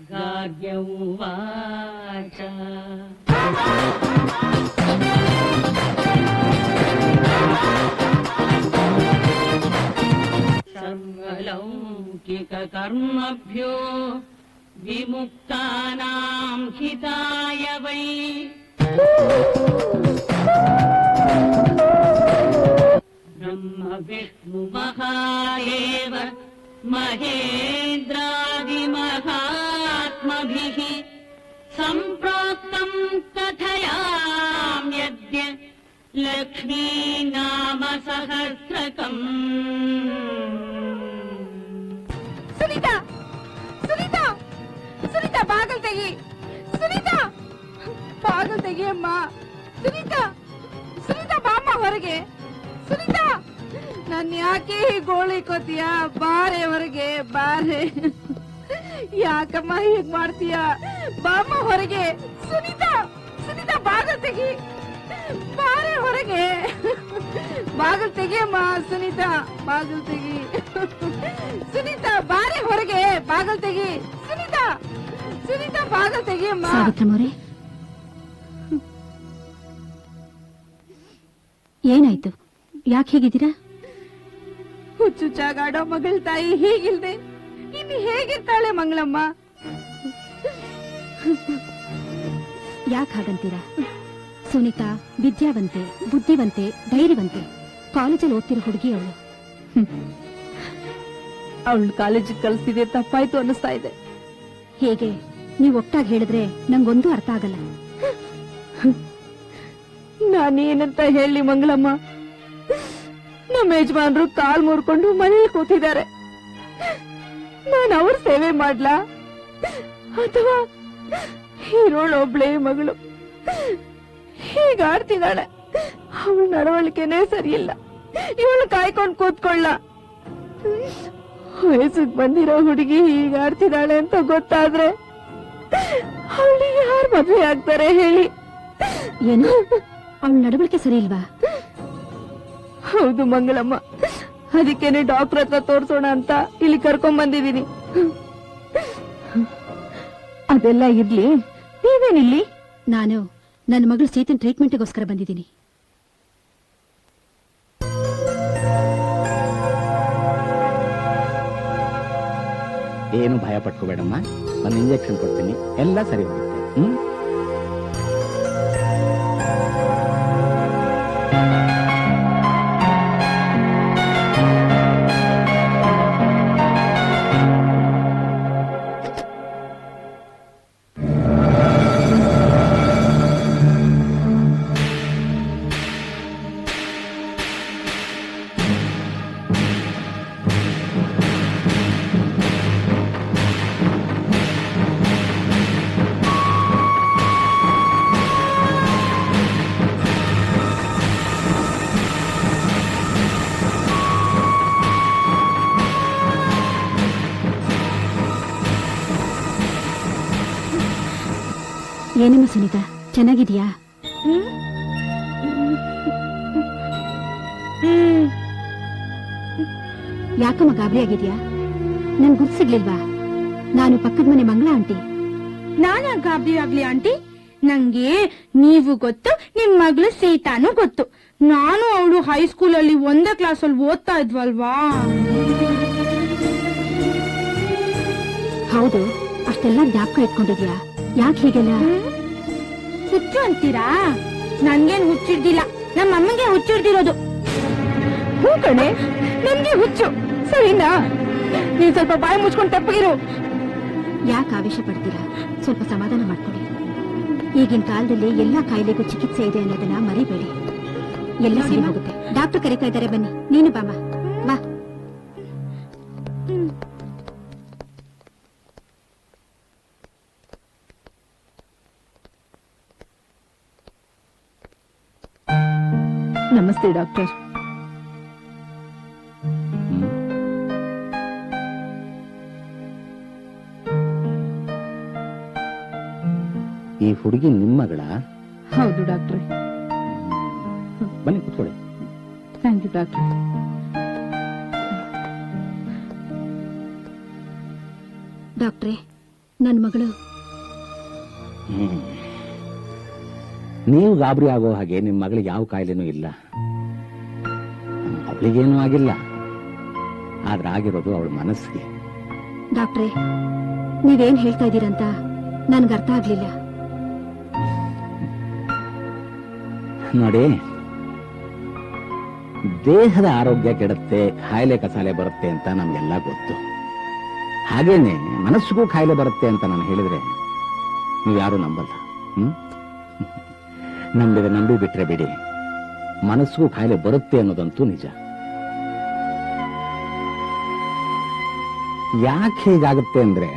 गार्ग्य उवाच सर्वलौकिककर्मभ्यो विमुक्तानां हिताय वै ब्रह्म विष्णु महादेव महेन्द्रादिमहात्मभिः सम्प्रोक्तं कथयाम्यद्य लक्ष्मी नाम सहस्रकम् सुनीता सुनीता सुनीता बागल तेगी सुनीता बागल तेगी अम्मा सुनीता सुनीता बाಮ್ಮ ಹೊರಗೆ ಸುನೀತಾ ನನ್ನ ಯಾಕೆ ಗೋಳಿ ಕೋತೀಯ ಬಾರೆ ಹೊರಗೆ ಬಾರೆ ಯಾಕಮ್ಮ ಹೀಗ್ ಮಾಡ್ತೀಯ ಬಾಮ್ಮ ಹೊರಗೆ ಸುನೀತಾ ಸುನೀತಾ ಬಾಗಲ್ ತೆಗಿ ಬಾರೆ ಹೊರಗೆ ಬಾಗಲ್ ತೆಗಿಯಮ್ಮ ಸುನೀತಾ ಬಾಗಲ್ ತೆಗಿ ಸುನೀತಾ ಬಾರೆ ಹೊರಗೆ ಬಾಗಲ್ ತೆಗಿ ಸುನೀತಾ ಸುನೀತಾ ಬಾಗಲ್ ತೆಗಿಯಮ್ಮ ಸಾವಿತ್ರಮ್ಮವ್ರೆ ಏನಾಯ್ತು ಯಾಕೆ ಹೇಗಿದ್ದೀರಾ ಹುಚ್ಚುಚ್ಚಾಗಾಡೋ ಮಗಳ ತಾಯಿ ಹೀಗಿಲ್ದೆ ಇನ್ನು ಹೇಗಿರ್ತಾಳೆ ಮಂಗಳಮ್ಮ ಯಾಕೆ ಹಾಗಂತೀರಾ ಸುನೀತಾ ವಿದ್ಯಾವಂತೆ ಬುದ್ಧಿವಂತೆ ಧೈರ್ಯವಂತೆ ಕಾಲೇಜಲ್ಲಿ ಓದ್ತಿರೋ ಹುಡುಗಿ ಅವಳು ಅವಳು ಕಾಲೇಜಿಗೆ ಕಳಿಸಿದೆ ತಪ್ಪಾಯ್ತು ಅನ್ನಿಸ್ತಾ ಇದೆ ಹೇಗೆ ನೀವು ಒಟ್ಟಾಗಿ ಹೇಳಿದ್ರೆ ನಂಗೊಂದು ಅರ್ಥ ಆಗಲ್ಲ ನಾನೇನಂತ ಹೇಳಿ ಮಂಗಳಮ್ಮ ನಮ್ಮ ಯಜಮಾನ್ರು ಕಾಲ್ ಮುರ್ಕೊಂಡು ಮನೇಲಿ ಕೂತಿದ್ದಾರೆ ನಾನು ಅವ್ರ ಸೇವೆ ಮಾಡ್ಲಾ ಅಥವಾ ಹೀರೋಳೊಬ್ಳೆ ಮಗಳು ಹೀಗಾಡ್ತಿದ್ದಾಳೆ ಅವಳ ನಡವಳಿಕೆನೇ ಸರಿಯಿಲ್ಲ ಇವಳು ಕಾಯ್ಕೊಂಡು ಕೂತ್ಕೊಳ್ಳ ವಯಸ್ಸಿಗೆ ಬಂದಿರೋ ಹುಡುಗಿ ಹೀಗಾಡ್ತಿದ್ದಾಳೆ ಅಂತ ಗೊತ್ತಾದ್ರೆ ಅವಳಿಗೆ ಯಾರು ಮದುವೆ ಆಗ್ತಾರೆ ಹೇಳಿ ಏನು ಅವಳ ನಡವಳಿಕೆ ಸರಿ ಇಲ್ವಾ ಹೌದು ಮಂಗಳಮ್ಮ ಅದಕ್ಕೇನೆ ಡಾಕ್ಟರ್ ಹತ್ರ ತೋರ್ಸೋಣ ಅಂತ ಇಲ್ಲಿ ಕರ್ಕೊಂಡ್ ಬಂದಿದ್ದೀನಿ ಅದೆಲ್ಲ ಇರ್ಲಿ ನೀವೇನಿಲ್ಲಿ ನಾನು ನನ್ನ ಮಗಳು ಸೀತನ್ ಟ್ರೀಟ್ಮೆಂಟ್ಗೋಸ್ಕರ ಬಂದಿದ್ದೀನಿ ಏನು ಭಯ ಪಟ್ಕೋಬೇಡಮ್ಮ ಒಂದು ಇಂಜೆಕ್ಷನ್ ಕೊಡ್ತೀನಿ ಎಲ್ಲ ಸರಿ ಹೋಗುತ್ತೆ ಏನಮ್ಮ ಸುನೀತಾ ಚೆನ್ನಾಗಿದ್ಯಾ ಯಾಕಮ್ಮ ಗಾಬರಿ ಆಗಿದ್ಯಾ ನನ್ ಗುರ್ತು ಸಿಗ್ಲಿಲ್ವಾ ನಾನು ಪಕ್ಕದ ಮನೆ ಮಂಗಳ ಆಂಟಿ ನಾನಾ ಗಾಬರಿ ಆಗ್ಲಿ ಆಂಟಿ ನಂಗೆ ನೀವು ಗೊತ್ತು ನಿಮ್ ಮಗಳು ಸೀತಾನು ಗೊತ್ತು ನಾನು ಅವಳು ಹೈಸ್ಕೂಲ್ ಅಲ್ಲಿ ಒಂದೇ ಕ್ಲಾಸ್ ಅಲ್ಲಿ ಓದ್ತಾ ಇದ್ವಲ್ವಾ ಹೌದು ಅಷ್ಟೆಲ್ಲ ಜ್ಞಾಪಕ ಇಟ್ಕೊಂಡಿದ್ಯಾ ಯಾಕೆ ಹೀಗೆಲ್ಲ ಹುಚ್ಚು ಅಂತೀರಾ ನನ್ಗೇನ್ ಹುಚ್ಚಿಡ್ದಿಲ್ಲ ನಮ್ಮ ಅಮ್ಮಂಗೆ ಹುಚ್ಚಿಡ್ದಿರೋದು ಹೂ ಕಣೆ ನನ್ಗೆ ಹುಚ್ಚು ಸರಿನಾ ನೀವ್ ಸ್ವಲ್ಪ ಬಾಯಿ ಮುಚ್ಕೊಂಡು ತಪ್ಪಗಿರು ಯಾಕೆ ಆವೇಶ ಪಡ್ತೀರಾ ಸ್ವಲ್ಪ ಸಮಾಧಾನ ಮಾಡ್ಕೊಳ್ಳಿ ಈಗಿನ ಕಾಲದಲ್ಲಿ ಎಲ್ಲಾ ಕಾಯಿಲೆಗೂ ಚಿಕಿತ್ಸೆ ಇದೆ ಅನ್ನೋದನ್ನ ಮರಿಬೇಡಿ ಎಲ್ಲ ಸರಿ ಹೋಗುತ್ತೆ ಡಾಕ್ಟರ್ ಕರೀತಾ ಇದ್ದಾರೆ ಬನ್ನಿ ನೀನು ಬಾಮ ಬಾ ನಮಸ್ತೆ ಡಾಕ್ಟರ್ ಈ ಹುಡುಗಿ ನಿಮ್ಮ ಮಗಳ? ಹೌದು ಡಾಕ್ಟ್ರೆ. ಬನ್ನಿ ಕೂತ್ಕೊಳ್ಳಿ. ಥ್ಯಾಂಕ್ ಯು ಡಾಕ್ಟ್ರೆ. ಡಾಕ್ಟ್ರೆ, ನನ್ನ ಮಗಳು ನೀವು ಗಾಬರಿ ಆಗೋ ಹಾಗೆ ನಿಮ್ಮ ಮಗಳಿಗೆ ಯಾವ ಕಾಯಿಲೆನೂ ಇಲ್ಲ. ಅವಳಿಗೇನೂ ಆಗಿಲ್ಲ. ಆದ್ರೆ ಆಗಿರೋದು ಅವಳ ಮನಸ್ಸಿಗೆ. ಡಾಕ್ಟ್ರೇ, ನೀವೇನ್ ಹೇಳ್ತಾ ಇದ್ದೀರಂತ ನನ್ಗೆ ಅರ್ಥ ಆಗ್ಲಿಲ್ಲ. ನೋಡಿ, ದೇಹದ ಆರೋಗ್ಯ ಕೆಡುತ್ತೆ, ಕಾಯಿಲೆ ಕಸಾಲೆ ಬರುತ್ತೆ ಅಂತ ನಮ್ಗೆಲ್ಲ ಗೊತ್ತು. ಹಾಗೇನೆ ಮನಸ್ಸಿಗೂ ಕಾಯಿಲೆ ಬರುತ್ತೆ ಅಂತ ನಾನು ಹೇಳಿದ್ರೆ ನೀವು ಯಾರು ನಂಬಲ್ಲ. ನಂಬಿ ಬಿಟ್ರೆ ಬಿಡಿ, ಮನಸ್ಸಿಗೂ ಕಾಯಿಲೆ ಬರುತ್ತೆ ಅನ್ನೋದಂತೂ ನಿಜ. ಯಾಕೆ ಹೀಗಾಗುತ್ತೆ ಅಂದ್ರೆ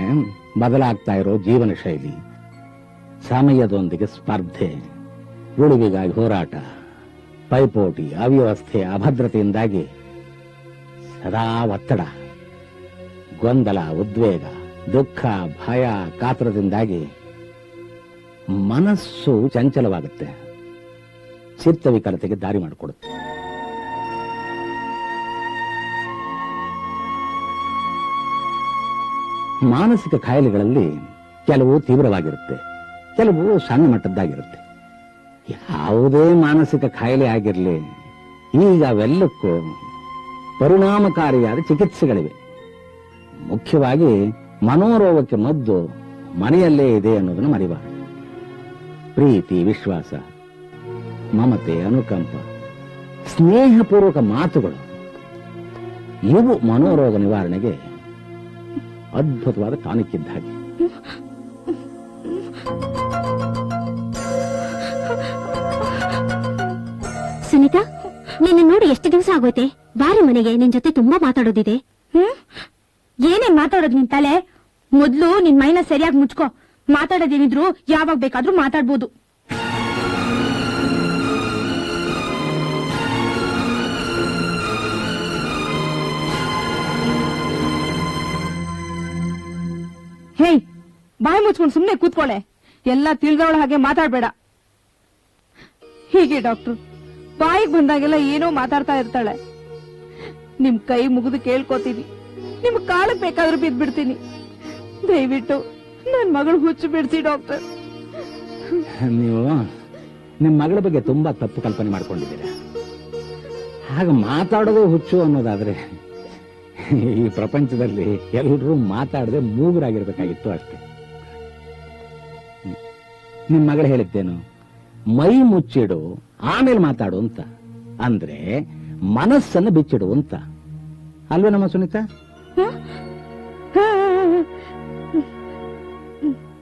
ಬದಲಾಗ್ತಾ ಇರೋ ಜೀವನ ಶೈಲಿ, ಸಮಯದೊಂದಿಗೆ ಸ್ಪರ್ಧೆ, ಉಳಿವಿಗಾಗಿ ಹೋರಾಟ, ಪೈಪೋಟಿ, ಅವ್ಯವಸ್ಥೆ, ಅಭದ್ರತೆಯಿಂದಾಗಿ ಸದಾ ಒತ್ತಡ, ಗೊಂದಲ, ಉದ್ವೇಗ, ದುಃಖ, ಭಯ, ಕಾತರದಿಂದಾಗಿ ಮನಸ್ಸು ಚಂಚಲವಾಗುತ್ತೆ, ಚಿತ್ತವಿಕಲತೆಗೆ ದಾರಿ ಮಾಡಿಕೊಡುತ್ತೆ. ಮಾನಸಿಕ ಕಾಯಿಲೆಗಳಲ್ಲಿ ಕೆಲವು ತೀವ್ರವಾಗಿರುತ್ತೆ, ಕೆಲವು ಸಣ್ಣ ಮಟ್ಟದ್ದಾಗಿರುತ್ತೆ. ಯಾವುದೇ ಮಾನಸಿಕ ಕಾಯಿಲೆ ಆಗಿರಲಿ, ಈಗ ಅವೆಲ್ಲಕ್ಕೂ ಪರಿಣಾಮಕಾರಿಯಾದ ಚಿಕಿತ್ಸೆಗಳಿವೆ. ಮುಖ್ಯವಾಗಿ ಮನೋರೋಗಕ್ಕೆ ಮದ್ದು ಮನೆಯಲ್ಲೇ ಇದೆ ಅನ್ನೋದನ್ನು ಮರಿಬಾರದು. ಪ್ರೀತಿ, ವಿಶ್ವಾಸ, ಮಮತೆ, ಅನುಕಂಪ, ಸ್ನೇಹಪೂರ್ವಕ ಮಾತುಗಳು ಇವು ಮನೋರೋಗ ನಿವಾರಣೆಗೆ ಅದ್ಭುತವಾದ ಟಾನಿಕ್ ಇದ್ದ ಹಾಗೆ. ಸುನೀತಾ, ನಿನ್ನ ನೋಡಿ ಎಷ್ಟು ದಿವಸ ಆಗೋಯ್ತೆ? ಬಾರಿ ಮನೆಗೆ, ನಿನ್ ಜೊತೆ ತುಂಬಾ ಮಾತಾಡೋದಿದೆ. ಏನೇನ್ ಮಾತಾಡೋದು ನಿನ್ ತಲೆ? ಮೊದ್ಲು ನಿನ್ ಮೈನ ಸರಿಯಾಗಿ ಮುಚ್ಕೋ. ಮಾತಾಡೋದೇನಿದ್ರು ಯಾವಾಗ ಬೇಕಾದ್ರೂ ಮಾತಾಡ್ಬೋದು. ಹೇ, ಬಾಯಿ ಮುಚ್ಕೊಂಡು ಸುಮ್ನೆ ಕೂತ್ಕೊಳ್ಳೆ. ಎಲ್ಲ ತಿಳಿದವಳ ಹಾಗೆ ಮಾತಾಡ್ಬೇಡ. ಹೀಗೆ ಡಾಕ್ಟ್ರು ಬಾಯಿಗೆ ಬಂದಾಗೆಲ್ಲ ಏನೋ ಮಾತಾಡ್ತಾ ಇರ್ತಾಳೆ. ನಿಮ್ ಕೈ ಮುಗಿದು ಕೇಳ್ಕೋತೀನಿ, ನಿಮ್ ಕಾಲಕ್ಕೆ ಬೇಕಾದ್ರೂ ಬಿದ್ದ್ಬಿಡ್ತೀನಿ. ದಯವಿಟ್ಟು ನನ್ ಮಗಳು ಹುಚ್ಚು ಬಿಡ್ಸಿ ಡಾಕ್ಟರ್. ನೀವು ನಿಮ್ಮ ಮಗಳ ಬಗ್ಗೆ ತುಂಬಾ ತಪ್ಪು ಕಲ್ಪನೆ ಮಾಡ್ಕೊಂಡಿದ್ದೀರಾ. ಹಾಗೆ ಮಾತಾಡೋದು ಹುಚ್ಚು ಅನ್ನೋದಾದ್ರೆ ಈ ಪ್ರಪಂಚದಲ್ಲಿ ಎಲ್ಲರೂ ಮಾತಾಡದೆ ಮೂಗರಾಗಿರ್ಬೇಕಾಗಿತ್ತು ಅಷ್ಟೇ. ನಿಮ್ ಮಗಳು ಹೇಳಿದ್ದೇನು? ಮೈ ಮುಚ್ಚಿಡು ಆಮೇಲೆ ಮಾತಾಡು ಅಂತ. ಅಂದ್ರೆ ಮನಸ್ಸನ್ನು ಬಿಚ್ಚಿಡು ಅಂತ ಅಲ್ವೇ ನಮ್ಮ ಸುನೀತಾ?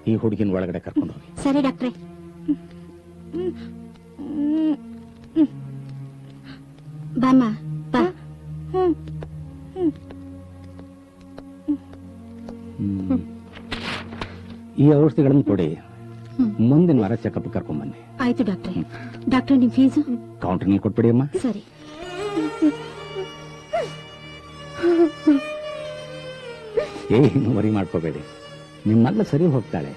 ಈ ಹುಡುಗಿನ ಒಳಗಡೆ ಕರ್ಕೊಂಡು ಹೋಗಿ. ಸರಿ ಡಾಕ್ಟ್ರೆ. ಬಾಮ್ಮ ಬಾ. ಈ ಔಷಧಿಗಳನ್ನು ಕೊಡಿ, ಮುಂದಿನ ವಾರ ಚೆಕಪ್ ಕರ್ಕೊಂಡ್ ಬನ್ನಿ. ಆಯ್ತು ಡಾಕ್ಟ್ರೆ. ಡಾಕ್ಟ್ರೆ, ನಿಮ್ ಫೀಸು ಕೌಂಟರ್ನಲ್ಲಿ ಕೊಟ್ಬಿಡಿ ಅಮ್ಮ. ಸರಿ. ಏನು ವರಿ ಮಾಡ್ಕೋಬೇಡಿ, ನಿಮ್ಮ ಮಗಳು ಸರಿ ಹೋಗ್ತಾಳೆ.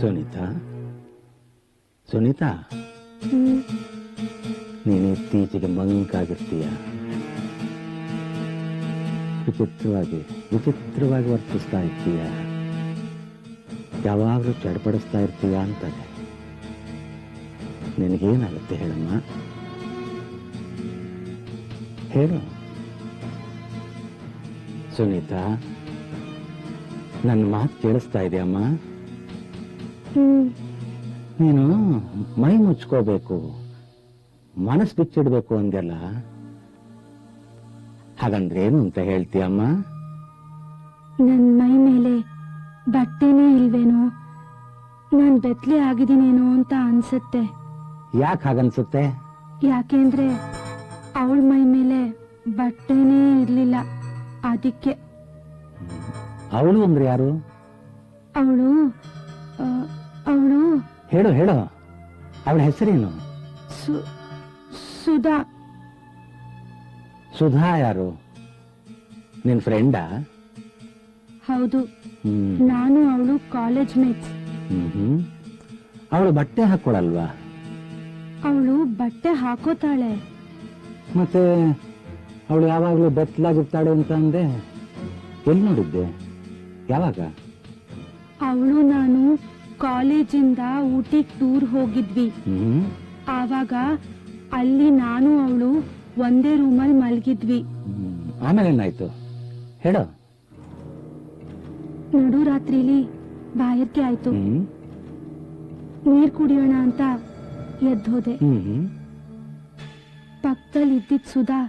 ಸುನೀತಾ, ಸುನೀತಾ, ನೀನು ಇತ್ತೀಚೆಗೆ ಮಂಕಾಗಿರ್ತೀಯ. ವಿಚಿತ್ರವಾಗಿ ವರ್ತಿಸ್ತಾ ಇರ್ತೀಯ. ಯಾವಾಗಲೂ ಚಡ್ಪಡಿಸ್ತಾ ಇರ್ತೀಯ ಅಂತಾರೆ. ನಿನಗೇನಾಗುತ್ತೆ ಹೇಳಮ್ಮ? ಹೇಳು ಸುನೀತಾ. ನನ್ನ ಮಾತು ಕೇಳಿಸ್ತಾ ಇದೆಯಮ್ಮ? ನೀನು ಮೈ ಮುಚ್ಕೋಬೇಕು, ಮನಸ್ಸು ಬಿಚ್ಚಿಡ್ಬೇಕು ಅಂದೆಲ್ಲ, ಹಾಗಂದ್ರೇನು ಅಂತ ಹೇಳ್ತೀಯಮ್ಮ? ನನ್ ಮೈ ಮೇಲೆ ಬಟ್ಟೆನೇ ಇಲ್ವೇನೋ, ನಾನ್ ಬೆತ್ಲೆ ಆಗಿದ್ದೀನೇನೋ ಅಂತ ಅನ್ಸುತ್ತೆ. ಯಾಕೆ ಹಾಗನ್ಸುತ್ತೆ? ಯಾಕೆಂದ್ರೆ ಅವಳ ಮೈ ಮೇಲೆ ಬಟ್ಟೆನೇ ಇರ್ಲಿಲ್ಲ, ಅದಕ್ಕೆ. ಅವಳು ಅಂದ್ರೆ ಯಾರು? ಅವಳು ಹೇಳು ಹೇಳು, ಅವಳ ಹೆಸರೇನು? ಸುಧಾ. ಸುಧಾ ಯಾರು? ನಿನ್ ಫ್ರೆಂಡಾ? ಹೌದು, ನಾನು ಅವಳು ಕಾಲೇಜ್ ಮೇಟ್ಸ್. ಅವಳು ಬಟ್ಟೆ ಹಾಕೊಳಲ್ವಾ? ಅವಳು ಬಟ್ಟೆ ಹಾಕೋತಾಳೆ. ಮತ್ತೆ ಅವಳು ಯಾವಾಗ್ಲೂ ಬೆತ್ತಲಾಗಿರ್ತಾಳೆ ಅಂತ ಅಂದೆ, ಎಲ್ಲಿ ನೋಡಿದ್ದೆ? ಯಾವಾಗ? ಅವಳು ನಾನು ಕಾಲೇಜಿಂದ ಊಟಿಗೆ ಟೂರ್ ಹೋಗಿದ್ವಿ. ಆವಾಗ ಅಲ್ಲಿ ನಾನು ಅವಳು ಒಂದೇ ರೂಮಲ್ಲಿ ಮಲಗಿದ್ವಿ. ಆಮೇಲೆ ಏನಾಯ್ತು ಹೇಳು? ನಡು ರಾತ್ರಿಲಿ ಬಾಯರ್ಕೆ ಆಯ್ತು. ನೀರ್ ಕುಡಿಯೋಣ ಅಂತ ಎದ್ದೋದೆ. ಪಕ್ಕದಲ್ಲಿ ಇದ್ದಿದ್ ಸುಧಾ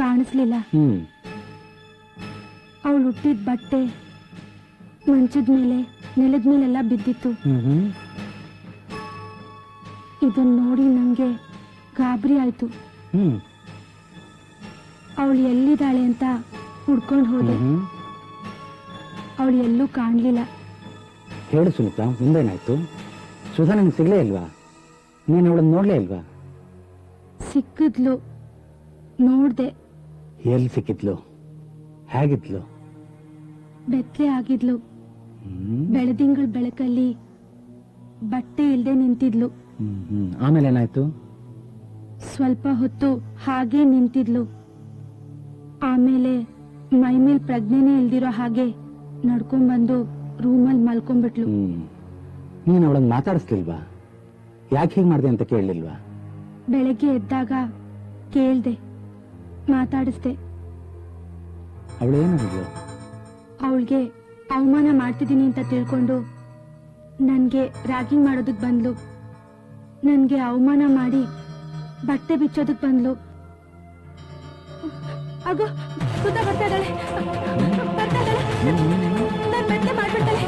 ಕಾಣಿಸ್ಲಿಲ್ಲ. ಅವಳು ಹುಟ್ಟಿದ ಬಟ್ಟೆ ಮಂಚದ ಮೇಲೆ, ನೆಲದ ಮೇಲೆಲ್ಲ ಬಿದ್ದಿತ್ತು. ಇದನ್ನ ನೋಡಿ ನಂಗೆ ಗಾಬರಿ ಆಯ್ತು. ಅವಳು ಎಲ್ಲಿದ್ದಾಳೆ ಅಂತ ಹುಡ್ಕೊಂಡು ಹೋದೆ. ಅವಳು ಎಲ್ಲೂ ಕಾಣ್ಲಿಲ್ಲ. ಹೇಳು ಸುಮಿತ್ರಾ, ಮುಂದೇನಾಯ್ತು? ಸುಧಾ ನಿಮ್ಗೆ ಸಿಗ್ಲೇ ಇಲ್ವಾ? ನೀನು ಅವಳನ್ನ ನೋಡ್ಲೇ ಇಲ್ವಾ? ಸಿಕ್ಕಿದ್ಲು, ನೋಡ್ದೆ. ಎಲ್ಲಿ ಸಿಕ್ಕಿದ್ಲು? ಹೇಗಿದ್ಲು? ಬೆತ್ತಲೆ ಆಗಿದ್ಲು. ಬೆಳದಿಂಗಳ ಬೆಳಕಲ್ಲಿ ಬಟ್ಟೆ ಇಲ್ದೆ ನಿಂತಿದ್ಲು. ಆಮೇಲೆ ಏನಾಯ್ತು? ಸ್ವಲ್ಪ ಹೊತ್ತು ಹಾಗೆ ನಿಂತಿದ್ಲು. ಆಮೇಲೆ ಮೈ ಮೇಲ್ ಪ್ರಜ್ಞೆನೇ ಇಲ್ದಿರೋ ಹಾಗೆ ನಡ್ಕೊಂಡ್ಬಂದು ರೂಮಲ್ಲಿ ಮಲ್ಕೊಂಡ್ಬಿಟ್ಲು. ನೀನು ಅವಳನ್ನ ಮಾತಾಡಿಸ್ಲಿಲ್ವಾ? ಯಾಕೆ ಹೀಗೆ ಮಾಡಿದೆ ಅಂತ ಕೇಳಲಿಲ್ವಾ? ಬೆಳಗ್ಗೆ ಎದ್ದಾಗ ಕೇಳ್ದೆ, ಮಾತಾಡಿಸ್ದೆ. ಅವಳೇನಿದ್ಲು? ಅವಳಿಗೆ ಅವಮಾನ ಮಾಡ್ತಿದ್ದೀನಿ ಅಂತ ತಿಳ್ಕೊಂಡು ನನ್ಗೆ ರ್ಯಾಗಿಂಗ್ ಮಾಡೋದಕ್ ಬಂದ್ಲು. ನನ್ಗೆ ಅವಮಾನ ಮಾಡಿ ಬಟ್ಟೆ ಬಿಚ್ಚೋದಕ್ ಬಂದ್ಲು. ಆಗೋ ಸುಧಾ ಬರ್ತಾ ಇದ್ದಾಳೆ, ಬರ್ತಾ ಇದ್ದಾಳೆ. ನನ್ ಬಟ್ಟೆ ಮಾಡ್ಬಿಡ್ತಾಳೆ.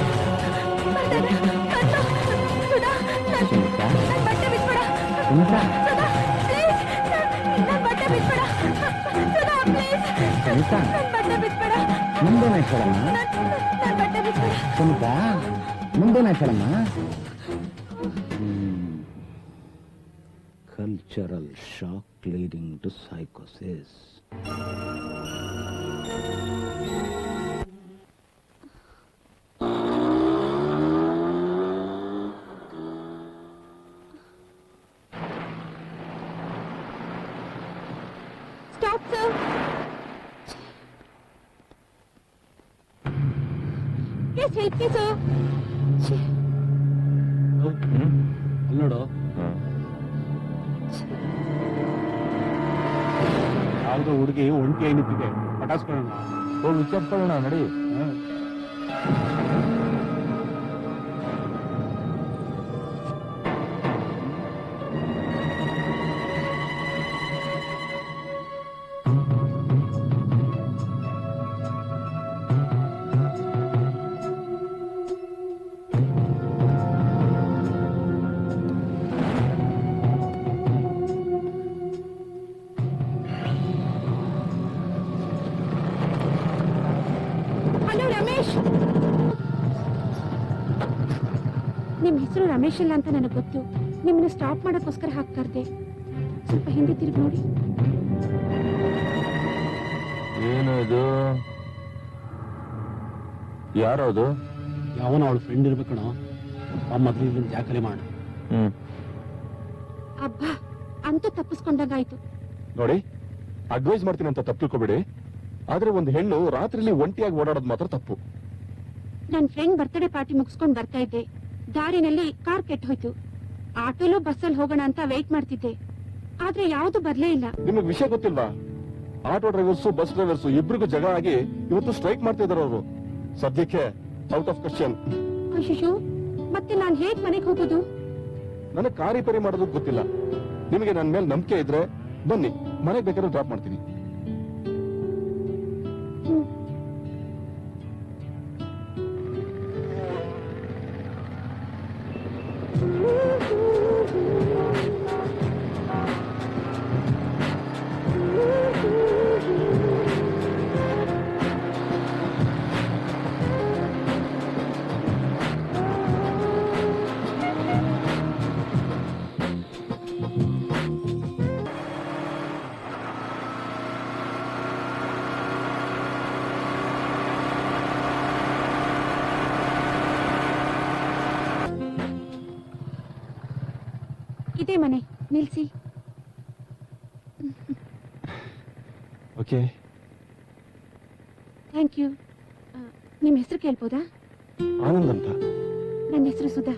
ಸುಧಾ, ನನ್ ಬಟ್ಟೆ ಬಿಟ್ಬಿಡ. ಸುಧಾ, ಪ್ಲೀಸ್, ನನ್ ಬಟ್ಟೆ ಬಿಟ್ಬಿಡ. ಸುಧಾ, ಪ್ಲೀಸ್, ನನ್ ಬಟ್ಟೆ ಬಿಟ್ಬಿಡ. ಮುಂದೇನಾಯ್ತಳಮ್ಮ? ನನ್ ಬಟ್ಟೆ ಬಿಟ್ಬಿಡ. ಸುಮಿತ್ರಾ, ಮುಂದೇನಾಯ್ತಳಮ್ಮ? ಕಲ್ಚರಲ್ ಶಾಕ್ ಲೀಡಿಂಗ್ ಟು ಸೈಕೋಸಿಸ್. Stop, sir. Yes, help me, sir. ನೋಡು, ಯಾವುದೋ ಹುಡುಗಿ ಒಂಟಿ ನಿಂತಿದೆ, ಪಟಾಸ್ಕೊಳ್ಳೋಣ. ಹೋಗಿ ವಿಚಾರಿಸ್ಕೊಳ್ಳೋಣ, ನಡಿ. ಹಲೋ ರಮೇಶ್, ನಿಮ್ ಹೆಸರು ರಮೇಶ್ ಅಲ್ಲ ಅಂತ ನನಗೆ ಗೊತ್ತು. ನಿಮ್ಮನ್ನ ಸ್ಟಾಪ್ ಮಾಡೋಕ್ಕೋಸ್ಕರ ಹಾಕ್ತಾರ್ದೆ. ಸ್ವಲ್ಪ ಹಿಂದೆ ತಿರುಗಿ ನೋಡಿ. ಏನು ಇದು? ಯಾರದು? ಯಾವನ ಅವಳು ಫ್ರೆಂಡ್ ಇರ್ಬೇಕಣ. ಆ ಮೊದಲು ಇದನ್ನ ದಾಖಲೆ ಮಾಡು. ಅಬ್ಬಾ, ಅಂತೂ ತಪ್ಪಿಸ್ಕೊಂಡಾಗಾಯ್ತು. ನೋಡಿ, ಅಡ್ವೈಸ್ ಮಾಡ್ತೀನಿ ಅಂತ ತಪ್ಪು ತಿಳ್ಕೊಬೇಡಿ. ಆದ್ರೆ ಒಂದು ಹೆಣ್ಣು ರಾತ್ರಿಲಿ ಒಂಟಿಯಾಗಿ ಓಡಾಡೋದು ಮಾತ್ರ ತಪ್ಪು. ನನ್ ಫ್ರೆಂಡ್ ಬರ್ತ್ಡೇ ಪಾರ್ಟಿ ಮುಗಿಸ್ಕೊಂಡ್ ಬರ್ತಾ ಇದ್ದೆ. ದಾರಿನಲ್ಲಿ ಕಾರ್ ಕೆಟ್ಟ ಹೋಯ್ತು. ಆಟೋಲು ಬಸ್ಸಲ್ಲಿ ಹೋಗೋಣ ಅಂತ ವೇಟ್ ಮಾಡ್ತಿದ್ದೆ, ಆದ್ರೆ ಯಾವ್ದು ಬರ್ಲೇ ಇಲ್ಲ. ನಿಮಗ್ ವಿಷಯ ಗೊತ್ತಿಲ್ವಾ? ಆಟೋ ಡ್ರೈವರ್ಸು ಬಸ್ ಡ್ರೈವರ್ಸು ಇಬ್ರಿಗೂ ಜಗಳ ಆಗಿ ಇವತ್ತು ಸ್ಟ್ರೈಕ್ ಮಾಡ್ತಾ ಇದಾರೆ ಅವರು. ಸದ್ಯಕ್ಕೆ ಔಟ್ ಆಫ್ ಕ್ವಶನ್. ಅಯ್ಯೋ, ಮತ್ತೆ ನಾನ್ ಹೇಗ್ ಮನೆಗೆ ಹೋಗೋದು? ನನಗೆ ಕಾರ್ ರಿಪೇರಿ ಮಾಡೋದಕ್ಕೆ ಗೊತ್ತಿಲ್ಲ. ನಿಮಗೆ ನನ್ನ ಮೇಲೆ ನಂಬಿಕೆ ಇದ್ರೆ ಬನ್ನಿ, ಮನೆಗೆ ಬೇಕಾದ್ರೆ ಡ್ರಾಪ್ ಮಾಡ್ತೀನಿ. ಇದೇ ಮನೆ, ನಿಲ್ಸಿ. Okay, thank you. ನಿಮ್ಮ ಹೆಸರು ಕೇಳ್ಬೋದಾ? ಆನಂದ್ ಅಂತ. ನನ್ನ ಹೆಸರು Sudha.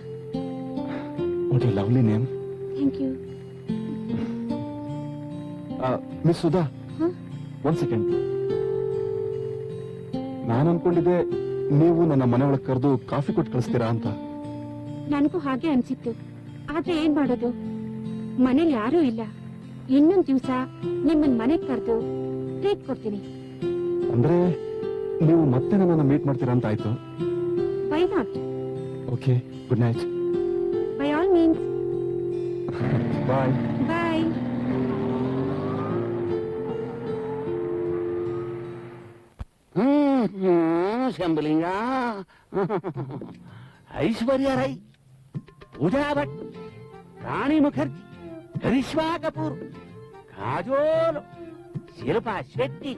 What a lovely name. Thank you. Miss Sudha, ಒಂದ್ ಸೆಕೆಂಡ್. ನಾನು ಅನ್ಕೊಂಡಿದ್ದೆ ನೀವು ನನ್ನ ಮನೆ ಒಳಗೆ ಕರೆದು ಕಾಫಿ ಕೊಟ್ಟು ಕಳಿಸ್ತೀರಾ ಅಂತ. ನನಗೂ ಹಾಗೆ ಅನ್ಸಿತ್ತು. ಆದ್ರೆ ಏನ್ ಮಾಡೋದು, ಮನೇಲಿ ಯಾರೂ ಇಲ್ಲ. ಇನ್ನೊಂದ್ ದಿವ್ಸ ನಿಮ್ಮನ್ ಮನೆಗ್ ಕರೆದು ಟ್ರೀಟ್ ಕೊಡ್ತೀನಿ. ಅಂದ್ರೆ ನೀವು ಮತ್ತೆ ನನ್ನನ್ನು ಮೀಟ್ ಮಾಡ್ತೀರಾ ಅಂತ ಆಯ್ತು. Why not? Okay, good night. By all means. Bye. Bye. Shambhalinga, Aishwarya Rai, Pooja Bhatt, Rani Mukherjee, Karisma Kapoor, Kajol, Shilpa Shetty.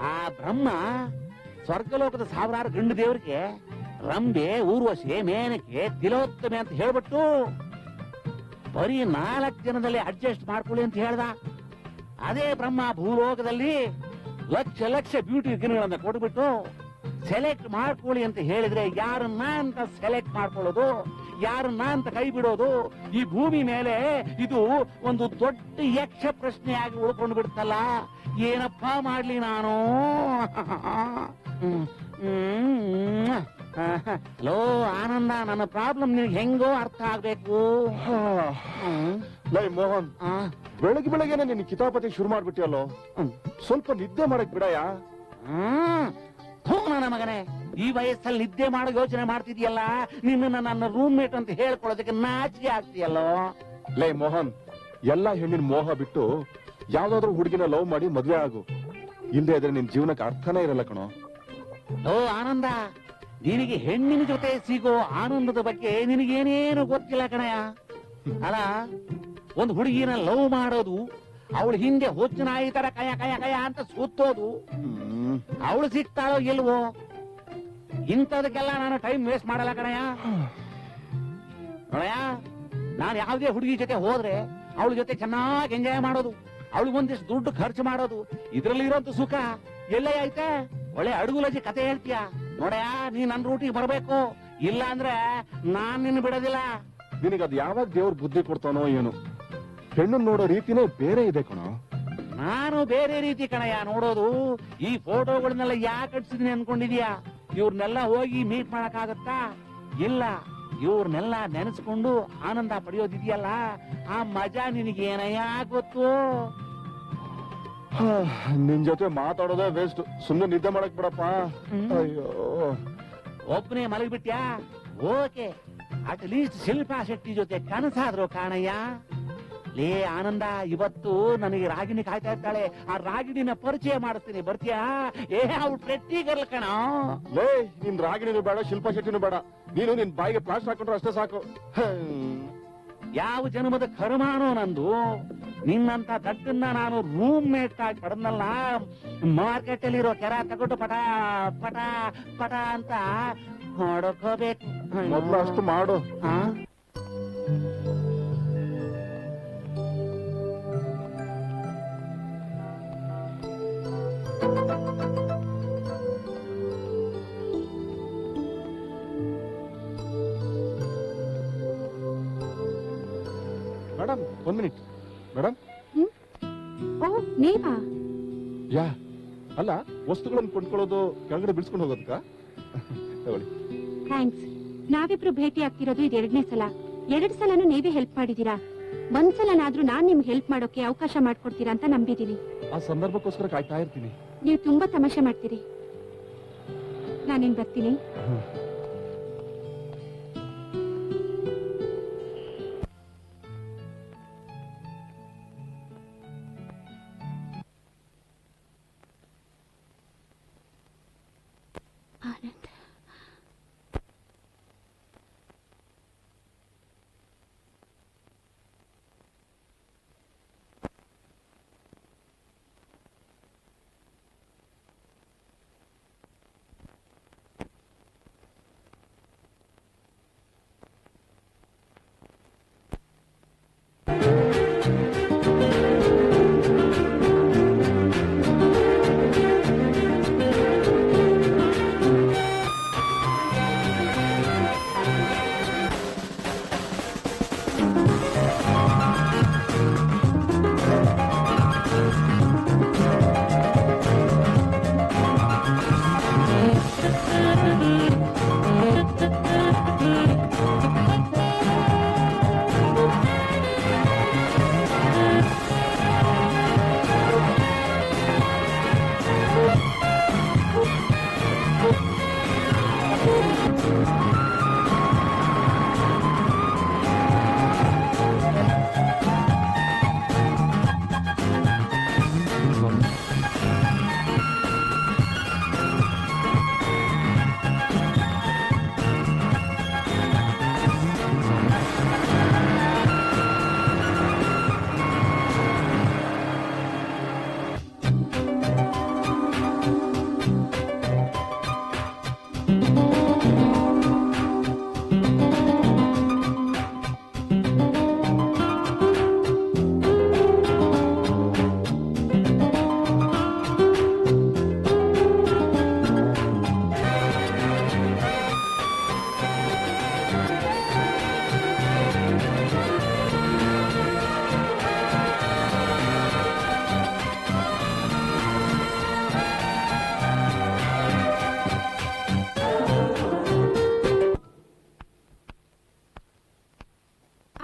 ಆ ಬ್ರಹ್ಮ ಸ್ವರ್ಗಲೋಕದ ಸಾವಿರಾರು ಗಂಡು ದೇವರಿಗೆ ರಂಬೆ, ಊರ್ವಶಿ, ಮೇನಕೆ, ತಿಲೋತ್ತಮೆ ಅಂತ ಹೇಳ್ಬಿಟ್ಟು ಬರೀ 4 ಜನದಲ್ಲಿ ಅಡ್ಜಸ್ಟ್ ಮಾಡ್ಕೊಳ್ಳಿ ಅಂತ ಹೇಳ್ದ. ಅದೇ ಬ್ರಹ್ಮ ಭೂಲೋಕದಲ್ಲಿ ಲಕ್ಷ ಲಕ್ಷ ಬ್ಯೂಟಿ ಗಿನ್ಗಳನ್ನ ಕೊಟ್ಬಿಟ್ಟು ಸೆಲೆಕ್ಟ್ ಮಾಡ್ಕೊಳ್ಳಿ ಅಂತ ಹೇಳಿದ್ರೆ ಯಾರನ್ನ ಅಂತ ಸೆಲೆಕ್ಟ್ ಮಾಡ್ಕೊಳ್ಳೋದು, ಯಾರನ್ನ ಅಂತ ಕೈ ಬಿಡೋದು ಈ ಭೂಮಿ ಮೇಲೆ ಇದು ಒಂದು ದೊಡ್ಡ ಯಕ್ಷ ಪ್ರಶ್ನೆಯಾಗಿ ಉಳ್ಕೊಂಡು ಬಿಡ್ತಲ್ಲ. ಏನಪ್ಪ ಮಾಡ್ಲಿ ನಾನು? ಹಲೋ ಆನಂದ, ನನ್ನ ಪ್ರಾಬ್ಲಮ್ ನಿನ್ಗೆ ಹೆಂಗೋ ಅರ್ಥ ಆಗ್ಬೇಕು. ಲೈ ಮೋಹನ್, ಬೆಳಗ್ಗೆ ಬೆಳಗ್ಗೆನೆ ನಿನ್ ಕಿತಾಪತಿ ಶುರು ಮಾಡ್ಬಿಟ್ಟಿಯಲ್ಲೋ. ಸ್ವಲ್ಪ ನಿದ್ದೆ ಮಾಡಕ್ ಬಿಡಯ. ನನ್ನ ಮಗನೇ, ಈ ವಯಸ್ಸಲ್ಲಿ ನಿದ್ದೆ ಮಾಡೋ ಯೋಚನೆ ಮಾಡ್ತಿದ್ಯಲ್ಲ, ನಿನ್ನ ನನ್ನ ರೂಮ್ ಮೇಟ್ ಅಂತ ಹೇಳ್ಕೊಳ್ಳೋದಕ್ಕೆ ನಾಚಿಕೆ ಆಗ್ತೀಯಲ್ಲೋ. ಲೈ ಮೋಹನ್, ಎಲ್ಲಾ ಹೆಣ್ಣಿನ ಮೋಹ ಬಿಟ್ಟು ಯಾವ್ದಾದ್ರು ಹುಡುಗಿನ ಲವ್ ಮಾಡಿ ಮದ್ವೆ ಆಗು. ಇಲ್ಲದೆ ಇದ್ರೆ ನಿನ್ ಜೀವನಕ್ಕೆ ಅರ್ಥನೇ ಇರಲ್ಲ ಕಣೋ. ಓ ಆನಂದ, ನಿನಗೆ ಹೆಣ್ಣಿನ ಜೊತೆ ಸಿಗೋ ಆನಂದದ ಬಗ್ಗೆ ನಿನಗೇನೇನು ಗೊತ್ತಿಲ್ಲ ಕಣಯ್ಯ. ಅಲ್ಲ, ಒಂದು ಹುಡುಗಿನ ಲವ್ ಮಾಡೋದು, ಅವಳು ಹಿಂದೆ ಹೊಚ್ಚ ನಾಯಿ ತರ ಕಯ ಕಯ ಕಯ ಅಂತ ಸುತ್ತೋದು, ಅವಳು ಸಿಗ್ತಾಳೋ ಇಲ್ವೋ, ಇಂಥದಕ್ಕೆಲ್ಲ ನಾನು ಟೈಮ್ ವೇಸ್ಟ್ ಮಾಡಲ್ಲ ಕಣಯ್ಯ. ನೋಡಯ್ಯ, ನಾನು ಯಾವುದೇ ಹುಡುಗಿ ಜೊತೆ ಹೋದ್ರೆ ಅವಳ ಜೊತೆ ಚೆನ್ನಾಗಿ ಎಂಜಾಯ್ ಮಾಡೋದು, ಅವಳಿಗೆ ಒಂದಿಷ್ಟು ದುಡ್ಡು ಖರ್ಚು ಮಾಡೋದು, ಇದ್ರಲ್ಲಿ ಇರೋಂತ ಸುಖ ಎಲ್ಲೇ ಐತೆ. ಒಳ್ಳೆ ಅಡುಗುಲಜಿ ಕತೆ ಹೇಳ್ತೀಯ ನೋಡಯ್ಯ, ನೀ ನನ್ನ ರೂಟಿಗೆ ಬರ್ಬೇಕು, ಇಲ್ಲ ಅಂದ್ರೆ ನಾನ್ ನಿನ್ನ ಬಿಡೋದಿಲ್ಲ. ನಿನಗದ್ ಯಾವಾಗ ದೇವ್ರ ಬುದ್ಧಿ ಕೊಡ್ತಾನೋ ಏನು. ಹೆಣ್ಣು ನೋಡೋ ರೀತಿನೇ ಬೇರೆ ಇದೆ ಕಣೋ. ನಾನು ಬೇರೆ ರೀತಿ ಕಣಯ್ಯ ನೋಡೋದು. ಈ ಫೋಟೋಗಳನ್ನೆಲ್ಲ ಯಾಕೆ ಕಟ್ಸಿದೀನಿ ಅನ್ಕೊಂಡಿದ್ಯಾ? ಇವ್ರನ್ನೆಲ್ಲ ಹೋಗಿ ಮೀಟ್ ಮಾಡಕ್ಕಾಗತ್ತಾ? ಇಲ್ಲ. ಇವ್ರನ್ನೆಲ್ಲ ನೆನೆಸ್ಕೊಂಡು ಆನಂದ ಪಡೆಯೋದಿದೆಯಲ್ಲ, ಆ ಮಜಾ ನಿನಗೇನಯ್ಯ ಗೊತ್ತು. ನಿನ್ ಜೊತೆ ಮಾತಾಡೋದೇ ವೇಸ್ಟ್. ಸುಮ್ಮನೆ ನಿದ್ದೆ ಮಾಡಕ್ ಬಿಡಪ್ಪ. ಅಯ್ಯೋ, ಒಬ್ಬನೇ ಮಲಗಿಬಿಟ್ಯಾ? Okay, at least Shilpa Shetty ಜೊತೆ ಕನಸಾದ್ರು ಕಾಣಯ್ಯ. ಲೇ ಆನಂದ, ಇವತ್ತು ನನಗೆ ರಾಗಿಣಿ ಕಾಯ್ತಾ ಇದ್ದಾಳೆ. ಆ ರಾಗಿಣಿನ ಪರಿಚಯ ಮಾಡಿಸ್ತೀನಿ, ಬರ್ತೀಯಾ? ಅವ್ಳು ಪ್ರೆಟ್ಟಿ ಗರ್ಲ್ ಕಣ. ಲೇ, ನಿನ್ ರಾಗಿಣಿನೂ ಬೇಡ, ಶಿಲ್ಪಾ ಶೆಟ್ಟಿನೂ ಬೇಡ. ನೀನು ನಿನ್ ಬಾಯಿಗೆ ಪ್ಲಾಸ್ಟರ್ ಹಾಕೊಂಡ್ರೆ ಅಷ್ಟೇ ಸಾಕು. ಯಾವ ಜನ್ಮದ ಕರ್ಮಾನೋ ನಂದು. ನಿನ್ನಂತ ದಡ್ಡನ್ನ ನಾನು ರೂಮ್ ಮೇಟ್ ಆಗಿ ಪಡೆದ್ನಲ್ಲ, ಮಾರ್ಕೆಟ್ ಅಲ್ಲಿರೋ ಕೆರ ತಗೊಂಡು ಪಟ ಪಟ ಪಟ ಅಂತ ಹೊಡ್ಕೋಬೇಕು. ಮೊದ್ಲು ಅಷ್ಟು ಮಾಡು. Madam, 1 minute. ಮೇಡಮ್, ಓ ನೀವಾ? ಯಾ, ಅಲ್ಲ, ವಸ್ತುಗಳನ್ನು ಕೊಂಡ್ಕೊಳ್ಳೋದು ಕೆಳಗಡೆ ಬಿಡಿಸ್ಕೊಂಡು ಹೋಗೋದಕ್ಕ? ತಗೊಳ್ಳಿ. ಥ್ಯಾಂಕ್ಸ್. ನಾವಿಬ್ರು ಭೇಟಿ ಆಗ್ತಿರೋದು ಇದು 2ನೇ ಸಲ. 2 ಸಲನೂ ನೀವೇ ಹೆಲ್ಪ್ ಮಾಡಿದೀರಾ. ಒಂದ್ಸಲನಾದ್ರೂ ನಾನ್ ನಿಮ್ಗೆ ಹೆಲ್ಪ್ ಮಾಡೋಕೆ ಅವಕಾಶ ಮಾಡ್ಕೊಡ್ತೀರಾ ಅಂತ ನಂಬಿದೀನಿ. ಆ ಸಂದರ್ಭಕ್ಕೋಸ್ಕರ ಕಾಯ್ತಾ ಇರ್ತೀನಿ. ನೀವು ತುಂಬಾ ತಮಾಷೆ ಮಾಡ್ತೀರಿ. ನಾನಿನ್ ಬರ್ತೀನಿ.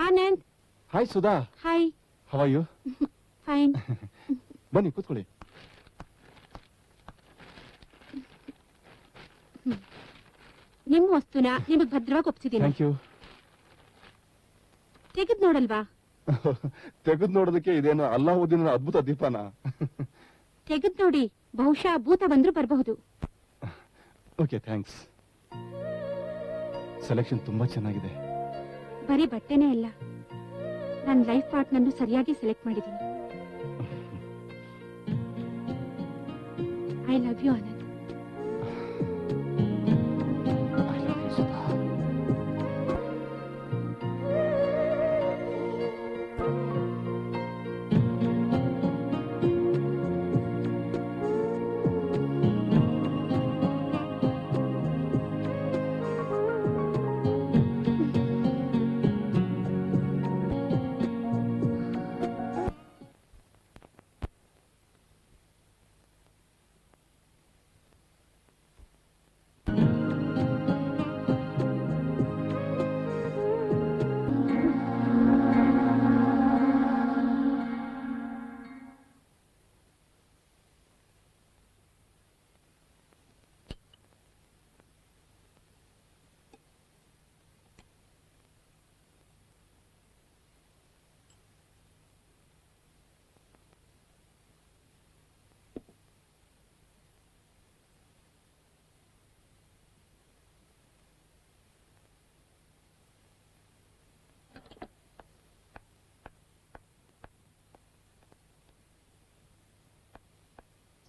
Anand, hi Sudha. Hi. How are you? Fine. ಬನ್ನಿ ಕೂತ್ಕೊಳ್ಳಿ. ನಿಮ್ ವಸ್ತುನ ನಿಮಗ್ ಭದ್ರವಾಗಿ ಒಪ್ಸಿದೀನಿ. Thank you. ತೆಗೆದ್ ನೋಡಲ್ವಾ? ತೆಗೆದು ನೋಡೋದಕ್ಕೆ ಇದೇನು ಅಲ್ಲಾವುದ್ದೀನ ಅದ್ಭುತ ದೀಪನ? ತೆಗೆದ್ ನೋಡಿ, ಬಹುಶಃ ಭೂತ ಬಂದ್ರೂ ಬರಬಹುದು. Okay, thanks. ಸೆಲೆಕ್ಷನ್ ತುಂಬಾ ಚೆನ್ನಾಗಿದೆ. ಬರೀ ಬಟ್ಟೆನೇ ಅಲ್ಲ, ನನ್ನ ಲೈಫ್ ಪಾರ್ಟ್ನರ್ನು ಸರಿಯಾಗಿ ಸೆಲೆಕ್ಟ್ ಮಾಡಿದ್ದೀನಿ. I love you Anand.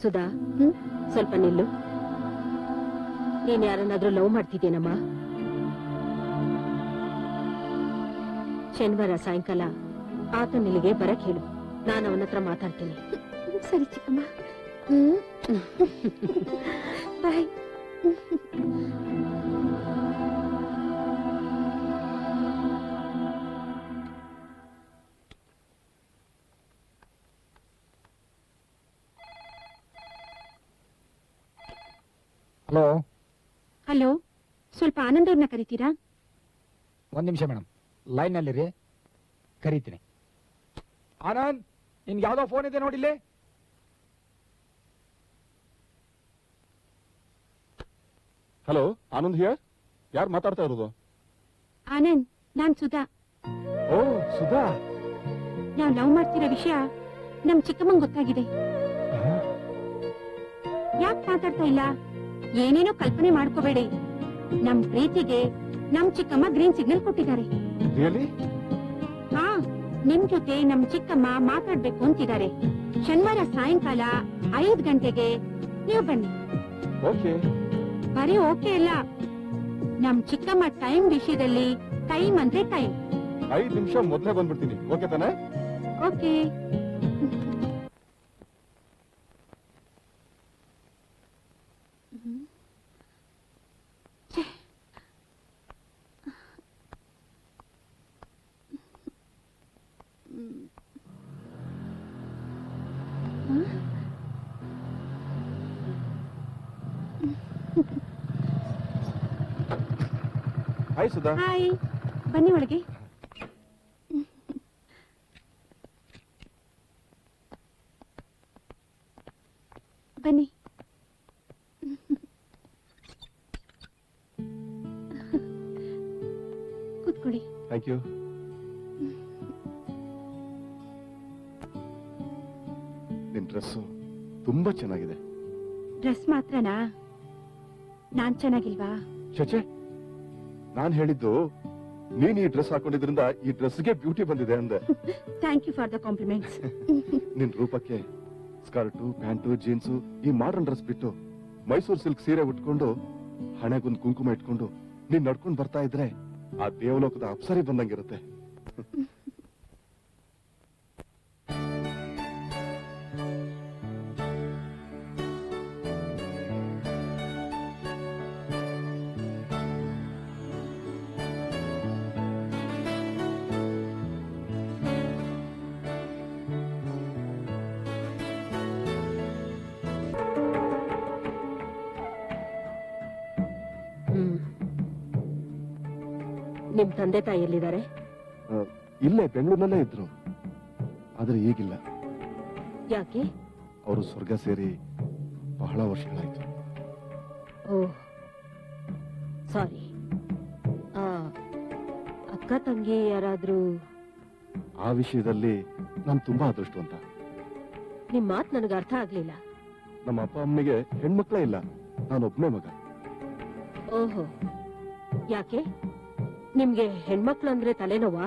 Sudha, ಸ್ವಲ್ಪ ನಿಲ್ಲು. ನೀನ್ ಯಾರನ್ನಾದ್ರೂ ಲವ್ ಮಾಡ್ತಿದ್ದೀನಮ್ಮ? ಶನಿವಾರ ಸಾಯಂಕಾಲ ಆತನಿಲ್ಲಿಗೆ ಬರಕ್ ಹೇಳು. ನಾನು ಅವನ ಹತ್ರ ಮಾತಾಡ್ತೀನಿ. ಸರಿ ಚಿಕ್ಕಮ್ಮ. ಬಾಯ್. ಹಲೋ. ಹಲೋ, ಸ್ವಲ್ಪ ಆನಂದ್ ಅವ್ರನ್ನ ಕರಿತೀರಾ? ಒಂದ್ ನಿಮಿಷ ಮೇಡಮ್, ಲೈನ್ ನಲ್ಲಿರಿ, ಕರೀತೀನಿ. ಆನಂದ್, ನಿನ್ಗೆ ಯಾವ್ದೋ ಫೋನ್ ಇದೆ ನೋಡಿಲ್ಲಿ. Hello, Anand here. ಯಾರು ಮಾತಾಡ್ತಾ ಇರೋದು? ಆನಂದ್, ನಾನ್ ಸುಧಾ. ಓ ಸುಧಾ, ನಾವ್ ಲವ್ ಮಾಡ್ತಿರೋ ವಿಷಯ ನಮ್ ಚಿಕ್ಕಮ್ಮಂಗ್ ಗೊತ್ತಾಗಿದೆ. ಯಾಕೆ ಮಾತಾಡ್ತಾ ಇಲ್ಲ? ಏನೇನೋ ಕಲ್ಪನೆ ಮಾಡ್ಕೋಬೇಡಿ. ನಮ್ ಪ್ರೀತಿಗೆ ನಮ್ ಚಿಕ್ಕಮ್ಮ ಗ್ರೀನ್ ಸಿಗ್ನಲ್ ಕೊಟ್ಟಿದ್ದಾರೆ. ರಿಯಲಿ? ಹಾ, ನಿಮ್ ಜೊತೆ ನಮ್ ಚಿಕ್ಕಮ್ಮ ಮಾತಾಡ್ಬೇಕು ಅಂತಿದ್ದಾರೆ. ಶನಿವಾರ ಸಾಯಂಕಾಲ 5 ಗಂಟೆಗೆ ನೀವು ಬನ್ನಿ. ಓಕೆ. ಬರೀ ಓಕೆ ಇಲ್ಲ, ನಮ್ ಚಿಕ್ಕಮ್ಮ ಟೈಮ್ ವಿಷಯದಲ್ಲಿ ಟೈಮ್ ಅಂದ್ರೆ ಟೈಮ್. 5 ನಿಮಿಷ ಮೊದಲೇ ಬಂದ್ಬಿಡ್ತೀನಿ. ಓಕೆ ತಾನೆ? ಓಕೆ. ಹಾಯ್ ಸುಧಾ. ಹಾಯ್, ಬನ್ನಿ ಒಳಗೆ. ಬನ್ನಿ. ಕೂತ್ಕೊಳ್ಳಿ. Thank you. ನಿನ್ ಡ್ರೆಸ್ಸು ತುಂಬಾ ಚೆನ್ನಾಗಿದೆ. ಡ್ರೆಸ್ ಮಾತ್ರನಾ? ನಾನ್ ಚೆನ್ನಾಗಿಲ್ವಾ? ಚಚೆ, ನಾನ್ ಹೇಳಿದ್ದು ನೀನ್ ಈ ಡ್ರೆಸ್ ಹಾಕೊಂಡಿದ್ರಿಂದ ಈ ಡ್ರೆಸ್ಗೆ ಬ್ಯೂಟಿ ಬಂದಿದೆ ಅಂದೆ. Thank you for the compliments. ನಿನ್ ರೂಪಕ್ಕೆ ಸ್ಕರ್ಟು, ಪ್ಯಾಂಟು, ಜೀನ್ಸು, ಈ ಮಾಡರ್ನ್ ಡ್ರೆಸ್ ಬಿಟ್ಟು ಮೈಸೂರು ಸಿಲ್ಕ್ ಸೀರೆ ಉಟ್ಕೊಂಡು ಹಣೆಗೊಂದು ಕುಂಕುಮ ಇಟ್ಕೊಂಡು ನೀನ್ ನಡ್ಕೊಂಡ್ ಬರ್ತಾ ಇದ್ರೆ ಆ ದೇವಲೋಕದ ಅಪ್ಸರಿ ಬಂದಂಗಿರುತ್ತೆ. ನಿಮ್ ತಂದೆ ತಾಯಿ ಎಲ್ಲಿದ್ದಾರೆ? ಇಲ್ಲೇ ಬೆಂಗಳೂರಿನಲ್ಲೇ ಇದ್ರು, ಆದ್ರೆ ಈಗಿಲ್ಲ. ಯಾಕೆ? ಅವರು ಸ್ವರ್ಗ ಸೇರಿ ಬಹಳ ವರ್ಷಗಳಾಯ್ತು. ಓಹ್, ಸಾರಿ. ಅಕ್ಕ ತಂಗಿ ಯಾರಾದ್ರೂ? ಆ ವಿಷಯದಲ್ಲಿ ನಾನು ತುಂಬಾ ಅದೃಷ್ಟವಂತ. ನಿಮ್ ಮಾತ್ ನನಗೆ ಅರ್ಥ ಆಗ್ಲಿಲ್ಲ. ನಮ್ಮ ಅಪ್ಪ ಅಮ್ಮಿಗೆ ಹೆಣ್ಮಕ್ಳೇ ಇಲ್ಲ, ನಾನೊಬ್ನೇ ಮಗ. ಓಹೋ, ಯಾಕೆ? ನಿಮ್ಗೆ ಹೆಣ್ಮಕ್ಳು ಅಂದ್ರೆ ತಲೆನೋವಾ?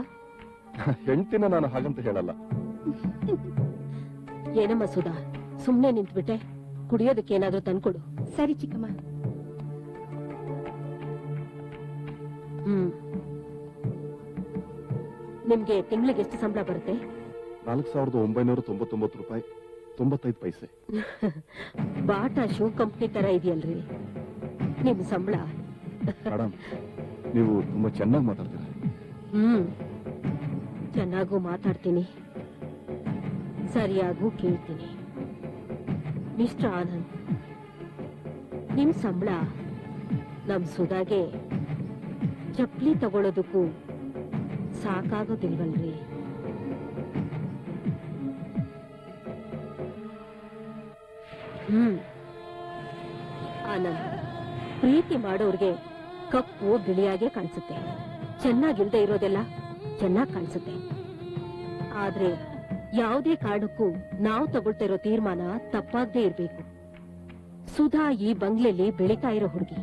ಹೆಂಡ್ತಿನ ನಾನು ಹಾಗಂತ ಹೇಳಲ್ಲ. ಏನಮ್ಮ ಸುಧಾ, ಸುಮ್ನೆ ನಿಂತ್ಬಿಟ್ಟೆ. ಕುಡಿಯೋದಕ್ಕೆ ಏನಾದ್ರೂ ತಂದ್ಕೊಡು. ಸರಿ ಚಿಕ್ಕಮ್ಮ. ನಿಮ್ಗೆ ತಿಂಗಳಿಗೆ ಎಷ್ಟು ಸಂಬಳ ಬರುತ್ತೆ? 4,999 ರೂಪಾಯಿ 95 ಪೈಸೆ. ಬಾಟಾ ಶೂ ಕಂಪ್ನಿ ತರ ಇದೆಯಲ್ರಿ ನಿಮ್ ಸಂಬಳ. ಮೇಡಮ್, ನೀವು ತುಂಬಾ ಚೆನ್ನಾಗಿ ಮಾತಾಡ್ತೀರಾ. ಚೆನ್ನಾಗೂ ಮಾತಾಡ್ತೀನಿ, ಸರಿಯಾಗೂ ಕೇಳ್ತೀನಿ. ಮಿಸ್ಟರ್ ಆನಂದ್, ನಿಮ್ ಸಂಬಳ ನಮ್ ಸುಧಾಗೆ ಚಪ್ಲಿ ತಗೊಳ್ಳೋದಕ್ಕೂ ಸಾಕಾಗೋದಿಲ್ವಲ್ರಿ? ಆನಂದ್, ಪ್ರೀತಿ ಮಾಡೋರ್ಗೆ ಕಪ್ಪು ಬಿಳಿಯಾಗೆ ಕಾಣಿಸುತ್ತೆ, ಚೆನ್ನಾಗಿಲ್ದೆ ಇರೋದೆಲ್ಲ ಚೆನ್ನಾಗಿ ಕಾಣಿಸುತ್ತೆ. ಆದ್ರೆ ಯಾವುದೇ ಕಾರಣಕ್ಕೂ ನಾವು ತಗೊಳ್ತಾ ಇರೋ ತೀರ್ಮಾನ ತಪ್ಪಾಗದೇ ಇರ್ಬೇಕು. ಸುಧಾ ಈ ಬಂಗ್ಲೆಲಿ ಬೆಳೀತಾ ಇರೋ ಹುಡುಗಿ.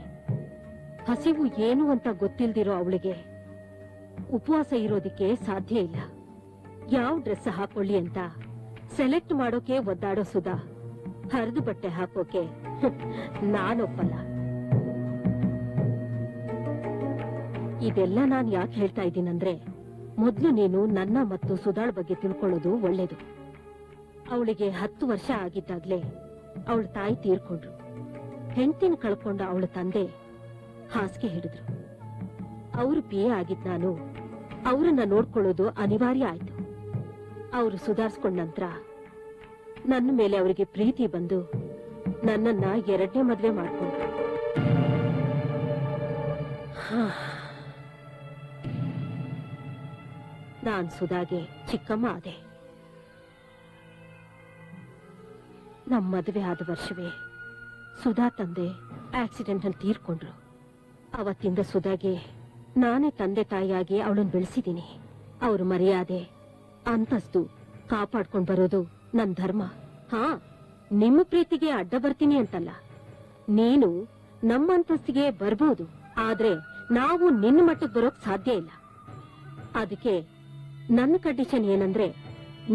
ಹಸಿವು ಏನು ಅಂತ ಗೊತ್ತಿಲ್ದಿರೋ ಅವಳಿಗೆ ಉಪವಾಸ ಇರೋದಿಕ್ಕೆ ಸಾಧ್ಯ ಇಲ್ಲ. ಯಾವ ಡ್ರೆಸ್ ಹಾಕೊಳ್ಳಿ ಅಂತ ಸೆಲೆಕ್ಟ್ ಮಾಡೋಕೆ ಒದ್ದಾಡೋ ಸುಧಾ ಹರಿದು ಬಟ್ಟೆ ಹಾಕೋಕೆ ನಾನೊಪ್ಪಲ್ಲ. ಇದೆಲ್ಲ ನಾನ್ ಯಾಕೆ ಹೇಳ್ತಾ ಇದ್ದೀನಂದ್ರೆ, ಮೊದ್ಲು ನೀನು ನನ್ನ ಮತ್ತು ಸುಧಾಳ್ ಬಗ್ಗೆ ತಿಳ್ಕೊಳ್ಳೋದು ಒಳ್ಳೇದು. ಅವಳಿಗೆ 10 ವರ್ಷ ಆಗಿದ್ದಾಗ್ಲೇ ಅವಳ ತಾಯಿ ತೀರ್ಕೊಂಡ್ರು. ಹೆಂಡತಿನ ಕಳ್ಕೊಂಡ ಅವಳ ತಂದೆ ಹಾಸಿಗೆ ಹಿಡಿದ್ರು. ಅವರು PA ಆಗಿದ್ ನಾನು ಅವರನ್ನ ನೋಡ್ಕೊಳ್ಳೋದು ಅನಿವಾರ್ಯ ಆಯ್ತು. ಅವರು ಸುಧಾರಿಸ್ಕೊಂಡ ನಂತರ ನನ್ನ ಮೇಲೆ ಅವರಿಗೆ ಪ್ರೀತಿ ಬಂದು ನನ್ನನ್ನ 2ನೇ ಮದ್ವೆ ಮಾಡ್ಕೊಂಡ್ರು. ನಾನ್ ಸುಧಾಗೆ ಚಿಕ್ಕಮ್ಮ ಆದೆ. ನಮ್ ಮದುವೆ ಆದ ವರ್ಷವೇ ಸುಧಾ ತಂದೆ ಆಕ್ಸಿಡೆಂಟ್ ಅಲ್ಲಿ ತೀರ್ಕೊಂಡ್ರು. ಅವತ್ತಿಂದ ಸುಧಾಗೆ ನಾನೇ ತಂದೆ ತಾಯಿಯಾಗಿ ಅವಳನ್ನ ಬೆಳೆಸಿದ್ದೀನಿ. ಅವ್ರ ಮರ್ಯಾದೆ ಅಂತಸ್ತು ಕಾಪಾಡ್ಕೊಂಡ್ ಬರೋದು ನನ್ ಧರ್ಮ. ಹಾ, ನಿಮ್ಮ ಪ್ರೀತಿಗೆ ಅಡ್ಡ ಬರ್ತೀನಿ ಅಂತಲ್ಲ, ನೀನು ನಮ್ಮ ಅಂತಸ್ತಿಗೆ ಬರ್ಬೋದು, ಆದ್ರೆ ನಾವು ನಿನ್ನ ಮಟ್ಟಕ್ಕೆ ಬರೋಕ್ ಸಾಧ್ಯ ಇಲ್ಲ. ಅದಕ್ಕೆ ನನ್ನ ಕಂಡೀಷನ್ ಏನಂದ್ರೆ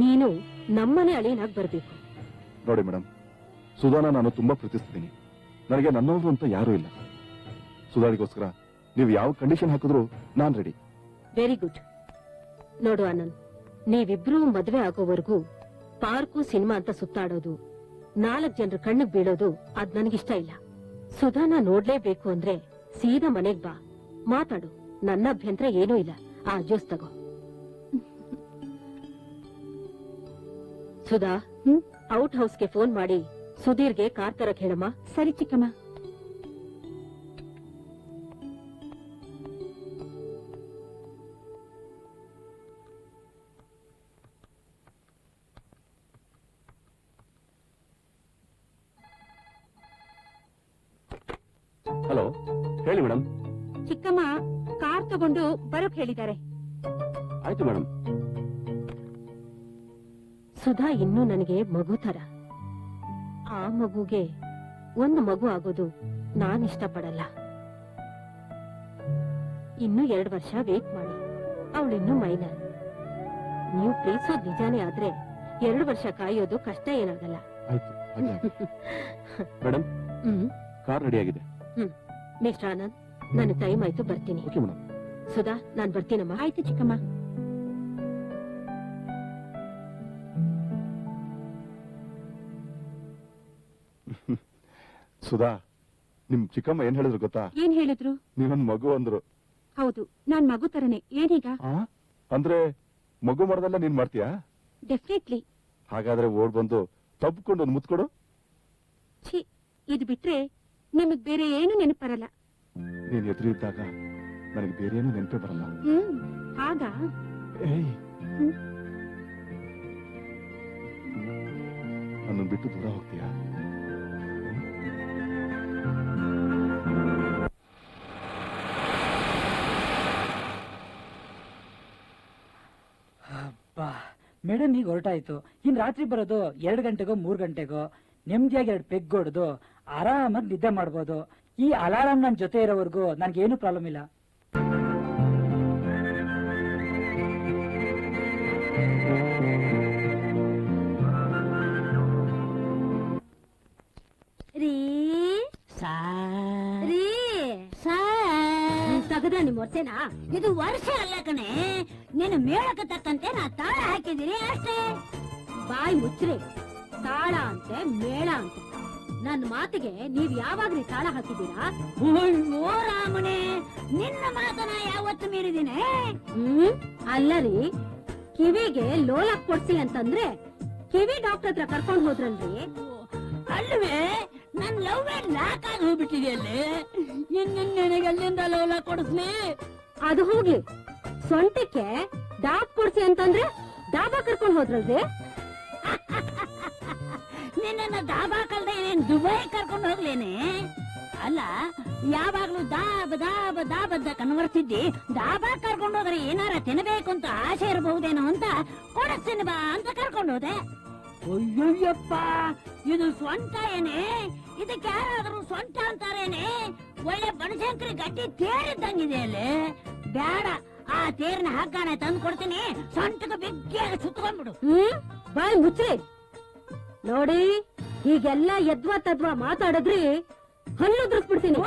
ನೀನು ನಮ್ಮನೆ ಅಳಿಯನಾಗಿ ಬರ್ಬೇಕು. ನೋಡಿ ಮೇಡಮ್, ಸುಧಾನ ನಾನು ತುಂಬಾ ಪ್ರೀತಿಸ್ತೀನಿ. ನನಗೆ ನನ್ನವರು ಅಂತ ಯಾರೂ ಇಲ್ಲ. ಸುಧಾರಿಗೋಸ್ಕರ ನೀವು ಯಾವ ಕಂಡೀಷನ್ ಹಾಕಿದ್ರು ನಾನ್ ರೆಡಿ. Very good. ನೋಡು ಆನಂದ್, ನೀವಿಬ್ರು ಮದ್ವೆ ಆಗೋವರೆಗೂ ಪಾರ್ಕು ಸಿನಿಮಾ ಅಂತ ಸುತ್ತಾಡೋದು, 4 ಜನರ ಕಣ್ಣಿಗೆ ಬೀಳೋದು ಅದ್ ನನಗಿಷ್ಟ ಇಲ್ಲ. ಸುಧಾನ ನೋಡ್ಲೇಬೇಕು ಅಂದ್ರೆ ಸೀದಾ ಮನೆಗ್ ಬಾ, ಮಾತಾಡು. ನನ್ನ ಅಭ್ಯಂತರ ಏನೂ ಇಲ್ಲ. ಆ ಜ್ಯೂಸ್ ತಗೋ. ಸುಧಾ, ಔಟ್ ಹೌಸ್ಗೆ ಫೋನ್ ಮಾಡಿ ಸುಧೀರ್ಗೆ ಕಾರ್ ತರಕ್ ಹೇಳಮ್ಮ. ಸರಿ ಚಿಕ್ಕಮ್ಮ. ಹಲೋ, ಹೇಳಿ ಮೇಡಮ್. ಚಿಕ್ಕಮ್ಮ ಕಾರ್ ತಗೊಂಡು ಬರೋಕ್ ಹೇಳಿದ್ದಾರೆ. ಆಯ್ತು ಮೇಡಮ್. ಸುಧಾ ಇನ್ನೂ ನನಗೆ ಮಗು ತರ. ಆ ಮಗುಗೆ ಒಂದು ಮಗು ಆಗೋದು ನಾನ್ ಇಷ್ಟಪಡಲ್ಲ. ಇನ್ನು 2 ವರ್ಷ ವೇಟ್ ಮಾಡಿ. ಅವಳಿನ್ನೂ ಮೈನರ್. ನೀವು ಪ್ರೀತಿಸೋದ್ ನಿಜಾನೇ ಆದ್ರೆ 2 ವರ್ಷ ಕಾಯೋದು ಕಷ್ಟ ಏನಾಗಲ್ಲ. ಆಯ್ತು, ಮೇಡಮ್. ಕಾರ್ ರೆಡಿ ಆಗಿದೆ. ಮಿಸ್ಟರ್ ಆನಂದ್, ನನ್ನ ಟೈಮ್ ಆಯ್ತು, ಬರ್ತೀನಿ. Okay madam. ಸುಧಾ, ನಾನ್ ಬರ್ತೀನಮ್ಮ. ಆಯ್ತು ಚಿಕ್ಕಮ್ಮ. ಸುಧಾ, ನಿಮ್ ಚಿಕ್ಕಮ್ಮ ಏನ್ ಹೇಳಿದ್ರು ಗೊತ್ತಾ? ಏನ್ ಹೇಳಿದ್ರು? ನೀವೊಂದ್ ಮಗು ಅಂದ್ರು. ಹೌದು, ನಾನ್ ಮಗು ತರನೇ. ಏನೀಗ? ಅಂದ್ರೆ ಮಗು ಮಾಡೋದೆಲ್ಲ ನೀನ್ ಮಾಡ್ತೀಯಾ? ಡೆಫಿನೆಟ್ಲಿ. ಹಾಗಾದ್ರೆ ಓಡ್ ಬಂದು ತಬ್ಕೊಂಡು ಒಂದ್ ಮುತ್ಕೊಡು. ಛೀ, ಇದು ಬಿಟ್ರೆ ನಿಮಗ್ ಬೇರೆ ಏನು ನೆನಪು ಬರಲ್ಲ. ನೀನ್ ಎದುರು ಇದ್ದಾಗ ನನಗೆ ಬೇರೆ ಏನು ನೆನಪೇ ಬರಲ್ಲ. ಆಗ ನನ್ನ ಬಿಟ್ಟು ದೂರ ಹೋಗ್ತೀಯಾ? ಮೇಡಮ್ ಈಗ ಹೊರಟಾಯ್ತು. ಇನ್ ರಾತ್ರಿ ಬರೋದು 2 ಗಂಟೆಗೋ 3 ಗಂಟೆಗೋ. ನೆಮ್ಮದಿಯಾಗಿ 2 ಪೆಗ್ ಹೊಡೆದು ಆರಾಮಾಗಿ ನಿದ್ದೆ ಮಾಡ್ಬೋದು. ಈ ಅಲಾರಾಮ್ ನನ್ನ ಜೊತೆ ಇರೋವರೆಗೂ ನನ್ಗೇನು ಪ್ರಾಬ್ಲಮ್ ಇಲ್ಲ. ತಗದ ನಿಮ್ ವರ್ಷನಾ? ಇದು ವರ್ಷ ಅಲ್ಲ ಕಣೆ, ನೀನು ಮೇಳಕ್ಕೆ ತಕ್ಕಂತೆ ನಾ ತಾಳ ಹಾಕಿದಿರಿ ಅಷ್ಟೇ. ಬಾಯಿ ಮುಚ್ಚ್ರಿ. ತಾಳ ಅಂತೆ ಮೇಳ ಅಂತೆ. ನನ್ನ ಮಾತಿಗೆ ನೀವ್ ಯಾವಾಗ್ರಿ ತಾಳ ಹಾಕಿದ್ದೀರಾ? ಓ ರಾಮನೇ, ನಿನ್ನ ಮಾತನ್ನ ಯಾವತ್ತು ಮೀರಿದೀನಿ? ಅಲ್ಲ ರೀ, ಕಿವಿಗೆ ಲೋಲಕ್ ಕೊಡ್ಸಿ ಅಂತಂದ್ರೆ ಕಿವಿ ಡಾಕ್ಟರ್ ಹತ್ರ ಕರ್ಕೊಂಡ್ ಹೋದ್ರಲ್ರಿ? ಅಲ್ವೇ, ನನ್ ಲವ್ ಲಾಕ್ ಆಗಿ ಹೋಗ್ಬಿಟ್ಟಿದೆಯಲ್ಲಿ. ನನಗೆ ಅಲ್ಲಿಂದ ಲೋಲ ಕೊಡಿಸ್ಲಿ. ಅದು ಹೋಗ್ಲಿ, ಸೊಂಟಕ್ಕೆ ಡಾಕ್ ಕೊಡ್ಸಿ ಅಂತಂದ್ರೆ ಡಾಬಾ ಕರ್ಕೊಂಡ್ ಹೋದ್ರಲ್ರಿ? ನಿನ್ನ ಡಾಬಾ ಕಲ್ದೆ ಏನ್ ದುಬೈ ಕರ್ಕೊಂಡು ಹೋಗ್ಲೇನೆ? ಅಲ್ಲ, ಯಾವಾಗ್ಲೂ ದಾಬ್ ದಾಬ್ ದಾಬ್ ಅಂತ ಕನ್ವರ್ತಿದ್ದಿ. ಡಾಬಾ ಕರ್ಕೊಂಡು ಹೋದ್ರೆ ಏನಾರ ತಿನ್ಬೇಕು ಅಂತ ಆಸೆ ಇರಬಹುದೇನೋ ಅಂತ ಕೊಡಿಸ್ತೀನಿ ಬಾ ಅಂತ ಕರ್ಕೊಂಡು ಹೋದೆ. ಅಯ್ಯಯ್ಯಪ್ಪ, ಇದು ಸ್ವಂಟ ಏನೇ? ಇದಕ್ಕೆ ಯಾರಾದ್ರೂ ಸ್ವಂಟ ಅಂತಾರೇನೆ? ಒಳ್ಳೆ ಬನಶಂಕರಿ ಗಟ್ಟಿ ತೇರಿದ್ದಂಗಿದೆ ಅಲ್ಲಿ. ಬೇಡ, ಆ ತೇರಿನ ಹಗ್ಗನೆ ತಂದು ಕೊಡ್ತೀನಿ. ಸೊಂಟಕ್ಕೆ ಬಿಗ್ಗಿಯಾಗಿ ಸುತ್ಕೊಂಡ್ಬಿಡು. ಬಾಯ್ ಮುಚ್ಚ್ರಿ. ನೋಡಿ, ಹೀಗೆಲ್ಲ ಯದ್ವಾ ತದ್ವಾ ಮಾತಾಡಿದ್ರಿ ಹಲ್ಲು ಉದ್ರಿಸ್ಬಿಡ್ತೀನಿ.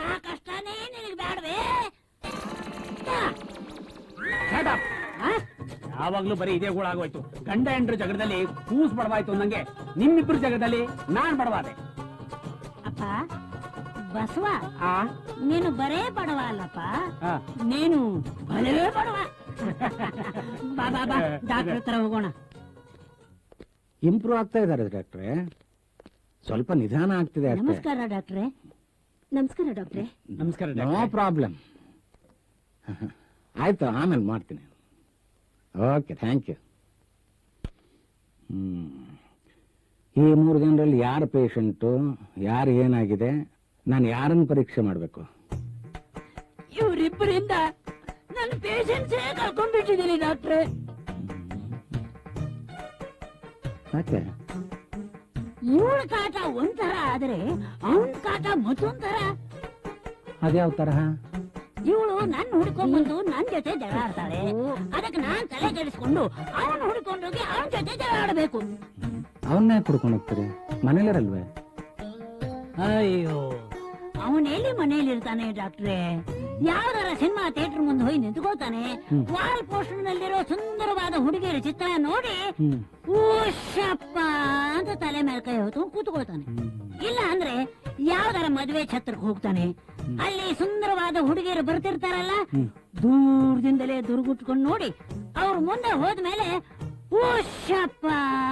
ಆ ಕಷ್ಟನೇ ನಿನಗೆ ಬೇಡವೇ? ಯಾವಾಗ್ಲೂ ಬರೀ ಇದೇ ಗೋಳಾಗೋಯ್ತು. ಗಂಡ ಹೆಂಡ್ರ ಜಗಳದಲ್ಲಿ ಕೂಸ್ ಬಡವಾಯ್ತು ನಂಗೆ. ನಿಮ್ಮಿಬ್ರು ಜಗದಲ್ಲಿ ನಾನ್ ಬಡವಾದೆ. ಅಪ್ಪ ಬಸವ, ನೀನು ಬರೇ ಬಡವ ಅಲ್ಲಪ್ಪ, ನೀನು ಬಲೇ ಬಡವ. ಬಾ ಬಾ ಬಾ, ಡಾಕ್ಟರ್ ಹತ್ರ ಹೋಗೋಣ. ಇಂಪ್ರೂವ್ ಆಗ್ತಾ ಇದಾರೆ ಡಾಕ್ಟ್ರೆ. ಸ್ವಲ್ಪ ನಿಧಾನ ಆಗ್ತಿದೆ ಅಷ್ಟೇ. ನಮಸ್ಕಾರ ಡಾಕ್ಟ್ರೆ. ನಮಸ್ಕಾರ ಡಾಕ್ಟ್ರೆ. ನಮಸ್ಕಾರ ನೋ ಪ್ರಾಬ್ಲಮ್. ಆಯ್ತು, ಆಮೇಲೆ ಮಾಡ್ತೀನಿ. Okay, thank you. ಈ 3 ಜನರಲ್ಲಿ ಯಾರು ಪೇಷಂಟು, ಯಾರು ಏನಾಗಿದೆ, ನಾನು ಯಾರನ್ನು ಪರೀಕ್ಷೆ ಮಾಡಬೇಕು? ಇವರಿಬ್ಬರಿಂದ ನನ್ನ ಪೇಷಂಟ್ಸೇ ಕಳ್ಕೊಂಡ್ಬಿಟ್ಟಿದ್ದೀನಿ ಡಾಕ್ಟ್ರೆ. ಯಾಕೆ? ಇವಳ ಕಾಟ ಒಂಥರ ಆದ್ರೆ ಅವನ ಕಾಟ ಮತ್ತೊಂಥರ. ಅದ್ಯಾವ ತರಹ? ಇವಳು ನನ್ನ ಹುಡ್ಕೊಂಡ್ಬಂದು ನನ್ ಜೊತೆ ಜಗಳ ಆಡ್ತಾಳೆ. ಅದಕ್ಕೆ ನಾನ್ ತಲೆ ಕೆಡಿಸ್ಕೊಂಡು ಅವನ್ ಹುಡ್ಕೊಂಡೋಗಿ ಅವನ ಜೊತೆ ಜಗಳ ಆಡಬೇಕು. ಅವನ್ನೇ ಕುಡ್ಕೊಂಡು ಹೋಗ್ತೀರಿ? ಮನೇಲಿರಲ್ವೇ? ಅಯ್ಯೋ, ಅವನೆಲ್ಲಿ ಮನೇಲಿ ಇರ್ತಾನೆ ಡಾಕ್ಟ್ರೆ? ಯಾವ್ದಾರ ಸಿನಿಮಾ ಥಿಯೇಟರ್ ಮುಂದೆ ಹೋಗಿ ನಿಂತ್ಕೋತಾನೆ. ವಾಲ್ ಪೋಸ್ಟರ್ ನಲ್ಲಿರೋ ಸುಂದರವಾದ ಹುಡುಗಿಯರ ಚಿತ್ರ ನೋಡಿ ಓಶಪ್ಪ ಅಂತ ತಲೆ ಮೇಲೆ ಕೈ ಹೊತ್ತು ಕೂತ್ಕೊಳ್ತಾನೆ. ಇಲ್ಲ ಅಂದ್ರೆ ಯಾವ್ದಾರ ಮದುವೆ ಛತ್ರಕ್ಕೆ ಹೋಗ್ತಾನೆ. ಅಲ್ಲಿ ಸುಂದರವಾದ ಹುಡುಗಿಯರು ಬರ್ತಿರ್ತಾರಲ್ಲ, ದೂರದಿಂದಲೇ ದುರ್ಗುಟ್ಕೊಂಡು ನೋಡಿ ಅವ್ರ ಮುಂದೆ ಹೋದ್ಮೇಲೆ ಓಶಪ್ಪ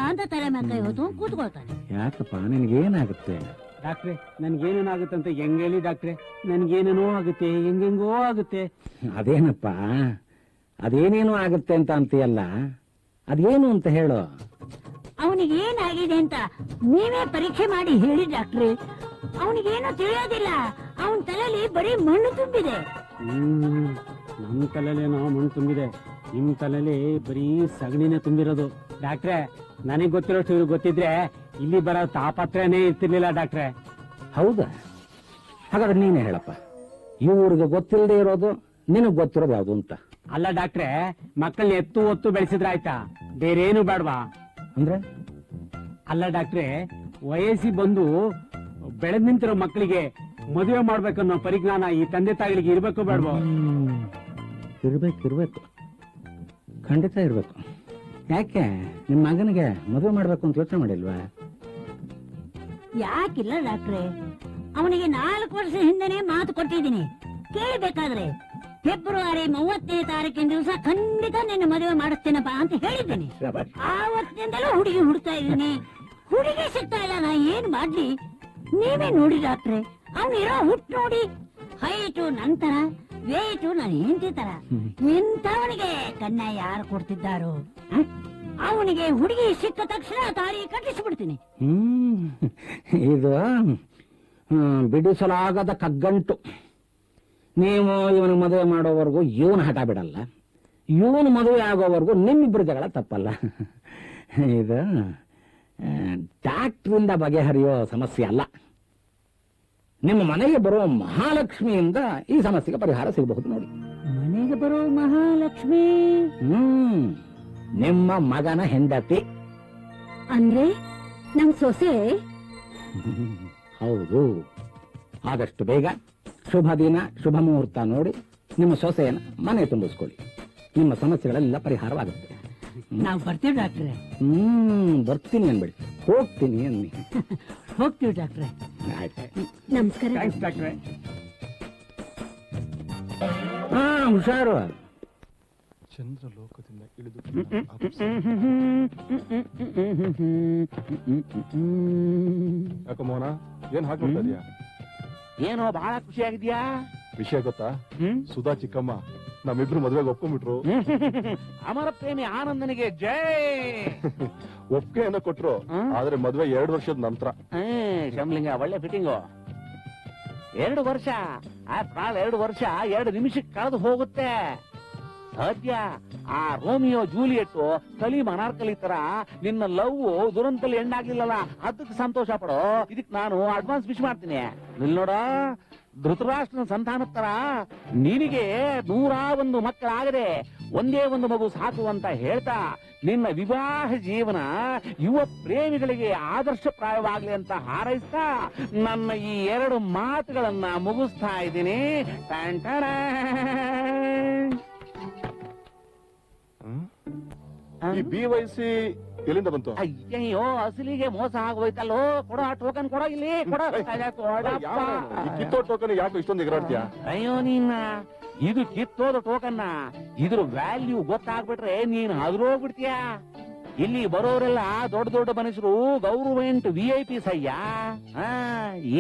ಅಂತ ತಲೆ ಮೇಲೆ ಕೈ ಹೊತ್ತು ಕೂತ್ಕೊಳ್ತಾನೆ. ಯಾಕಪ್ಪ, ನಿನಗೇನಾಗುತ್ತೆ? ಡಾಕ್ಟ್ರೆ, ನನ್ಗೇನೇನಾಗುತ್ತೆ ಅಂತ ಹೆಂಗ್ ಹೇಳಿ ಡಾಕ್ಟ್ರೆ? ನನ್ಗೇನೇನೋ ಆಗುತ್ತೆ, ಹೆಂಗೆಂಗೋ ಆಗುತ್ತೆ. ಅದೇನಪ್ಪ, ಅದೇನೇನು ಆಗುತ್ತೆ ಅಂತ ಅಂತೀಯಲ್ಲ, ಅದೇನು ಅಂತ ಹೇಳು. ಅವನಿಗೆ ಏನಾಗಿದೆ ಅಂತ ನೀವೇ ಪರೀಕ್ಷೆ ಮಾಡಿ ಹೇಳಿ ಡಾಕ್ಟ್ರೆ. ಅವನಿಗೇನು ತಿಳಿಯೋದಿಲ್ಲ. ಅವನ ತಲೆಯಲ್ಲಿ ಬರೀ ಮಣ್ಣು ತುಂಬಿದೆ. ನಮ್ ತಲೆಲೇನೋ ಮಣ್ಣು ತುಂಬಿದೆ, ನಿಮ್ ತಲೆಲಿ ಬರೀ ಸಗಣಿನೇ ತುಂಬಿರೋದು. ಡಾಕ್ಟ್ರೆ, ನನಗ್ ಗೊತ್ತಿರೋಷ್ಟು ಇವ್ರಿಗೆ ಗೊತ್ತಿದ್ರೆ ಇಲ್ಲಿ ಬರೋ ತಾಪತ್ರನೇ ಇರ್ತಿರ್ಲಿಲ್ಲ ಡಾಕ್ಟ್ರೆ. ಹೌದಾ? ಹಾಗಾದ್ರೆ ನೀನೇ ಹೇಳಪ್ಪ, ಇವ್ರಿಗೆ ಗೊತ್ತಿಲ್ಲದೆ ಇರೋದು ನಿನಗ್ ಗೊತ್ತಿರೋದು ಯಾವುದು ಅಂತ. ಅಲ್ಲ ಡಾಕ್ಟ್ರೆ, ಮಕ್ಕಳನ್ನ ಎತ್ತು ಒತ್ತು ಬೆಳೆಸಿದ್ರೆ ಆಯ್ತಾ, ಬೇರೇನು ಬೇಡವಾ? ಅಂದ್ರೆ? ಅಲ್ಲ ಡಾಕ್ಟ್ರೆ, ವಯಸ್ಸಿ ಬಂದು ಬೆಳೆದ್ ನಿಂತಿರೋ ಮಕ್ಕಳಿಗೆ ಮದುವೆ ಮಾಡ್ಬೇಕನ್ನೋ ಪರಿಜ್ಞಾನ ಈ ತಂದೆ ತಾಯಿಗಳಿಗೆ ಇರ್ಬೇಕು ಬೇಡವಾ? ಇರ್ಬೇಕು, ಖಂಡಿತ ಇರ್ಬೇಕು. ಯಾಕೆ ನಿಮ್ ಮಗನಿಗೆ ಮದುವೆ ಮಾಡ್ಬೇಕು ಅಂತ ಯೋಚನೆ ಮಾಡಿಲ್ವಾ? ಯಾಕಿಲ್ಲ ಡಾಕ್ಟ್ರೆ, ಅವನಿಗೆ 4 ವರ್ಷ ಹಿಂದೆನೆ ಮಾತು ಕೊಟ್ಟಿದ್ದೀನಿ. ಕೇಳಬೇಕಾದ್ರೆ ಫೆಬ್ರವರಿ 30ನೇ ತಾರೀಕಿನ ದಿವಸ ಖಂಡಿತ ನಿನ್ನ ಮದುವೆ ಮಾಡಿಸ್ತೇನಪ್ಪ ಅಂತ ಹೇಳಿದ್ದೀನಿ. ಆವತ್ತಿನಿಂದಲೂ ಹುಡುಗಿ ಹುಡ್ತಾ ಇದ್ದೀನಿ. ಹುಡುಗಿ ಸಿಗ್ತಾ ಇಲ್ಲ. ನಾ ಏನ್ ಮಾಡ್ಲಿ? ನೀವೇ ನೋಡಿ ಡಾಕ್ಟ್ರೆ, ಅವನಿರೋ ಹುಟ್ಟು ನೋಡಿ. ಹೈಟು ನಂತರ, ವೇಟು ನಾನು ಹೆಂಡತಿ ತರ. ಇಂಥವನಿಗೆ ಕನ್ನ ಯಾರು ಕೊಡ್ತಿದ್ದಾರೋ? ಅವನಿಗೆ ಹುಡುಗಿ ಸಿಕ್ಕ ತಕ್ಷಣ ತಾಳಿ ಕಟ್ಟಿಸ್ಬಿಡ್ತೀನಿ. ಇದು ಬಿಡಿಸಲಾಗದ ಕಗ್ಗಂಟು. ನೀವು ಇವನು ಮದುವೆ ಮಾಡೋವರೆಗೂ ಇವನು ಹಠ ಬಿಡಲ್ಲ, ಇವನು ಮದುವೆ ಆಗೋವರೆಗೂ ನಿಮ್ಮಿಬ್ಬರು ಜಗಳ ತಪ್ಪಲ್ಲ. ಇದು ಡಾಕ್ಟ್ರಿಂದ ಬಗೆಹರಿಯೋ ಸಮಸ್ಯೆ ಅಲ್ಲ. ನಿಮ್ಮ ಮನೆಗೆ ಬರೋ ಮಹಾಲಕ್ಷ್ಮಿಯಿಂದ ಈ ಸಮಸ್ಯೆಗೆ ಪರಿಹಾರ ಸಿಗಬಹುದು ನೋಡಿ. ಮನೆಗೆ ಬರೋ ಮಹಾಲಕ್ಷ್ಮಿ ನಿಮ್ಮ ಮಗನ ಹೆಂಡತಿ ಅಂದ್ರೆ ನಮ್ ಸೊಸೆ? ಹೌದು. ಆದಷ್ಟು ಬೇಗ ಶುಭ ದಿನ ಶುಭ ಮುಹೂರ್ತ ನೋಡಿ ನಿಮ್ಮ ಸೊಸೆಯನ್ನ ಮನೆ ತುಂಬಿಸ್ಕೊಳ್ಳಿ. ನಿಮ್ಮ ಸಮಸ್ಯೆಗಳೆಲ್ಲ ಪರಿಹಾರವಾಗುತ್ತೆ. ನಾವು ಬರ್ತೀವಿ ಡಾಕ್ಟ್ರೆ. ಬರ್ತೀನಿ ಅನ್ಬೇಡಿ, ಹೋಗ್ತೀನಿ ಅನ್ನಿ. ಹೋಗ್ತೀವಿ ಡಾಕ್ಟ್ರೆ. ಆಯ್ತು, ನಮಸ್ಕಾರ. ಥ್ಯಾಂಕ್ಸ್ ಡಾಕ್ಟ್ರೆ. ಹುಷಾರು. ಚಂದ್ರಲೋಕದಿಂದ ಇಳಿದು ಯಾಕ ಮೋಹನ, ಏನ್ ಹಾಕೊಳ್ತಾ ಇದೀಯಾ? ಏನೋ ಬಹಳ ಖುಷಿಯಾಗಿದ್ಯಾ? ವಿಷಯ ಗೊತ್ತಾ? ಸುಧಾ ಚಿಕ್ಕಮ್ಮ ನಮ್ಮಿಬ್ರು ಮದ್ವೆಗೆ ಒಪ್ಕೊಂಡ್ಬಿಟ್ರು. ಅಮರ ಪ್ರೇಮಿ ಆನಂದನಿಗೆ ಜೈ. ಒಪ್ಪಿಗೆಯನ್ನ ಕೊಟ್ರು, ಆದ್ರೆ ಮದ್ವೆ 2 ವರ್ಷದ ನಂತರ. ಶಂಬ್ಲಿಂಗ ಒಳ್ಳೆ ಫಿಟ್ಟಿಂಗು. 2 ವರ್ಷ, ಆಫ್ಟರ್ ಆಲ್ 2 ವರ್ಷ 2 ನಿಮಿಷಕ್ಕೆ ಕಳೆದು ಹೋಗುತ್ತೆ. ಸದ್ಯ ಆ ರೋಮಿಯೋ ಜೂಲಿಯೆಟ್ ಸಲೀಮ್ ಅನಾರ್ಕಲಿ ತರ ನಿನ್ನ ಲವ್ ದುರಂತಲ್ಲಿ ಹೆಣ್ಣಾಗ್ಲಿಲ್ಲಲ್ಲ, ಅದಕ್ಕೆ ಸಂತೋಷ ಪಡೋ. ಇದಕ್ ನಾನು ಅಡ್ವಾನ್ಸ್ ವಿಶ್ ಮಾಡ್ತೀನಿ. ನಿಲ್ ನೋಡ, ಧೃತರಾಷ್ಟ್ರನ ಸಂತಾನ ತರ ನಿನಗೆ 101 ಮಕ್ಕಳಾಗದೆ ಒಂದೇ ಒಂದು ಮಗು ಸಾಕು ಅಂತ ಹೇಳ್ತಾ ನಿನ್ನ ವಿವಾಹ ಜೀವನ ಯುವ ಪ್ರೇಮಿಗಳಿಗೆ ಆದರ್ಶಪ್ರಾಯವಾಗ್ಲಿ ಅಂತ ಹಾರೈಸ್ತಾ ನನ್ನ ಈ 2 ಮಾತುಗಳನ್ನ ಮುಗಿಸ್ತಾ ಇದ್ದೀನಿ. ಈ BYC ಎಲ್ಲಿಂದ ಬಂತು? ಅಯ್ಯಯ್ಯೋ, ಅಸಲಿಗೆ ಮೋಸ ಆಗೋಯ್ತಲ್ಲೋ. ಕೊಡ ಟೋಕನ್, ಕೊಡ ಇಲ್ಲಿ, ಕೊಡ. ಕಿತ್ತೋ ಟೋಕನ್ ಯಾಕೆ ಇಷ್ಟೊಂದು ಎಗರಾಡ್ತೀಯಾ? ಅಯ್ಯೋ ನೀನ್ನ, ಇದು ಕಿತ್ತೋದ ಟೋಕನ್ನ. ಇದ್ರ ವ್ಯಾಲ್ಯೂ ಗೊತ್ತಾಗ್ಬಿಟ್ರೆ ನೀನ್ ಅದ್ರೋಗ್ಬಿಡ್ತೀಯ. ಇಲ್ಲಿ ಬರೋರೆಲ್ಲ ದೊಡ್ಡ ದೊಡ್ಡ ಮನುಷ್ಯರು, ಗೌರ್ಮೆಂಟ್ VIP ಸಯ್ಯ.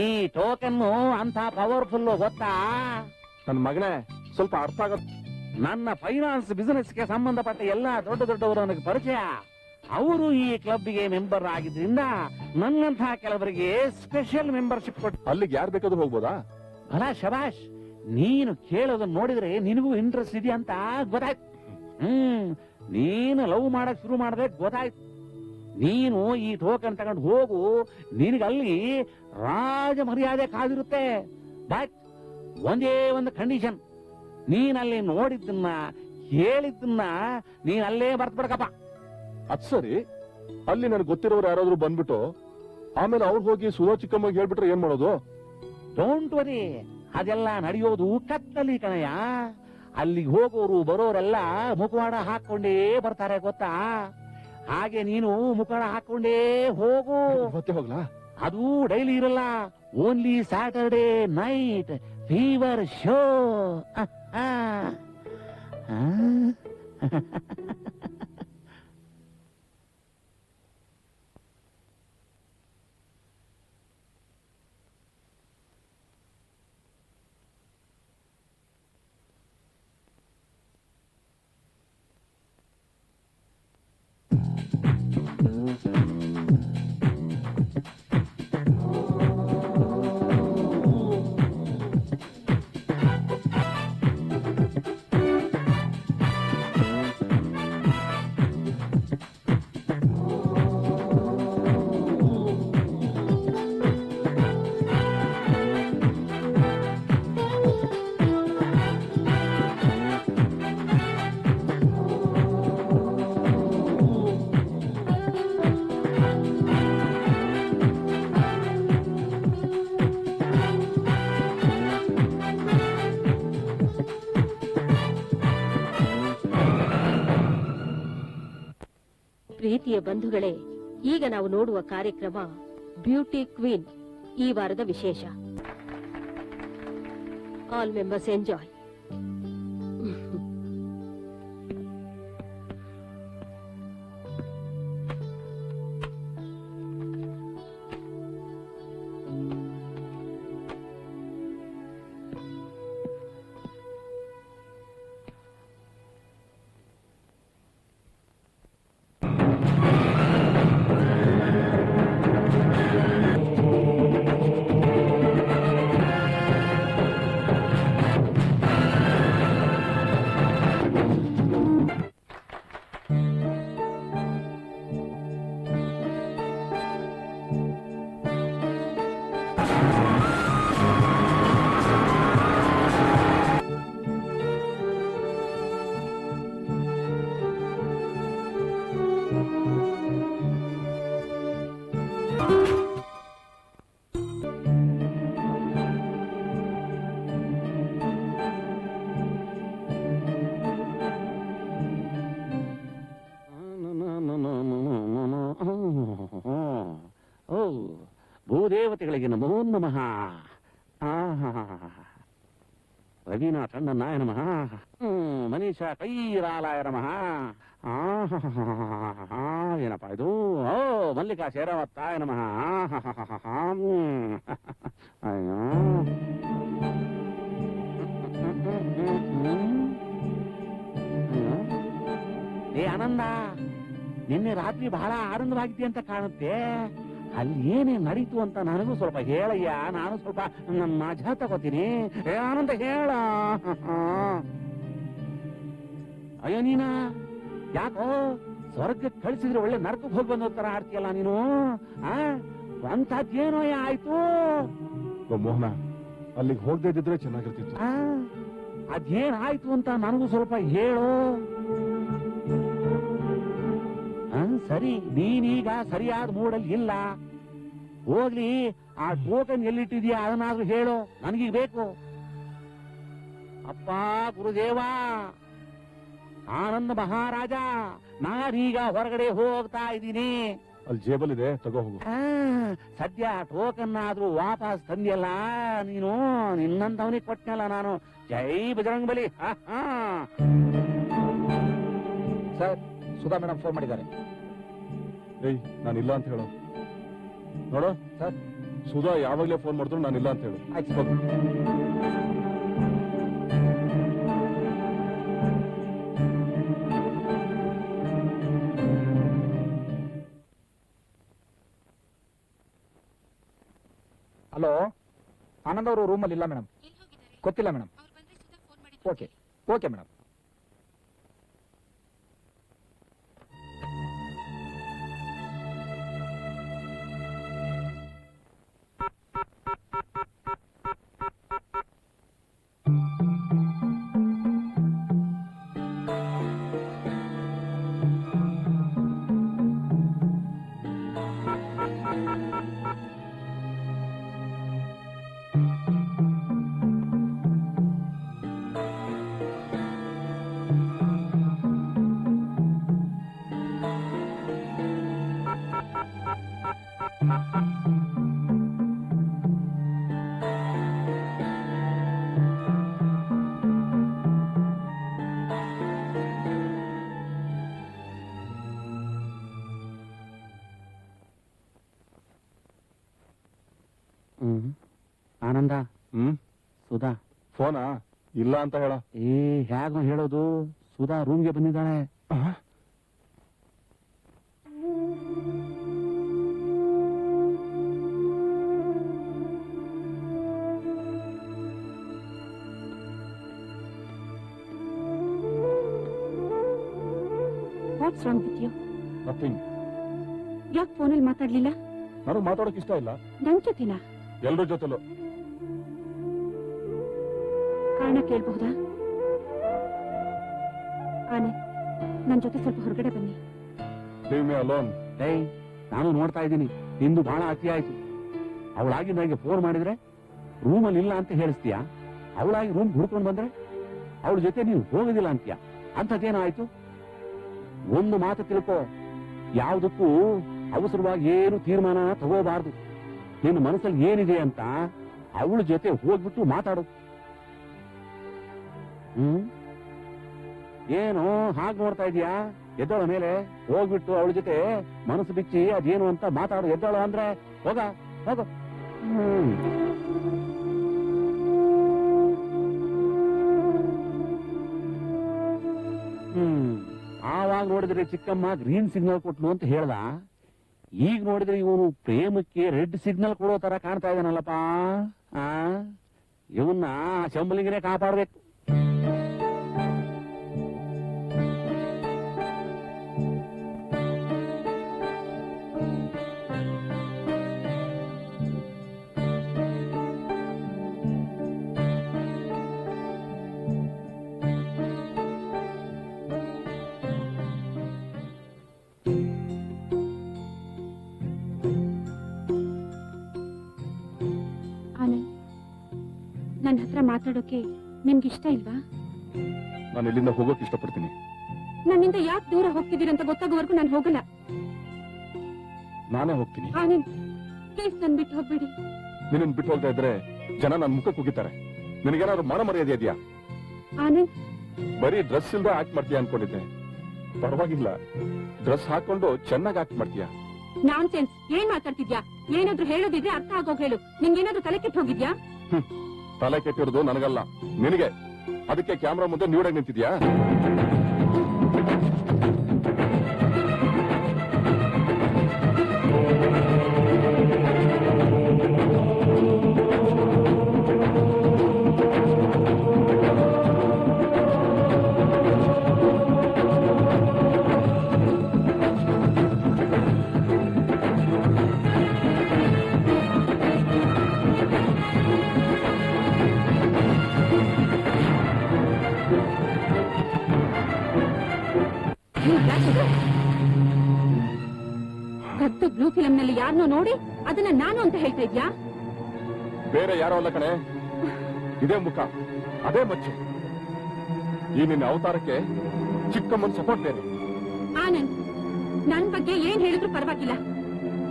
ಈ ಟೋಕನ್ ಅಂತ ಪವರ್ಫುಲ್ ಗೊತ್ತಾ? ನನ್ ಮಗನೇ ಸ್ವಲ್ಪ ಅರ್ಥ ಆಗತ್. ನನ್ನ ಫೈನಾನ್ಸ್ ಬಿಸಿನೆಸ್ಗೆ ಸಂಬಂಧಪಟ್ಟ ಎಲ್ಲಾ ದೊಡ್ಡ ದೊಡ್ಡವರು ನನಗೆ ಪರಿಚಯ. ಅವರು ಈ ಕ್ಲಬ್ಗೆ ಮೆಂಬರ್ ಆಗಿದ್ರಿಂದ ನನ್ನಂತ ಕೆಲವರಿಗೆ ಸ್ಪೆಷಲ್ ಮೆಂಬರ್ಶಿಪ್ ಕೊಟ್ಟು. ಅಲ್ಲಿಗೆ ಯಾರು ಬೇಕಾದ್ರೂ ಹೋಗ್ಬೋದಾ? ಅಲ್ಲ ಶಬಾಷ್, ನೀನು ಕೇಳೋದನ್ನ ನೋಡಿದ್ರೆ ನಿನಗೂ ಇಂಟ್ರೆಸ್ಟ್ ಇದೆಯಾ ಅಂತ ಗೊತ್ತಾಯ್ತು. ನೀನು ಲವ್ ಮಾಡಕ್ ಶುರು ಮಾಡಿದ್ರೆ ಗೊತ್ತಾಯ್ತು. ನೀನು ಈ ಟೋಕನ್ ತಗೊಂಡು ಹೋಗು, ನಿನಗಲ್ಲಿ ರಾಜ ಮರ್ಯಾದೆ ಕಾದಿರುತ್ತೆ. ಬಟ್ ಒಂದೇ ಒಂದು ಕಂಡೀಷನ್, ನೀನಲ್ಲಿ ನೋಡಿದ್ದನ್ನ ಹೇಳಿದ್ದನ್ನ ನೀನ್ ಅಲ್ಲೇ ಬರ್ತ್ಬಿಡಕಪ್ಪ. ಅದ್ ಸರಿ, ಅಲ್ಲಿ ನನಗೆ ಗೊತ್ತಿರೋರು ಯಾರಾದ್ರೂ ಬಂದ್ಬಿಟ್ಟು ಆಮೇಲೆ ಅವ್ರು ಹೋಗಿ ಸುಧಾ ಚಿಕ್ಕಮ್ಮಗೆ ಹೇಳ್ಬಿಟ್ರೆ ಏನ್ ಮಾಡೋದು? ಡೋಂಟ್ ವರಿ, ಅದೆಲ್ಲ ನಡೆಯೋದು ಕತ್ತಲಿ ಕಣಯ್ಯ. ಅಲ್ಲಿಗೆ ಹೋಗೋರು ಬರೋರೆಲ್ಲ ಮುಖವಾಡ ಹಾಕೊಂಡೇ ಬರ್ತಾರೆ ಗೊತ್ತಾ? ಹಾಗೆ ನೀನು ಮುಖವಾಡ ಹಾಕೊಂಡೇ ಹೋಗು. ಮತ್ತೆ ಹೋಗ್ಲಾ? ಅದು ಡೈಲಿ ಇರಲ್ಲ, only Saturday night fever show. ಪ್ರೀತಿಯ ಬಂಧುಗಳೇ, ಈಗ ನಾವು ನೋಡುವ ಕಾರ್ಯಕ್ರಮ ಬ್ಯೂಟಿ ಕ್ವೀನ್, ಈ ವಾರದ ವಿಶೇಷ. All members enjoy. ಭೂದೇವತೆಗಳಿಗೆ ನಮೋ ನಮಃ. ರವೀನಾಥಣ್ಣನಾಯ ನಮಃ. ಮನೀಷಾ ಕೈರಾಲಾಯ ನಮಃ. ಏನಪ್ಪ ಇದು? ಓ ಮಲ್ಲಿಕಾ ಶೇರಾವತ್ತಾಯ ನಮಃ. ಅಯ್ಯೋ, ಏ ಆನಂದ, ನಿನ್ನೆ ರಾತ್ರಿ ಬಹಳ ಆನಂದವಾಗಿದ್ದೆ ಅಂತ ಕಾಣುತ್ತೆ. ಅಲ್ಲಿ ಏನೇ ನಡೀತು ಅಂತ ನನಗೂ ಸ್ವಲ್ಪ ಹೇಳಯ್ಯ, ನಾನು ಸ್ವಲ್ಪ ಮಜಾ ತಗೋತೀನಿ. ಆನಂದ ಹೇಳ. ಅಯ್ಯೋ ನೀನ ಯಾಕೋ ಸ್ವರ್ಗಕ್ಕೆ ಕಳಿಸಿದ್ರೆ ಒಳ್ಳೆ ನರಕಕ್ಕೆ ಹೋಗಿ ಬಂದ ತರ ಆಡ್ತೀಯಲ್ಲ ನೀನು. ಅಂತದ್ದೇನೋ ಆಯ್ತು? ಮೋಹನ, ಅಲ್ಲಿಗೆ ಹೋಗದೆ ಇದ್ದಿದ್ರೆ ಚೆನ್ನಾಗಿರ್ತಿತ್ತು. ಅದೇನಾಯ್ತು ಅಂತ ನನಗೂ ಸ್ವಲ್ಪ ಹೇಳು. ಸರಿ, ನೀನೀಗ ಸರಿಯಾದ ಮೂಡಲ್ಲಿ ಇಲ್ಲ. ಹೋಗ್ಲಿ, ಆ ಟೋಕನ್ ಎಲ್ಲಿಟ್ಟಿದ್ಯಾ ಅದನ್ನಾದ್ರೂ ಹೇಳು, ನನಗೀಗ ಬೇಕು. ಅಪ್ಪ ಗುರುದೇವ, ಆನಂದ ಮಹಾರಾಜ, ನಾನೀಗ ಹೊರಗಡೆ ಹೋಗ್ತಾ ಇದ್ದೀನಿ. ಅಲ್ಲಿ ಜೇಬಲ್ ಇದೆ, ತಗೋ ಹೋಗು. ಸದ್ಯ ಟೋಕನ್ ಆದ್ರೂ ವಾಪಸ್ ತಂದಿಯಲ್ಲ ನೀನು. ನಿನ್ನಂತವನಿಗೆ ಕೊಟ್ಟನಲ್ಲ ನಾನು. ಜೈ ಬಜರಂಗ ಬಲಿ. ಸರ್, ಸುಧಾ ಮೇಡಮ್ ಫೋನ್ ಮಾಡಿದ್ದಾರೆ. ಏಯ್ ನಾನಿಲ್ಲ ಅಂತ ಹೇಳು. ನೋಡು ಸರ್. ಸುಧಾ ಯಾವಾಗ್ಲೇ ಫೋನ್ ಮಾಡಿದ್ರು ನಾನಿಲ್ಲ ಅಂತ ಹೇಳು. ಆಯ್ತು. ಹಲೋ, ಆನಂದ್ ಅವರು ರೂಮಲ್ಲಿ ಇಲ್ಲ ಮೇಡಮ್. ಗೊತ್ತಿಲ್ಲ madam. Okay okay madam. Ananda. Sudha ಫೋನಾ ಇಲ್ಲ ಅಂತ ಹೇಳ. ಹೇಗ ಹೇಳೋದು? ಸುಧಾ ರೂಮ್ಗೆ ಬಂದಿದ್ದಾಳೆ. What's wrong with you? Nothing. ಯಾಕೆ ಫೋನಲ್ಲಿ ಮಾತಾಡ್ಲಿಲ್ಲ? ನನಗೆ ಮಾತಾಡೋಕೆ ಇಷ್ಟ ಇಲ್ಲ. ನನ್ ಜೊತೆನಾ? ಎಲ್ರ ಜೊತೆಲು. ಕಾರಣ ಕೇಳಬಹುದಾ? ಆನಂದ್, ನನ್ ಜೊತೆ ಸ್ವಲ್ಪ ಹೊರಗಡೆ ಬನ್ನಿ. Leave me alone. ನಾನು ನೋಡ್ತಾ ಇದ್ದೀನಿ, ನಿಂದು ಬಹಳ ಅತಿ ಆಯ್ತು. ಅವಳಾಗಿ ನನಗೆ ಫೋನ್ ಮಾಡಿದ್ರೆ ರೂಮಲ್ಲಿ ಇಲ್ಲ ಅಂತ ಹೇಳಿಸ್ತೀಯ, ಅವಳಾಗಿ ರೂಮ್ ಹುಡ್ಕೊಂಡು ಬಂದ್ರೆ ಅವಳ ಜೊತೆ ನೀನು ಹೋಗೋದಿಲ್ಲ ಅಂತೀಯ. ಅಂಥದ್ದೇನೋ ಆಯ್ತು? ಒಂದು ಮಾತು ತಿಳ್ಕೋ, ಯಾವುದಕ್ಕೂ ಅವಸರವಾಗಿ ಏನು ತೀರ್ಮಾನ ತಗೋಬಾರ್ದು. ನಿನ್ನ ಮನಸ್ಸಲ್ಲಿ ಏನಿದೆ ಅಂತ ಅವಳ ಜೊತೆ ಹೋಗ್ಬಿಟ್ಟು ಮಾತಾಡು. ಏನು ಹಾಗೆ ನೋಡ್ತಾ ಇದೀಯಾ? ಎದ್ದೋಳ ಮೇಲೆ ಹೋಗ್ಬಿಟ್ಟು ಅವಳ ಜೊತೆ ಮನಸ್ಸು ಬಿಚ್ಚಿ ಅದೇನು ಅಂತ ಮಾತಾಡು. ಎದ್ದೋಳ ಅಂದ್ರೆ ಹೋಗ ಹೋಗ. ಆವಾಗ ನೋಡಿದ್ರೆ ಚಿಕ್ಕಮ್ಮ ಗ್ರೀನ್ ಸಿಗ್ನಲ್ ಕೊಟ್ಲು ಅಂತ ಹೇಳ್ದ. ಈಗ ನೋಡಿದ್ರೆ ಇವನು ಪ್ರೇಮಕ್ಕೆ ರೆಡ್ ಸಿಗ್ನಲ್ ಕೊಡೋ ತರ ಕಾಣ್ತಾ ಇದ್ದಾನಲ್ಲಪ್ಪ. ಇವನ್ನ ಶಂಬಲಿಂಗನೇ ಕಾಪಾಡ್ಬೇಕು. ನನ್ನ ಹತ್ರ ಮಾತಾಡೋಕೆ ನಿಮ್ಗಿಷ್ಟ ಇಲ್ವಾ? ನಾನು ಇಲ್ಲಿಂದ ಹೋಗೋಕೆ ಇಷ್ಟಪಡ್ತೀನಿ. ನನ್ನಿಂದ ಯಾಕೆ ದೂರ ಹೋಗ್ತಿದ್ದೀರಂತ ಗೊತ್ತಾಗೋವರೆಗೂ ನಾನು ಹೋಗಲ್ಲ. ನಾನೇ ಹೋಗ್ತೀನಿ. ಆನಂದ್, ಪ್ಲೀಸ್ ನನ್ ಬಿಟ್ಟು ಹೋಗ್ಬೇಡಿ. ನಿನ್ನ ಬಿಟ್ಟು ಹೋಗ್ತಾ ಇದ್ರೆ ಜನ ನನ್ನ ಮುಖಕ್ಕೆ ಹೋಗಿದ್ದಾರೆ. ನಿನಗೇನಾದ್ರು ಮಾನ ಮರ್ಯಾದೆ ಇದೆಯಾ? ಆನಂದ್, ಬರೀ ಡ್ರೆಸ್ ಇಲ್ದೆ ಆಕ್ಟ್ ಮಾಡ್ತೀಯಾ ಅನ್ಕೊಂಡಿದ್ದೆ. ಪರವಾಗಿಲ್ಲ, ಡ್ರೆಸ್ ಹಾಕೊಂಡು ಚೆನ್ನಾಗಿ ಆಕ್ಟ್ ಮಾಡ್ತೀಯಾ. ನಾನ್ ಸೆನ್ಸ್. ಏನ್ ಮಾತಾಡ್ತಿದ್ಯಾ? ಏನಾದ್ರೂ ಹೇಳೋದಿದ್ರೆ ಅರ್ಥ ಆಗೋಗ್ ಹೇಳು. ನಿಂಗೇನಾದ್ರೂ ತಲೆ ಕೆಟ್ಟು ಹೋಗಿದ್ಯಾ? ತಲೆ ಕೆಟ್ಟಿರೋದು ನನಗಲ್ಲ, ನಿನಗೆ. ಅದಕ್ಕೆ ಕ್ಯಾಮ್ರಾ ಮುಂದೆ ನೀಡಾಗಿ ನಿಂತಿದ್ಯಾ? ಕತ್ತು ಬ್ಲೂ ಫಿಲಂ ನಲ್ಲಿ ಯಾರನ್ನೋ ನೋಡಿ ಅದನ್ನ ನಾನು ಅಂತ ಹೇಳ್ತಾ ಇದ್ಯಾ? ಬೇರೆ ಯಾರೋ ಅಲ್ಲ ಕಣೆ, ಇದೇ ಮುಖ, ಅದೇ ಮಚ್ಚೆ. ಈ ನಿನ್ನ ಅವತಾರಕ್ಕೆ ಚಿಕ್ಕಮ್ಮನ್ ಸಪೋರ್ಟ್ ಬೇರೆ. ಆನಂದ್, ನನ್ ಬಗ್ಗೆ ಏನ್ ಹೇಳಿದ್ರು ಪರವಾಗಿಲ್ಲ.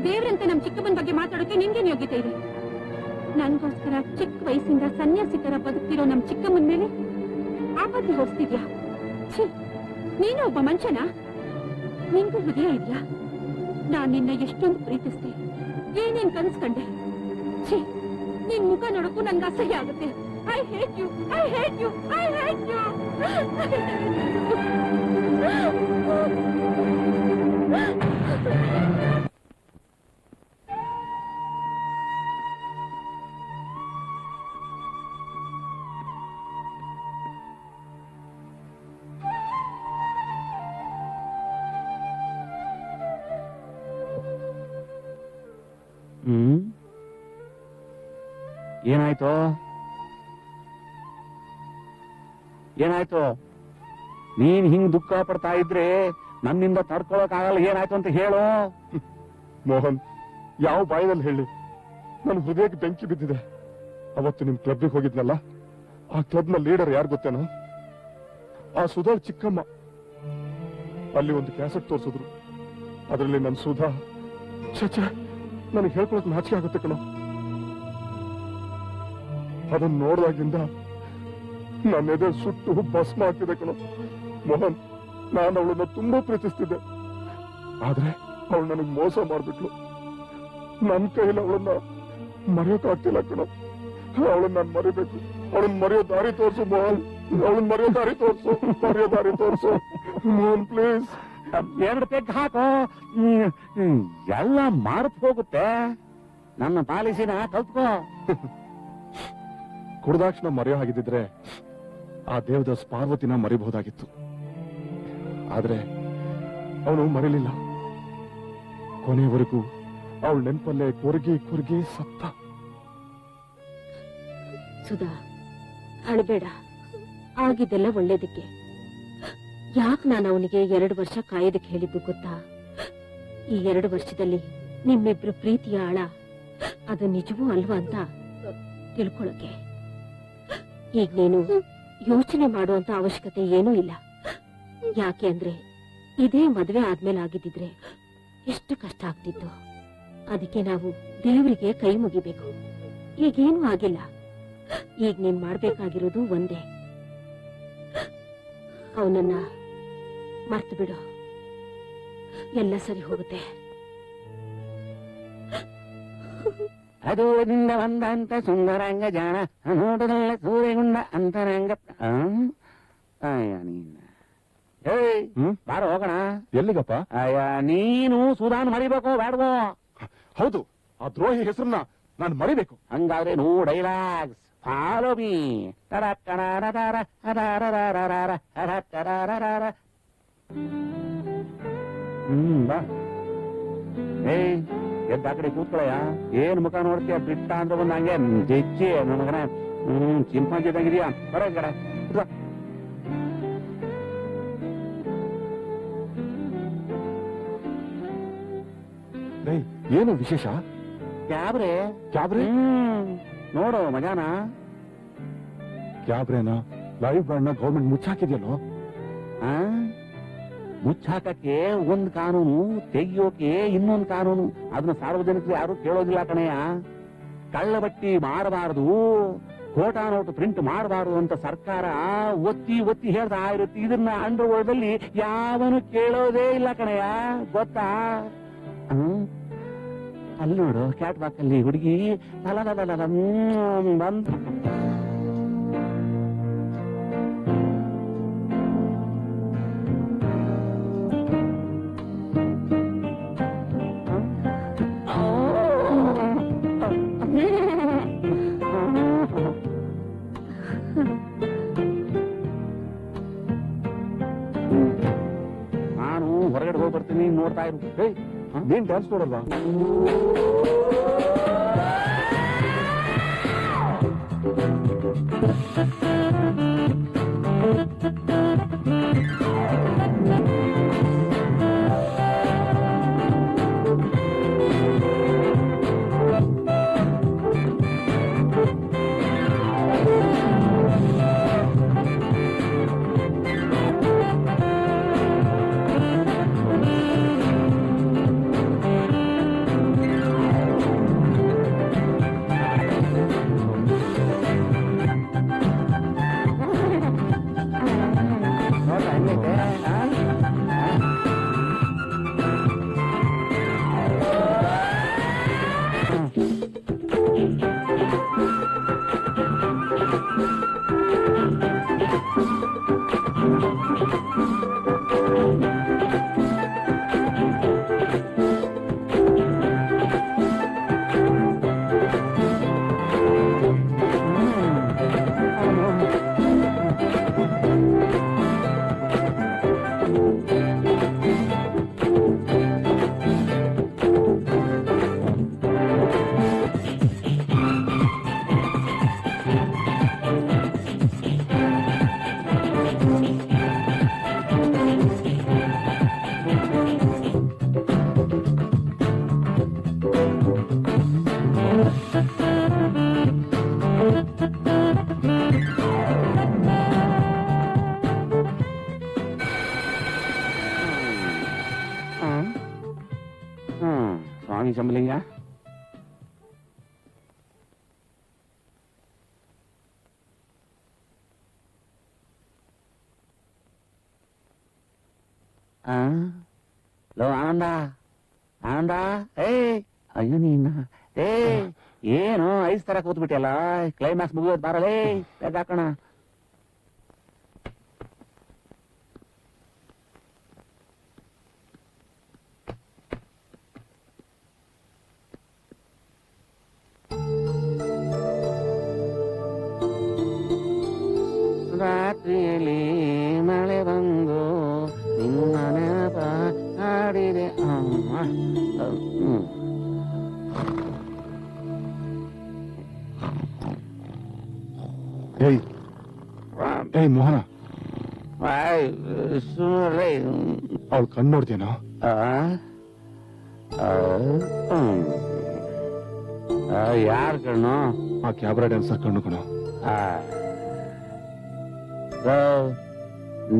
ದೇವ್ರಂತೆ ನಮ್ ಚಿಕ್ಕಮ್ಮನ್ ಬಗ್ಗೆ ಮಾತಾಡೋಕೆ ನಿಮ್ಗೇನ್ ಯೋಗ್ಯತೆ ಇದೆ? ನನ್ಗೋಸ್ಕರ ಚಿಕ್ಕ ವಯಸ್ಸಿಂದ ಸನ್ಯಾಸಿ ತರ ಬದುಕ್ತಿರೋ ನಮ್ ಚಿಕ್ಕಮ್ಮನ್ ಮೇಲೆ ಆಪತ್ತಿ ಹೊರಿಸ್ತಿದ್ಯಾ? ನೀನು ಒಬ್ಬ ಮನುಷ್ಯನಾ? ನಿಂಗೂ ಹೃದಯ ಇದ್ಯಾ? ನಾನ್ ನಿನ್ನ ಎಷ್ಟೊಂದು ಪ್ರೀತಿಸ್ದೆ, ಏನೇನ್ ಕನ್ಸ್ಕಂಡೆ. ಛೀ, ನಿನ್ ಮುಖ ನೋಡಕ್ಕೂ ನನ್ಗೆ ಅಸಹ್ಯ ಆಗುತ್ತೆ. I hate you, I hate you, I hate you. ಏನಾಯ್ತು ಏನಾಯ್ತು? ನೀನ್ ಹಿಂಗ್ ದುಃಖ ಪಡ್ತಾ ಇದ್ರೆ ನನ್ನಿಂದ ತಡ್ಕೊಳಕ್ ಆಗಲ್ಲ. ಏನಾಯ್ತು ಅಂತ ಹೇಳು. ಮೋಹನ್, ಯಾವ ಬಾಯಿನಲ್ಲಿ ಹೇಳಿ? ನನ್ನ ಹೃದಯಕ್ಕೆ ಬೆಂಕಿ ಬಿದ್ದಿದೆ. ಅವತ್ತು ನಿಮ್ ಕ್ಲಬ್ಗೆ ಹೋಗಿದ್ನಲ್ಲ, ಆ ಕ್ಲಬ್ ನ ಲೀಡರ್ ಯಾರು ಗೊತ್ತೇನೋ? ಆ ಸುಧಾಳ್ ಚಿಕ್ಕಮ್ಮ. ಅಲ್ಲಿ ಒಂದು ಕ್ಯಾಸೆಟ್ ತೋರಿಸಿದ್ರು. ಅದರಲ್ಲಿ ನನ್ ಸುಧಾ, ಛೆ, ನನಗೆ ಹೇಳ್ಕೊಳಕ್ ನಾಚಿಕೆ ಆಗುತ್ತೆ ಕಣೋ. ಅದನ್ನ ನೋಡಿದಾಗಿಂದ ನನ್ನ ಎದೆ ಸುಟ್ಟು ಭಸ್ಮ ಆಗ್ತಿದೆ ಕಣೋ. ಮೋಹನ್, ನಾನು ಅವಳನ್ನ ತುಂಬಾ ಪ್ರೀತಿಸ್ತಿದ್ದೆ. ಆದ್ರೆ ಅವಳು ನನಗೆ ಮೋಸ ಮಾಡ್ಬಿಟ್ಲು. ನನ್ನ ಕೈಯಲ್ಲಿ ಅವಳನ್ನ ಮರೆಯೋಕ್ಕಾಗ್ತಿಲ್ಲ ಕಣೋ. ಅವಳನ್ನ ನಾನು ಮರಿಬೇಕು. ಅವಳನ್ನ ಮರೆಯೋ ದಾರಿ ತೋರಿಸು ಮೋಹನ್. ಅವಳನ್ನ ಮರೆಯೋ ದಾರಿ ತೋರಿಸು ಮೋಹನ್, ಪ್ಲೀಸ್. 2 ಪೆಗ್ ಹಾಕು. ಎಲ್ಲ ಮಾರ್ತ್ ಹೋಗುತ್ತೆ. ನನ್ನ ಪಾಲಿಸಿನ ಕಲ್ತ್ಕೋ. ಕುಡ್ದಾಕ್ಷಣ ಮರೆಯೋ ಹಾಗಿದ್ದಿದ್ರೆ ಆ ದೇವದಾಸ್ ಪಾರ್ವತಿನ ಮರಿಬಹುದಾಗಿತ್ತು. ಆದ್ರೆ ಅವನು ಮರಿಲಿಲ್ಲ. ಕೊನೆಯವರೆಗೂ ಅವಳ ನೆನಪಲ್ಲೇ ಕೊರಗಿ ಸತ್ತ. ಸುಧಾ, ಅಳಬೇಡ. ಆಗಿದ್ದೆಲ್ಲ ಒಳ್ಳೇದಕ್ಕೆ. ಯಾಕೆ ನಾನು ಅವನಿಗೆ 2 ವರ್ಷ ಕಾಯೋದಕ್ಕೆ ಹೇಳಿದ್ದು ಗೊತ್ತಾ? ಈ 2 ವರ್ಷದಲ್ಲಿ ನಿಮ್ಮಿಬ್ರು ಪ್ರೀತಿಯ ಆಳ ಅದು ನಿಜವೂ ಅಲ್ವಾ ಅಂತ ತಿಳ್ಕೊಳಕ್ಕೆ. ಈಗ ನೀನು ಯೋಚನೆ ಮಾಡುವಂತ ಅವಶ್ಯಕತೆ ಏನೂ ಇಲ್ಲ. ಯಾಕೆ ಅಂದ್ರೆ ಇದೇ ಮದುವೆ ಆದ್ಮೇಲೆ ಆಗಿದ್ದಿದ್ರೆ ಎಷ್ಟು ಕಷ್ಟ ಆಗ್ತಿತ್ತು. ಅದಕ್ಕೆ ನಾವು ದೇವರಿಗೆ ಕೈ ಮುಗಿಬೇಕು. ಈಗೇನು ಆಗಿಲ್ಲ. ಈಗ ನೀನ್ ಮಾಡ್ಬೇಕಾಗಿರೋದು ಒಂದೇ, ಅವನನ್ನ ಮರ್ತು ಬಿಡು. ಎಲ್ಲ ಸರಿ ಹೋಗುತ್ತೆ. ಅದು ನಿಂದ ಬಂದಂತ ಸುಂದರಂಗ ಜಾಣ ನೋಟದಲ್ಲ ಸೂರ್ಯಗುಂಡ ಅಂತರಂಗ. ಬಾರ ಹೋಗೋಣ. ಎಲ್ಲಿಗಪ್ಪ? ನೀನು ಸುಧಾನ್ ಮರಿಬೇಕು ಬೇಡವೋ? ಹೌದು, ಆ ದ್ರೋಹಿ ಹೆಸರನ್ನ ನಾನು ಮರಿಬೇಕು. ಹಂಗಾದ್ರೆ ನೋ ಡೈಲಾಗ್ಸ್, ಫಾಲೋ ಮೀ. ಬಾ. ಎದ್ದ ಆ ಕಡೆ ಕೂತ್ಕೊಳಯ್ಯ. ಏನ್ ಮುಖ ನೋಡ್ತೀಯ? ಬಿಟ್ಟ ಅಂದ್ರೆ ಬಂದ ಹಂಗೆ ಜಜ್ಜಿ ನಮಗನ ಚಿಂಪಾಂಜಿ ಇದ್ದಂಗಿದೀಯಾ? ಬರ ಕಡೆ ಏನು ವಿಶೇಷ? ಕ್ಯಾಬ್ರೆ ನೋಡು ಮಜಾನ. ಕ್ಯಾಬ್ರೇನ ಲೈವ್ ಬ್ಯಾಂಡ್ ನ ಗೌರ್ಮೆಂಟ್ ಮುಚ್ಚಾಕಿದ್ಯಲ್ಲೋ? ಮುಚ್ಚಾಕಕ್ಕೆ ಒಂದ್ ಕಾನೂನು, ತೆಗಿಯೋಕೆ ಇನ್ನೊಂದು ಕಾನೂನು. ಅದನ್ನ ಸಾರ್ವಜನಿಕರು ಯಾರು ಕೇಳೋದಿಲ್ಲ ಕಣಯ್ಯ. ಕಳ್ಳ ಬಟ್ಟಿ ಮಾಡಬಾರದು, ಕೋಟಾ ನೋಟು ಪ್ರಿಂಟ್ ಮಾಡಬಾರದು ಅಂತ ಸರ್ಕಾರ ಒತ್ತಿ ಹೇಳ್ತಾ ಇರುತ್ತೆ. ಇದನ್ನ ಅಂಡರ್ ವರ್ಲ್ಡ್ ಅಲ್ಲಿ ಯಾವನು ಕೇಳೋದೇ ಇಲ್ಲ ಕಣಯ್ಯ, ಗೊತ್ತಾ? ಅಲ್ಲಿ ನೋಡು, ಕ್ಯಾಟ್ ವಾಕ್ ಅಲ್ಲಿ ಹುಡುಗಿ ಬಂದು ನಾನು ಹೊರಗಡೆ ಹೋಗಿ ಬರ್ತೀನಿ, ನೋಡ್ತಾ ಇರು. ನೀನ್ ಡ್ಯಾನ್ಸ್ ನೋಡಲ್ಲ? ಅಯ್ಯ ಲೋ ಆನಂದ ಆನಂದ ಏ ಅಯ್ಯೋ ನೀನ ಏ ಏನು ಐಸ್ ತರ ಕೂತ್ಬಿಟ್ಟಿಯಲ್ಲ ಕ್ಲೈಮ್ಯಾಕ್ಸ್ ಮುಗಿಯೋದ್ ಬಾರಲೇ ಹಾಕೋಣ ರಾತ್ರಿಯಲ್ಲಿ ಮಳೆ ಬಂದು ನಿನ್ನ ನೆನಪ ಹಾಡಿದೆ ಏಯ್ ಮೋಹನ, ಸುಮ್ಮನೆ ಅವಳು ಕಣ್ಣು ನೋಡ್ತೇನೋ? ಯಾರ್ ಕಣ್ಣು? ಆ ಕ್ಯಾಬ್ರಾ ಡ್ಯಾನ್ಸರ್ ಕಣ್ಣು ಕಣೋ.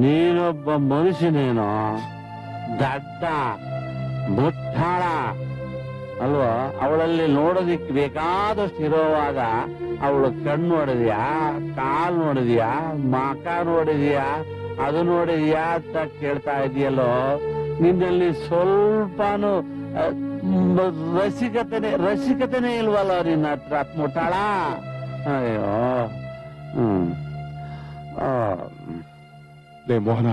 ನೀನೊಬ್ಬ ಮನುಷ್ಯನೇನೋ ದಡ್ಡ ಮುಟ್ಟಾಳ ಅಲ್ವಾ? ಅವಳಲ್ಲಿ ನೋಡೋದಿಕ್ ಬೇಕಾದಷ್ಟು ಇರೋವಾಗ ಅವಳು ಕಣ್ಣು ನೋಡಿದ್ಯಾ, ಕಾಲ್ ನೋಡಿದ್ಯಾ, ಮಕ ನೋಡಿದ್ಯಾ, ಅದು ನೋಡಿದ್ಯಾ ಅಂತ ಕೇಳ್ತಾ ಇದೆಯಲ್ಲೋ. ನಿನ್ನಲ್ಲಿ ಸ್ವಲ್ಪನೂ ರಸಿಕತೆನೇ ಇಲ್ವಲ್ಲ ನಿನ್ನ ಹತ್ರ ಮುಟ್ಟಾಳ? ಅಯ್ಯೋ ಲೇ ಮೋಹನ,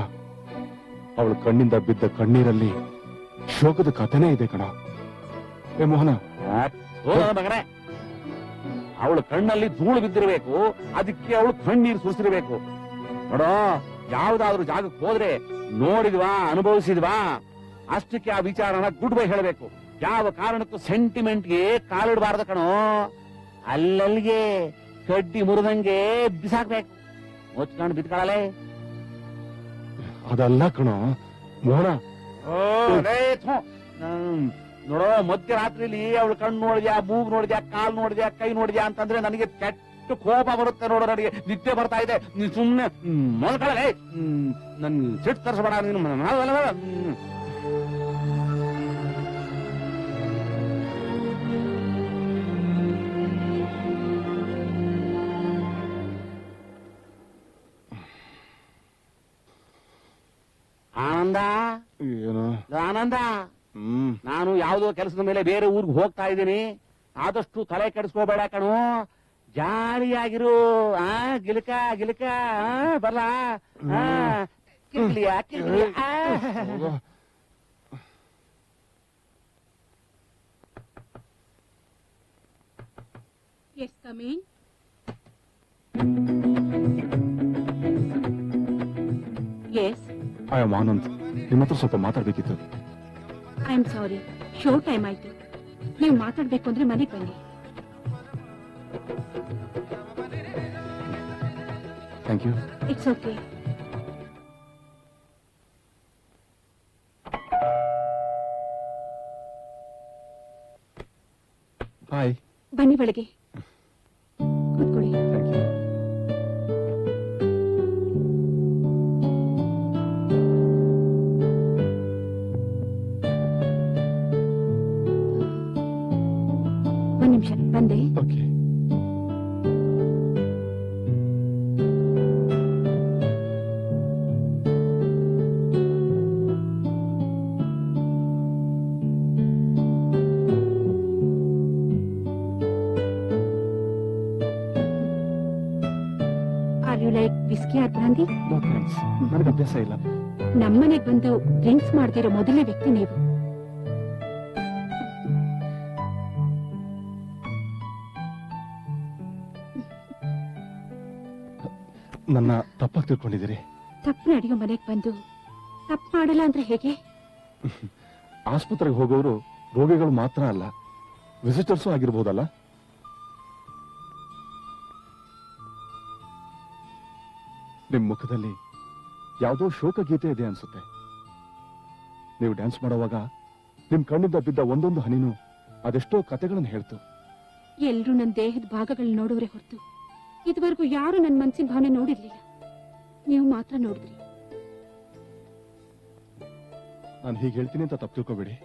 ಅವಳ ಕಣ್ಣಿಂದ ಬಿದ್ದ ಕಣ್ಣೀರಲ್ಲಿ ಶೋಕದ ಕಥೆನೇ ಇದೆ ಕಣ. ಏ ಮೋಹನ, ಮಗನೇ, ಅವಳು ಕಣ್ಣಲ್ಲಿ ಧೂಳು ಬಿದ್ದಿರಬೇಕು, ಅದಕ್ಕೆ ಅವಳು ಕಣ್ಣೀರು ಸುರಿಸಿರ್ಬೇಕು. ನೋಡೋ, ಯಾವ್ದಾದ್ರು ಜಾಗಕ್ಕೆ ಹೋದ್ರೆ ನೋಡಿದ್ವಾ, ಅನುಭವಿಸಿದ್ವಾ, ಅಷ್ಟಕ್ಕೆ ಆ ವಿಚಾರನ ಗುಡ್ ಬೈ ಹೇಳಬೇಕು. ಯಾವ ಕಾರಣಕ್ಕೂ ಸೆಂಟಿಮೆಂಟ್ಗೆ ಕಾಲಿಡಬಾರ್ದು ಕಣೋ. ಅಲ್ಲಲ್ಲಿಗೆ ಕಡ್ಡಿ ಮುರಿದಂಗೆ ಬಿಸಾಕ್ಬೇಕು. ಮುಚ್ಕೊಂಡು ಬಿದ್ಕೊಳ್ಳಲೇ. ಅದಲ್ಲ ಕಣೋ ಮೋಹನ. ನೋಡೋ, ಮಧ್ಯರಾತ್ರಿಲಿ ಅವಳು ಕಣ್ಣು ನೋಡಿದ್ಯಾ, ಮೂಗು ನೋಡಿದ್ಯಾ, ಕಾಲ್ ನೋಡಿದ್ಯಾ, ಕೈ ನೋಡಿದ್ಯಾ ಅಂತಂದ್ರೆ ನನಗೆ ಕೆಟ್ಟ ಕೋಪ ಬರುತ್ತೆ. ನೋಡೋ, ನನಗೆ ನಿದ್ದೆ ಬರ್ತಾ ಇದೆ. ನೀನ್ ಸುಮ್ನೆ ಮಲ್ಕೊಳ್ಳಲೇ. ನನ್ ಸಿಟ್ಟು ತರಿಸಬೇಡ ನೀನು. ಆನಂದ, ಏನು ಆನಂದ, ನಾನು ಯಾವುದೋ ಕೆಲಸದ ಮೇಲೆ ಬೇರೆ ಊರಿಗೆ ಹೋಗ್ತಾ ಇದ್ದೀನಿ. ಆದಷ್ಟು ತಲೆ ಕೆಡಿಸ್ಕೋಬೇಡ ಕಣು. ಜಾಲಿಯಾಗಿರು. ಗಿಲಕ ಗಿಲಕ ಬರಲ ಕಿರ್ಲಿಯಾ ಕಿರ್ಲಿಯಾ. Yes coming. Yes, I am Anand. ನಿಮ್ಮ ಹತ್ರ ಸ್ವಲ್ಪ ಮಾತಾಡ್ಬೇಕಿತ್ತು. I am sorry, show time ಆಯ್ತು. ನೀವು ಮಾತಾಡ್ಬೇಕು ಅಂದ್ರೆ ಮನೆಗೆ ಬನ್ನಿ. Thank you. It's okay. Hi. ಬನ್ನಿ ಒಳಗೆ ಕೂತ್ಕೊಳ್ಳಿ. Thank you. ಒಂದ್ ನಿಮಿಷ ಬಂದೆ. Okay. Are you like whisky or brandy? No thanks, ನನಗೆ ಅಭ್ಯಾಸ ಇಲ್ಲ. ನಮ್ಮನೆಗೆ ಬಂದು ಡ್ರಿಂಕ್ಸ್ ಮಾಡ್ತಿರೋ ಮೊದಲನೇ ವ್ಯಕ್ತಿ ನೀವು. ನನ್ನ ತಪ್ಪಾಗಿ ತಿಳ್ಕೊಂಡಿದ್ದೀರಿ. ತಪ್ಪು ನಡೆಯೋ ಮನೆಗೆ ಬಂದು ತಪ್ಪು ಮಾಡಲ್ಲ ಅಂದ್ರೆ ಹೇಗೆ? ಆಸ್ಪತ್ರೆಗೆ ಹೋಗೋರು ರೋಗಿಗಳು ಮಾತ್ರ ಅಲ್ಲ, ವಿಸಿಟರ್ಸು ಆಗಿರ್ಬೋದಲ್ಲ. ನಿಮ್ ಮುಖದಲ್ಲಿ ಯಾವುದೋ ಶೋಕ ಗೀತೆ ಇದೆ ಅನ್ಸುತ್ತೆ. ನೀವು ಡ್ಯಾನ್ಸ್ ಮಾಡುವಾಗ ನಿಮ್ ಕಣ್ಣಿಂದ ಬಿದ್ದ ಒಂದೊಂದು ಹನಿನೂ ಅದೆಷ್ಟೋ ಕತೆಗಳನ್ನು ಹೇಳ್ತು. ಎಲ್ರೂ ನನ್ನ ದೇಹದ ಭಾಗಗಳನ್ನ ನೋಡುವರೆ ಹೊರತು ಇದುವರೆಗೂ ಯಾರು ನನ್ನ ಮನಸ್ಸಿನ ಭಾವನೆ ನೋಡಿರ್ಲಿಲ್ಲ. ನೀವು ಮಾತ್ರ ನೋಡಿದ್ರಿ. ನಾನು ಹೀಗೆ ಹೇಳ್ತೀನಿ ಅಂತ ತಪ್ಪು ತಿಳ್ಕೊಬೇಡಿ.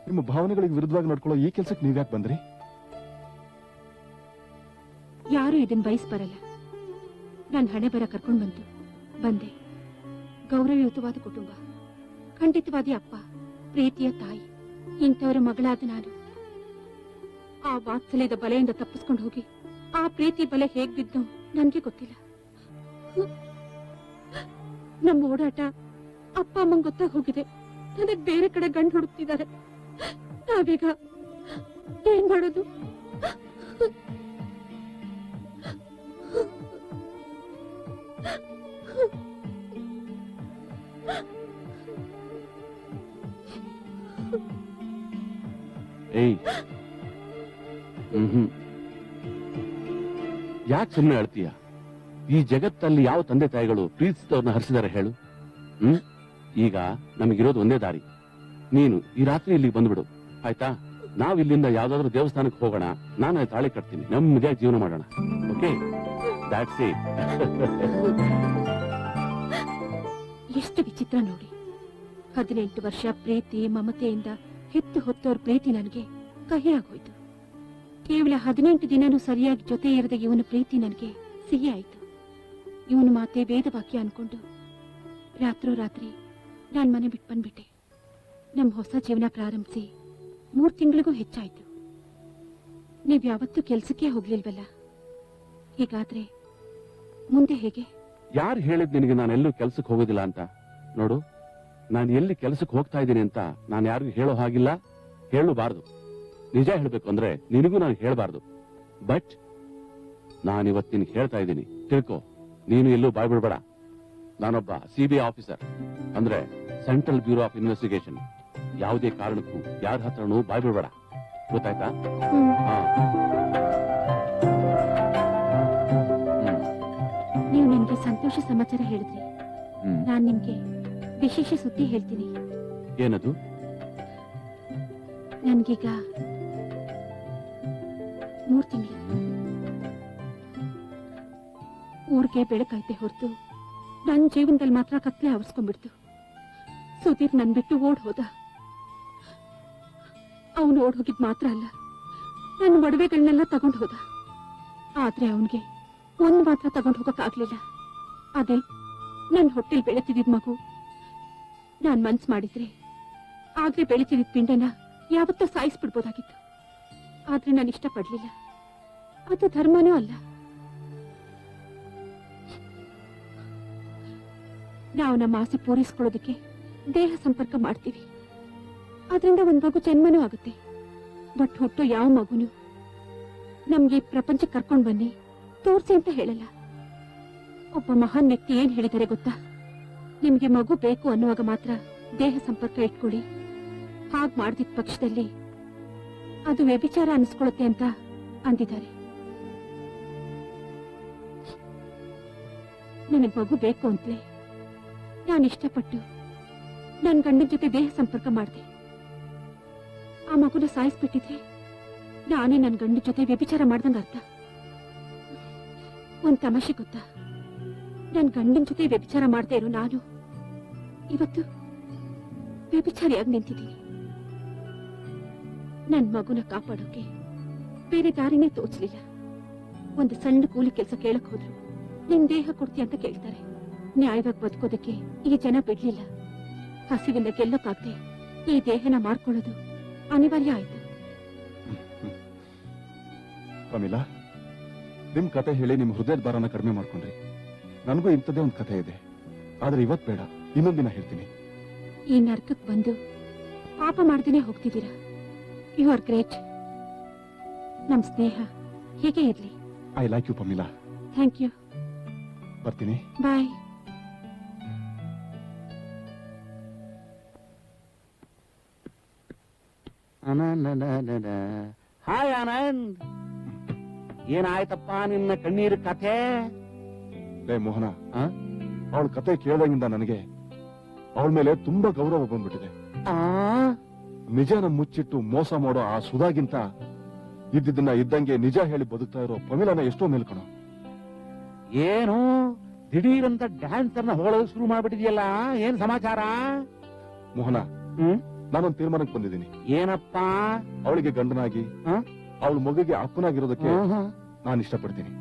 ನಿಮ್ಮ ಭಾವನೆಗಳಿಗೆ ವಿರುದ್ಧವಾಗಿ ನಡ್ಕೊಳ್ಳೋ ಈ ಕೆಲ್ಸಕ್ಕೆ ನೀವ್ಯಾಕೆ ಬಂದ್ರಿ? ಯಾರು ಇದನ್ ಬಯಸ್ ಬರಲ್ಲ. ನಾನ್ ಹಣೆ ಬರ ಕರ್ಕೊಂಡ್ ಬಂದೆ. ಗೌರವಯುತವಾದ ಕುಟುಂಬ, ಖಂಡಿತವಾದಿ ಅಪ್ಪ, ಪ್ರೀತಿಯ ತಾಯಿ, ಇಂಥವರ ಮಗಳಾದ ನಾನು ಆ ವಾತ್ಸಲ್ಯದ ಬಲೆಯಿಂದ ತಪ್ಪಿಸ್ಕೊಂಡು ಹೋಗಿ ಆ ಪ್ರೀತಿ ಬಲೆ ಹೇಗ್ ಬಿದ್ದು ನನ್ಗೆ ಗೊತ್ತಿಲ್ಲ. ನಮ್ಮ ಓಡಾಟ ಅಪ್ಪ ಅಮ್ಮಂಗ್ ಗೊತ್ತಾಗ ಹೋಗಿದೆ. ನನಗ್ ಬೇರೆ ಕಡೆ ಗಂಡು ಹುಡುಕ್ತಿದ್ದಾರೆ. ನಾವೀಗ ಏನ್ ಮಾಡೋದು? ಏಯ್, ಯಾಕೆ ಸುಮ್ಮನೆ ಅಳ್ತೀಯ? ಈ ಜಗತ್ತಲ್ಲಿ ಯಾವ ತಂದೆ ತಾಯಿಗಳು ಪ್ರೀತಿಸಿದವ್ರನ್ನ ಹರಿಸಿದಾರೆ ಹೇಳು? ಈಗ ನಮಗಿರೋದು ಒಂದೇ ದಾರಿ. ನೀನು ಈ ರಾತ್ರಿ ಇಲ್ಲಿಗೆ ಬಂದ್ಬಿಡು, ಆಯ್ತಾ? ನಾವ್ ಇಲ್ಲಿಂದ ಯಾವ್ದಾದ್ರು ದೇವಸ್ಥಾನಕ್ಕೆ ಹೋಗೋಣ. ನಾನು ತಾಳಿ ಕಟ್ತೀನಿ, ನೆಮ್ಮದಿಯಾಗಿ ಜೀವನ ಮಾಡೋಣ. Okay, that's it. ಎಷ್ಟು ವಿಚಿತ್ರ ನೋಡಿ. 18 ವರ್ಷ ಪ್ರೀತಿ ಮಮತೆಯಿಂದ ಹೆತ್ತು ಹೊತ್ತೋರ್ ಪ್ರೀತಿ ನನಗೆ ಕಹಿ ಆಗೋಯ್ತು. ಕೇವಲ 18 ದಿನನೂ ಸರಿಯಾಗಿ ಜೊತೆ ಇರದ ಇವನ ಪ್ರೀತಿ ನನಗೆ ಸಿಹಿ ಆಯ್ತು. ಇವನು ಮಾತೆ ವೇದವಾಕ್ಯ ಅನ್ಕೊಂಡು ರಾತ್ರೋರಾತ್ರಿ ನಾನ್ ಮನೆ ಬಿಟ್ಟು ಬಂದ್ಬಿಟ್ಟೆ. ನಮ್ ಹೊಸ ಜೀವನ ಪ್ರಾರಂಭಿಸಿ 3 ತಿಂಗಳಿಗೂ ಹೆಚ್ಚಾಯ್ತು. ನೀವ್ ಯಾವತ್ತೂ ಕೆಲ್ಸಕ್ಕೆ ಹೋಗ್ಲಿಲ್ವಲ್ಲ? ಹೀಗಾದ್ರೆ ಮುಂದೆ ಹೇಗೆ? ಯಾರು ಹೇಳಿದ್ ನಿನಗೆ ನಾನೆಲ್ಲೂ ಕೆಲ್ಸಕ್ಕೆ ಹೋಗೋದಿಲ್ಲ ಅಂತ? ನೋಡು, ನಾನು ಎಲ್ಲಿ ಕೆಲ್ಸಕ್ಕೆ ಹೋಗ್ತಾ ಇದ್ದೀನಿ ಅಂತ ನಾನು ಯಾರಿಗೂ ಹೇಳೋ ಹಾಗಿಲ್ಲ, ಹೇಳಬಾರ್ದು. ನಿಜ ಹೇಳ್ಬೇಕು ಅಂದ್ರೆ ನಿನಗೂ ನಾನು ಹೇಳ್ಬಾರ್ದು. ಬಟ್ ನಾನಿವತ್ತು ನಿನ್ಗೆ ಹೇಳ್ತಾ ಇದ್ದೀನಿ, ತಿಳ್ಕೊ. ನೀನು ಎಲ್ಲೂ ಬಾಯ್ ಬಿಡ್ಬೇಡ. ನಾನೊಬ್ಬ CBI ಆಫೀಸರ್, ಅಂದ್ರೆ ಸೆಂಟ್ರಲ್ ಬ್ಯೂರೋ ಆಫ್ ಇನ್ವೆಸ್ಟಿಗೇಷನ್. ಯಾವುದೇ ಕಾರಣಕ್ಕೂ ಯಾರ ಹತ್ರನೂ ಬಾಯ್ ಬಿಡ್ಬೇಡ, ಗೊತ್ತಾಯ್ತಾ? ನೀವು ನಿಮ್ಗೆ ಸಂತೋಷ ಸಮಾಚಾರ ಹೇಳಿದ್ರಿ. ನಾನ್ ನಿಮ್ಗೆ ವಿಶೇಷ ಸುದ್ದಿ ಹೇಳ್ತೀನಿ. ಏನದು? ನನ್ಗೀಗ 3 ತಿಂಗಳು. ಊರಿಗೆ ಬೆಳಕೈತೆ ಹೊರತು ನನ್ ಜೀವನದಲ್ಲಿ ಮಾತ್ರ ಕತ್ಲೆ ಆವರಿಸ್ಕೊಂಡ್ಬಿಡ್ತು. ಸುಧೀರ್ ನನ್ ಬಿಟ್ಟು ಓಡ್ ಹೋದ. ಅವನು ಓಡ್ ಹೋಗಿದ್ ಮಾತ್ರ ಅಲ್ಲ, ನನ್ನ ಒಡವೆಗಳನ್ನೆಲ್ಲ ತಗೊಂಡು ಹೋದ. ಆದ್ರೆ ಅವನ್ಗೆ ಒಂದ್ ಮಾತ್ರ ತಗೊಂಡು ಹೋಗಕ್ಕಾಗ್ಲಿಲ್ಲ. ಅದೇ ನನ್ ಹೊಟ್ಟೆಲ್ ಬೆಳೆತಿದ್ದ ಮಗು. ನಾನ್ ಮನ್ಸ್ ಮಾಡಿದ್ರೆ ಆಗ್ಲೇ ಬೆಳಿತಿದ್ದ ಪಿಂಡನ ಯಾವತ್ತೋ ಸಾಯಿಸ್ಬಿಡ್ಬೋದಾಗಿತ್ತು. ಆದ್ರೆ ನಾನು ಇಷ್ಟಪಡ್ಲಿಲ್ಲ. ಅದು ಧರ್ಮನೂ ಅಲ್ಲ. ನಾವು ನಮ್ಮ ಆಸೆ ಪೂರೈಸ್ಕೊಳ್ಳೋದಕ್ಕೆ ದೇಹ ಸಂಪರ್ಕ ಮಾಡ್ತೀವಿ. ಅದರಿಂದ ಒಂದ್ ಮಗು ಜನ್ಮನೂ ಆಗುತ್ತೆ. ಬಟ್ ಹುಟ್ಟು ಯಾವ ಮಗುನು ನಮ್ಗೆ ಪ್ರಪಂಚಕ್ಕೆ ಕರ್ಕೊಂಡ್ ಬನ್ನಿ ತೋರ್ಸಿ ಅಂತ ಹೇಳಲ್ಲ. ಒಬ್ಬ ಮಹಾನ್ ವ್ಯಕ್ತಿ ಏನ್ ಹೇಳಿದ್ದಾರೆ ಗೊತ್ತಾ? ನಿಮ್ಗೆ ಮಗು ಬೇಕು ಅನ್ನುವಾಗ ಮಾತ್ರ ದೇಹ ಸಂಪರ್ಕ ಇಟ್ಕೊಳ್ಳಿ. ಹಾಗ್ ಮಾಡ್ದಿದ್ ಪಕ್ಷದಲ್ಲಿ ಅದು ವ್ಯಭಿಚಾರ ಅನಿಸ್ಕೊಳ್ಳುತ್ತೆ ಅಂತ ಅಂದಿದ್ದಾರೆ. ನನಗ್ ಮಗು ಬೇಕು ಅಂತಲೇ ನಾನು ಇಷ್ಟಪಟ್ಟು ನನ್ ಗಂಡನ ಜೊತೆ ದೇಹ ಸಂಪರ್ಕ ಮಾಡಿದೆ. ಆ ಮಗುನ ಸಾಯಿಸ್ಬಿಟ್ಟಿದ್ರೆ ನಾನೇ ನನ್ ಗಂಡನ ಜೊತೆ ವ್ಯಭಿಚಾರ ಮಾಡ್ದಂಗ ಅರ್ಥ. ಒಂದ್ ತಮಾಷೆ ಗೊತ್ತಾ? ನನ್ ಗಂಡನ ಜೊತೆ ವ್ಯಭಿಚಾರ ಮಾಡ್ತಾ ಇರೋ ನಾನು ಇವತ್ತು ವ್ಯಭಿಚಾರಿಯಾಗಿ ನಿಂತಿದ್ದೀನಿ. ನನ್ ಮಗುನ ಕಾಪಾಡೋಕೆ ಬೇರೆ ದಾರಿನೇ ತೋಚಲಿಲ್ಲ. ಒಂದು ಸಣ್ಣ ಕೂಲಿ ಕೆಲಸ ಕೇಳಕ್ ಹೋದ್ರು ನಿನ್ ದೇಹ ಕೊಡ್ತೀಯ ಅಂತ ಕೇಳ್ತಾರೆ. ನ್ಯಾಯವಾಗಿ ಬದುಕೋದಕ್ಕೆ ಈ ಜನ ಬಿಡ್ಲಿಲ್ಲ. ಹಸಿವಿಂದ ಗೆಲ್ಲಕ್ಕಾಗ್ದೆ ಈ ದೇಹನ ಮಾರ್ಕೊಳ್ಳೋದು ಅನಿವಾರ್ಯ ಆಯ್ತು. ಕಮಿಲಾ, ನಿಮ್ ಕತೆ ಹೇಳಿ ನಿಮ್ ಹೃದಯದ ಭಾರನ ಕಡಿಮೆ ಮಾಡ್ಕೊಂಡ್ರಿ. ನನಗೂ ಇಂಥದ್ದೇ ಒಂದು ಕತೆ ಇದೆ, ಆದ್ರೆ ಇವತ್ ಬೇಡ, ಇನ್ನೊಂದಿನ ಹೇಳ್ತೀನಿ. ಈ ನರ್ಕಕ್ ಬಂದು ಪಾಪ ಮಾಡ್ದೇನೆ ಹೋಗ್ತಿದ್ದೀರಾ. You are great. ನಮ್ ಸ್ನೇಹ ಹೀಗೆ ಇರ್ಲಿ. I like you Pamela. Thank you. ಬರ್ತೀನಿ. ಬಾಯ್. ಹಾಯ್ ಆನಂದ್, ಏನಾಯ್ತಪ್ಪ ನಿನ್ನ ಕಣ್ಣೀರ್ ಕಥೆ? ಲೇ ಮೋಹನ, ಅವಳ ಕತೆ ಕೇಳಿದಾಗಿಂದ ನನಗೆ ಅವಳ ಮೇಲೆ ತುಂಬಾ ಗೌರವ ಬಂದ್ಬಿಟ್ಟಿದೆ. ನಿಜನ ಮುಚ್ಚಿಟ್ಟು ಮೋಸ ಮಾಡೋ ಆ ಸುಧಾಗಿಂತ ಇದ್ದಿದ್ದನ್ನ ಇದ್ದಂಗೆ ನಿಜ ಹೇಳಿ ಬದುಕ್ತಾ ಇರೋ ಪಮಿಲನ ಎಷ್ಟೋ ಮೇಲ್ಕಣ. ಏನು ದಿಢೀರಂತ ಡ್ಯಾನ್ಸರ್ನ ಹೊಗಳೋದು ಶುರು ಮಾಡ್ಬಿಟ್ಟಿದ್ಯಲ್ಲ, ಏನ್ ಸಮಾಚಾರ? ಮೋಹನ, ನಾನೊಂದು ತೀರ್ಮಾನಕ್ಕೆ ಬಂದಿದ್ದೀನಿ. ಏನಪ್ಪಾ? ಅವಳಿಗೆ ಗಂಡನಾಗಿ ಅವಳ ಮಗುಗೆ ಅಪ್ಪನಾಗಿರೋದಕ್ಕೆ ನಾನು ಇಷ್ಟಪಡ್ತೀನಿ.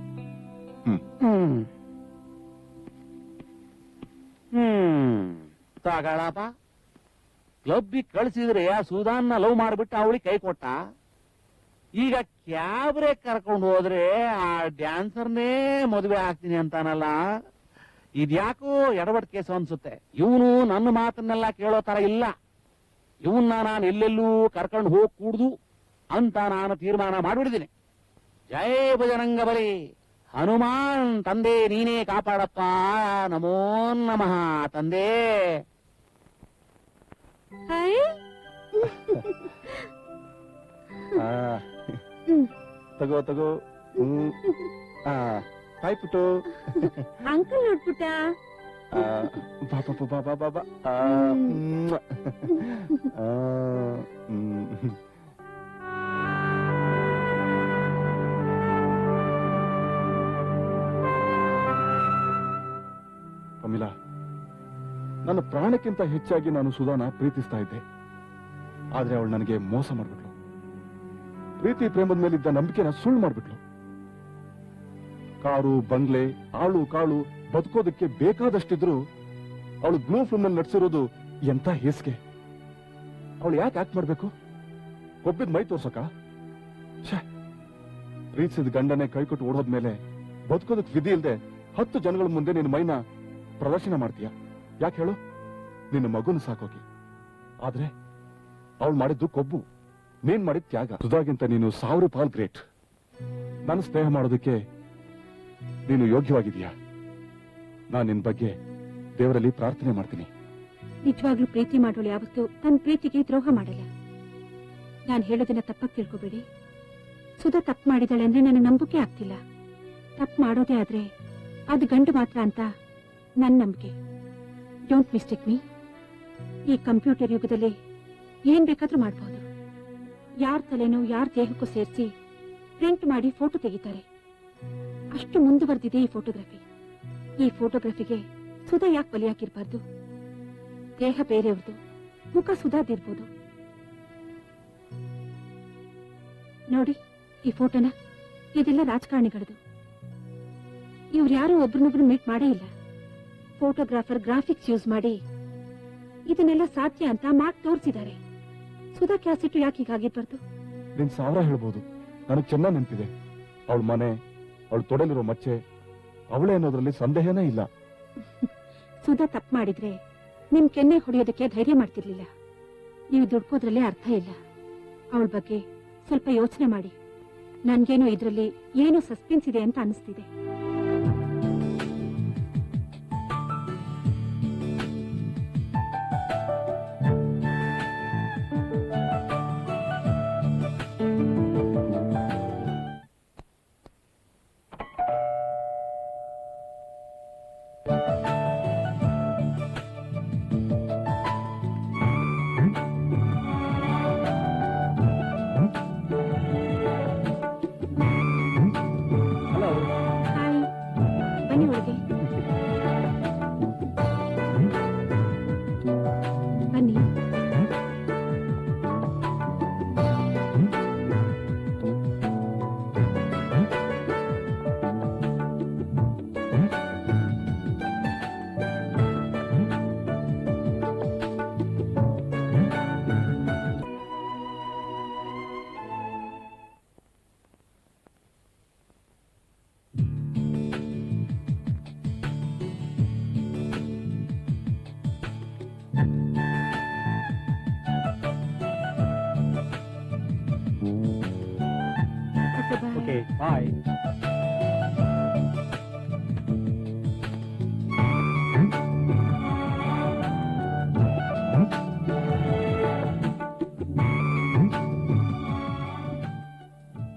ತಗಳಪ್ಪ, ಕ್ಲಬ್ಬಿಗೆ ಕಳ್ಸಿದ್ರೆ ಆ ಸುಧಾನ್ನ ಲವ್ ಮಾಡ್ಬಿಟ್ಟು ಅವಳಿಗೆ ಕೈ ಕೊಟ್ಟ. ಈಗ ಕ್ಯಾಬ್ರೆ ಕರ್ಕೊಂಡು ಹೋದ್ರೆ ಆ ಡ್ಯಾನ್ಸರ್ನೇ ಮದುವೆ ಆಗ್ತೀನಿ ಅಂತಾನಲ್ಲ. ಇದ್ಯಾಕೋ ಎಡವಟ್ ಕೇಸು ಅನ್ಸುತ್ತೆ. ಇವನು ನನ್ನ ಮಾತನ್ನೆಲ್ಲ ಕೇಳೋ ತರ ಇಲ್ಲ. ಇವನ್ನ ನಾನು ಎಲ್ಲೆಲ್ಲೂ ಕರ್ಕೊಂಡು ಹೋಗ್ ಕೂಡುದು ಅಂತ ನಾನು ತೀರ್ಮಾನ ಮಾಡ್ಬಿಡಿದ್ದೀನಿ. ಜೈ ಬಜರಂಗ ಬಲಿ, ಹನುಮಾನ್ ತಂದೆ ನೀನೇ ಕಾಪಾಡಪ್ಪ, ನಮೋ ನಮಃ ತಂದೆ. ತಗೋ ತಗೋ. ಹಾಯ್ ಪುಟ್ಟು. ಅಂಕಲ್ ನೋಡ್ಬಿಟ್ಟ. ಬಾಬಾ ಬಾಬಾ ಬಾಬಾ. ಕಮಿಲಾ, ನನ್ನ ಪ್ರಾಣಕ್ಕಿಂತ ಹೆಚ್ಚಾಗಿ ನಾನು ಸುಧಾನ ಪ್ರೀತಿಸ್ತಾ ಇದ್ದೆ. ಆದ್ರೆ ಅವಳು ನನಗೆ ಮೋಸ ಮಾಡ್ಬಿಟ್ಲು. ಪ್ರೀತಿ ಪ್ರೇಮದ ಮೇಲಿದ್ದ ನಂಬಿಕೆನ ಸುಳ್ಳು ಮಾಡ್ಬಿಟ್ಲು. ಕಾರು, ಬಂಗ್ಲೆ, ಆಳು ಕಾಳು ಬದುಕೋದಕ್ಕೆ ಬೇಕಾದಷ್ಟಿದ್ರು ಅವಳು ಬ್ಲೂ ಫಿಲ್ಮ್ ನಲ್ಲಿ ನಡ್ಸಿರೋದು ಎಂತ ಹೇಸಿಗೆ. ಅವಳು ಯಾಕೆ ಆಕ್ಟ್ ಮಾಡ್ಬೇಕು? ಒಬ್ಬಿದ್ ಮೈ ತೋರ್ಸಕ? ಪ್ರೀತಿಸಿದ ಗಂಡನೇ ಕೈ ಕೊಟ್ಟು ಓಡೋದ್ಮೇಲೆ ಬದುಕೋದಕ್ಕೆ ವಿಧಿ ಇಲ್ದೆ 10 ಜನಗಳ ಮುಂದೆ ನಿನ್ನ ಮೈನ ಪ್ರದರ್ಶನ ಮಾಡ್ತೀಯ. ಯಾಕೆ ಹೇಳು? ನಿನ್ನ ಮಗುನ ಸಾಕೋಗಿ. ಆದ್ರೆ ಅವಳು ಮಾಡಿದ್ದು ಕೊಬ್ಬು, ನೀನ್ ಮಾಡಿದ ತ್ಯಾಗ. ಸುಧಾಗಿಂತ ನೀನು 1000 ಪಾಲ್ ಗ್ರೇಟ್. ನನ್ನ ಸ್ನೇಹ ಮಾಡೋದಕ್ಕೆ ನೀನು ಯೋಗ್ಯವಾಗಿದೀಯಾ? ನಾನು ನಿನ್ ಬಗ್ಗೆ ದೇವರಲ್ಲಿ ಪ್ರಾರ್ಥನೆ ಮಾಡ್ತೀನಿ. ನಿಜವಾಗ್ಲೂ ಪ್ರೀತಿ ಮಾಡೋಳು ಯಾವತ್ತೂ ತನ್ನ ಪ್ರೀತಿಗೆ ದ್ರೋಹ ಮಾಡಲ್ಲ. ನಾನು ಹೇಳೋದನ್ನ ತಪ್ಪಾಗಿ ತಿಳ್ಕೊಬೇಡಿ. ಸುಧಾ ತಪ್ಪು ಮಾಡಿದಾಳೆ ಅಂದ್ರೆ ನನಗೆ ನಂಬಿಕೆ ಆಗ್ತಿಲ್ಲ. ತಪ್ಪು ಮಾಡೋದೇ ಆದ್ರೆ ಅದು ಗಂಡು ಮಾತ್ರ ಅಂತ ನನ್ನ ನಂಬಿಕೆ. Don't mistake me. ಈ ಕಂಪ್ಯೂಟರ್ ಯುಗದಲ್ಲಿ ಏನ್ ಬೇಕಾದ್ರೂ ಮಾಡಬಹುದು. ಯಾರ ತಲೆನೋ ಯಾರ ದೇಹಕ್ಕೂ ಸೇರಿಸಿ ಪ್ರಿಂಟ್ ಮಾಡಿ ಫೋಟೋ ತೆಗಿತಾರೆ. ಅಷ್ಟು ಮುಂದುವರೆದಿದೆ ಈ ಫೋಟೋಗ್ರಫಿ. ಈ ಫೋಟೋಗ್ರಫಿಗೆ ಸುಧಾ ಯಾಕೆ ಬಲಿಯಾಗಿರ್ಬಾರ್ದು? ದೇಹ ಬೇರೆಯವ್ರದು, ಮುಖ ಸುಧಾದಿರ್ಬೋದು. ನೋಡಿ ಈ ಫೋಟೋನ, ಇದೆಲ್ಲ ರಾಜಕಾರಣಿಗಳದು. ಇವ್ರು ಯಾರು ಒಬ್ರನ್ನೊಬ್ರು ಮೀಟ್ ಮಾಡೇ ಇಲ್ಲ. ಫೋಟೋಗ್ರಾಫರ್ ಗ್ರಾಫಿಕ್ಸ್ ಯೂಸ್ ಮಾಡಿ ಇದನ್ನೆಲ್ಲ ಸಾಧ್ಯ ಅಂತ ಮಾರ್ಕ್ ತೋರಿಸಿದ್ದಾರೆ. ಸುಧಾ ಕ್ಯಾಸೆಟ್ ಯಾಕೆ ಹೀಗಾಗಿರ್ಬಾರ್ದು? ನೀನ್ 1000 ಹೇಳ್ಬೋದು, ನನಗೆ ಚೆನ್ನಾಗಿ ನೆನಪಿದೆ. ಅವಳ ಮನೆ, ಅವಳು ತೊಡಲಿರೋ ಮಚ್ಚೆ ಅವಳೇ ಅನ್ನೋದ್ರಲ್ಲಿ ಸಂದೇಹನೇ ಇಲ್ಲ. ಸುಧಾ ತಪ್ಪು ಮಾಡಿದ್ರೆ ನಿಮ್ ಕೆನ್ನೆ ಹೊಡೆಯೋದಕ್ಕೆ ಧೈರ್ಯ ಮಾಡ್ತಿರ್ಲಿಲ್ಲ. ನೀವು ದುಡ್ಕೋದ್ರಲ್ಲೇ ಅರ್ಥ ಇಲ್ಲ. ಅವಳ ಬಗ್ಗೆ ಸ್ವಲ್ಪ ಯೋಚನೆ ಮಾಡಿ. ನನ್ಗೇನೋ ಇದ್ರಲ್ಲಿ ಏನೋ ಸಸ್ಪೆನ್ಸ್ ಇದೆ ಅಂತ ಅನಿಸ್ತಿದೆ. ಬನ್ನಿ ಒಳಗೆ ಬನ್ನಿ. Okay, bye.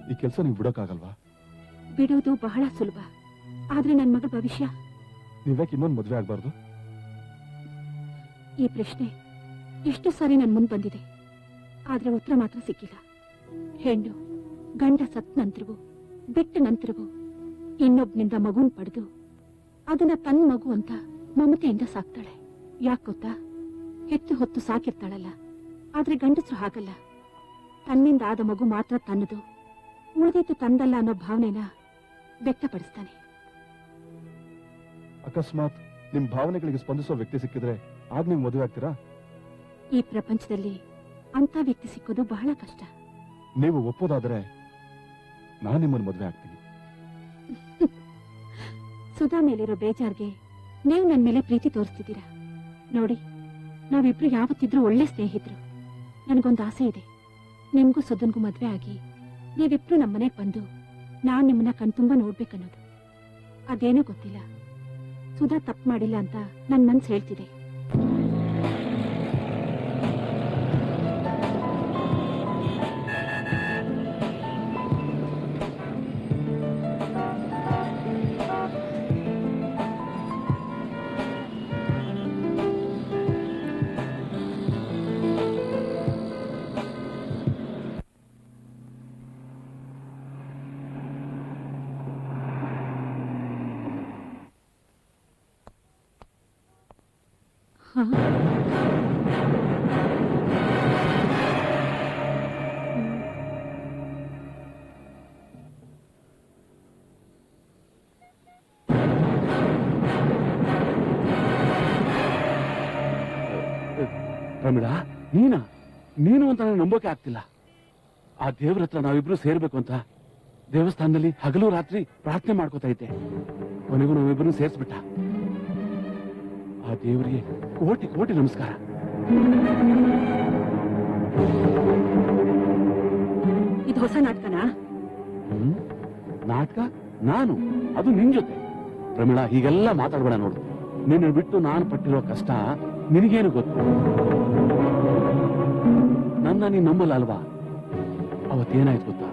ಈ ಕೆಲಸ ನೀವು ಬಿಡೋಕ್ಕಾಗಲ್ವಾ? ಬಿಡೋದು ಬಹಳ ಸುಲಭ. ಆದ್ರೆ ನನ್ನ ಮಗಳ ಭವಿಷ್ಯ. ನೀವ್ಯಾಕೆ ಇನ್ನೊಂದು ಮದುವೆ ಆಗ್ಬಾರ್ದು? ಈ ಪ್ರಶ್ನೆ ಎಷ್ಟು ಸಾರಿ ನನ್ ಮುಂದೆ ಬಂದಿದೆ, ಆದ್ರೆ ಉತ್ತರ ಮಾತ್ರ ಸಿಕ್ಕಿಲ್ಲ. ಹೆಣ್ಣು ಗಂಡ ಸತ್ ನಂತರವೂ ಬಿಟ್ಟ ನಂತರವೂ ಇನ್ನೊಬ್ನಿಂದ ಮಗುನ್ ಪಡೆದು ಅದನ್ನ ತನ್ನ ಮಗು ಅಂತ ಮಮತೆಯಿಂದ ಸಾಕ್ತಾಳೆ. ಯಾಕೆ ಗೊತ್ತಾ? ಹೆತ್ತು ಹೊತ್ತು ಸಾಕಿರ್ತಾಳಲ್ಲ, ಆದ್ರೆ ಗಂಡಸರು ಹಾಗಲ್ಲ. ತನ್ನಿಂದ ಆದ ಮಗು ಮಾತ್ರ ತನ್ನದು, ಉಳಿದಿದ್ದು ತಂದಲ್ಲ ಅನ್ನೋ ಭಾವನೆನ ವ್ಯಕ್ತಪಡಿಸ್ತಾನೆ. ಅಕಸ್ಮಾತ್ ನಿಮ್ ಭಾವನೆಗಳಿಗೆ ಸ್ಪಂದಿಸೋ ವ್ಯಕ್ತಿ ಸಿಕ್ಕಿದ್ರೆ ಆಗ ನೀವು ಮದುವೆ ಆಗ್ತೀರಾ? ಈ ಪ್ರಪಂಚದಲ್ಲಿ ಅಂತ ವ್ಯಕ್ತಿ ಸಿಕ್ಕೋದು ಬಹಳ ಕಷ್ಟ. ನೀವು ಒಪ್ಪೋದಾದ್ರೆ ನಾನು ನಿಮ್ಮನ್ನು ಮದುವೆ ಆಗ್ತೀನಿ. ಸುಧಾ ಮೇಲಿರೋ ಬೇಜಾರ್ಗೆ ನೀವು ನನ್ನ ಮೇಲೆ ಪ್ರೀತಿ ತೋರಿಸ್ತಿದ್ದೀರಾ. ನೋಡಿ, ನಾವಿಬ್ರು ಯಾವತ್ತಿದ್ರೂ ಒಳ್ಳೆ ಸ್ನೇಹಿತರು. ನನಗೊಂದು ಆಸೆ ಇದೆ, ನಿಮ್ಗೂ ಸುಧನ್ಗೂ ಮದ್ವೆ ಆಗಿ ನೀವಿಬ್ರು ನಮ್ಮನೆಗೆ ಬಂದು ನಾನ್ ನಿಮ್ಮನ್ನ ಕಣ್ತುಂಬ ನೋಡ್ಬೇಕನ್ನೋದು. ಅದೇನೂ ಗೊತ್ತಿಲ್ಲ, ಸುಧಾ ತಪ್ಪು ಮಾಡಿಲ್ಲ ಅಂತ ನನ್ ಮನ್ಸು ಹೇಳ್ತಿದೆ. ಪ್ರಮೀಳಾ, ನೀನು ಅಂತ ನನಗೆ ನಂಬೋಕೆ ಆಗ್ತಿಲ್ಲ. ಆ ದೇವ್ರ ಹತ್ರ ನಾವಿಬ್ರು ಸೇರ್ಬೇಕು ಅಂತ ದೇವಸ್ಥಾನದಲ್ಲಿ ಹಗಲು ರಾತ್ರಿ ಪ್ರಾರ್ಥನೆ ಮಾಡ್ಕೋತಾ ಇದ್ದೆ. ಕೊನೆಗೂ ನಾವಿಬ್ರು ಸೇರ್ಸ್ಬಿಟ್ಟ. ಆ ದೇವರಿಗೆ ಕೋಟಿ ಕೋಟಿ ನಮಸ್ಕಾರ. ಇದು ಹೊಸ ನಾಟಕನಾ? ನಾಟಕ? ನಾನು ಅದು ನಿನ್ ಜೊತೆ. ಪ್ರಮೀಳಾ, ಹೀಗೆಲ್ಲ ಮಾತಾಡ್ಬೇಡ ನೋಡು. ನಿನ್ನ ಬಿಟ್ಟು ನಾನು ಪಟ್ಟಿರೋ ಕಷ್ಟ ನಿನಗೇನು ಗೊತ್ತು? ನನ್ನ ನೀನ್ ನಂಬಲ್ಲ ಅಲ್ವಾ? ಅವತ್ತೇನಾಯ್ತು ಗೊತ್ತಾ?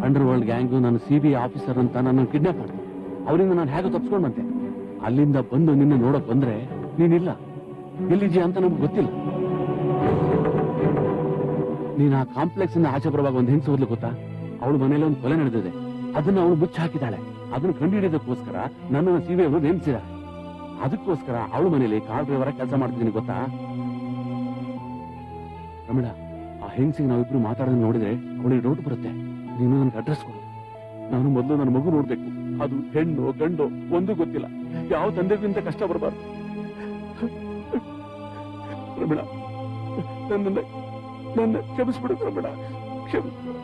ಅಂಡರ್ ವರ್ಲ್ಡ್ ಗ್ಯಾಂಗು ನನ್ನ CBI ಆಫೀಸರ್ ಅಂತ ನನ್ನ ಕಿಡ್ನಾಪ್ ಮಾಡ್ತು. ಅವರಿಂದ ನಾನು ಹೇಗೆ ತಪ್ಪಿಸ್ಕೊಂಡು ಬಂತೆ. ಅಲ್ಲಿಂದ ಬಂದು ನಿನ್ನ ನೋಡಕ್ ಬಂದ್ರೆ ನೀನಿಲ್ಲ. ಎಲ್ಲಿದ್ಯಾ ಅಂತ ನಮ್ಗೆ ಗೊತ್ತಿಲ್ಲ. ನೀನ್ ಆ ಕಾಂಪ್ಲೆಕ್ಸ್ ಇಂದ ಆಚೆ ಬರುವಾಗ ಒಂದು ಹೆಂಗಸು ಹೋದ್ಲು ಗೊತ್ತಾ? ಅವಳು ಮನೇಲಿ ಒಂದು ಕೊಲೆ ನಡೆದಿದೆ. ಅದನ್ನ ಅವಳು ಮುಚ್ಚಿ ಹಾಕಿದ್ದಾಳೆ. ಅದನ್ನ ಕಂಡುಹಿಡಿಯೋದಕ್ಕೋಸ್ಕರ ನನ್ನನ್ನು CBI ಅವರು ನೇಮಿಸಿದ್ದಾರೆ. ಅದಕ್ಕೋಸ್ಕರ ಅವಳು ಮನೇಲಿ ಕಾರ್ ಡ್ರೈವರ್ ಕೆಲಸ ಮಾಡ್ತಿದ್ದೀನಿ ಗೊತ್ತಾ? ರಮೀಳಾ, ಆ ಹೆಂಗಸಿಗೆ ನಾವಿಬ್ರು ಮಾತಾಡೋದನ್ನ ನೋಡಿದ್ರೆ ಅವಳಿಗೆ ಡೌಟ್ ಬರುತ್ತೆ. ನೀನು ನನಗೆ ಅಡ್ರೆಸ್ ಕೊಡು. ನಾನು ಮೊದಲು ನನ್ನ ಮಗು ನೋಡ್ಬೇಕು. ಅದು ಹೆಣ್ಣು ಗಂಡು ಒಂದು ಗೊತ್ತಿಲ್ಲ. ಯಾವ ತಂದೆಗಿಂತ ಕಷ್ಟ ಬರಬಾರ್ದು. ರಮೀಳಾ, ನನ್ನ ಕ್ಷಮಿಸ್ಬಿಡು ರಮೀಳಾ, ಕ್ಷಮಿಸ್ಬಿಡು.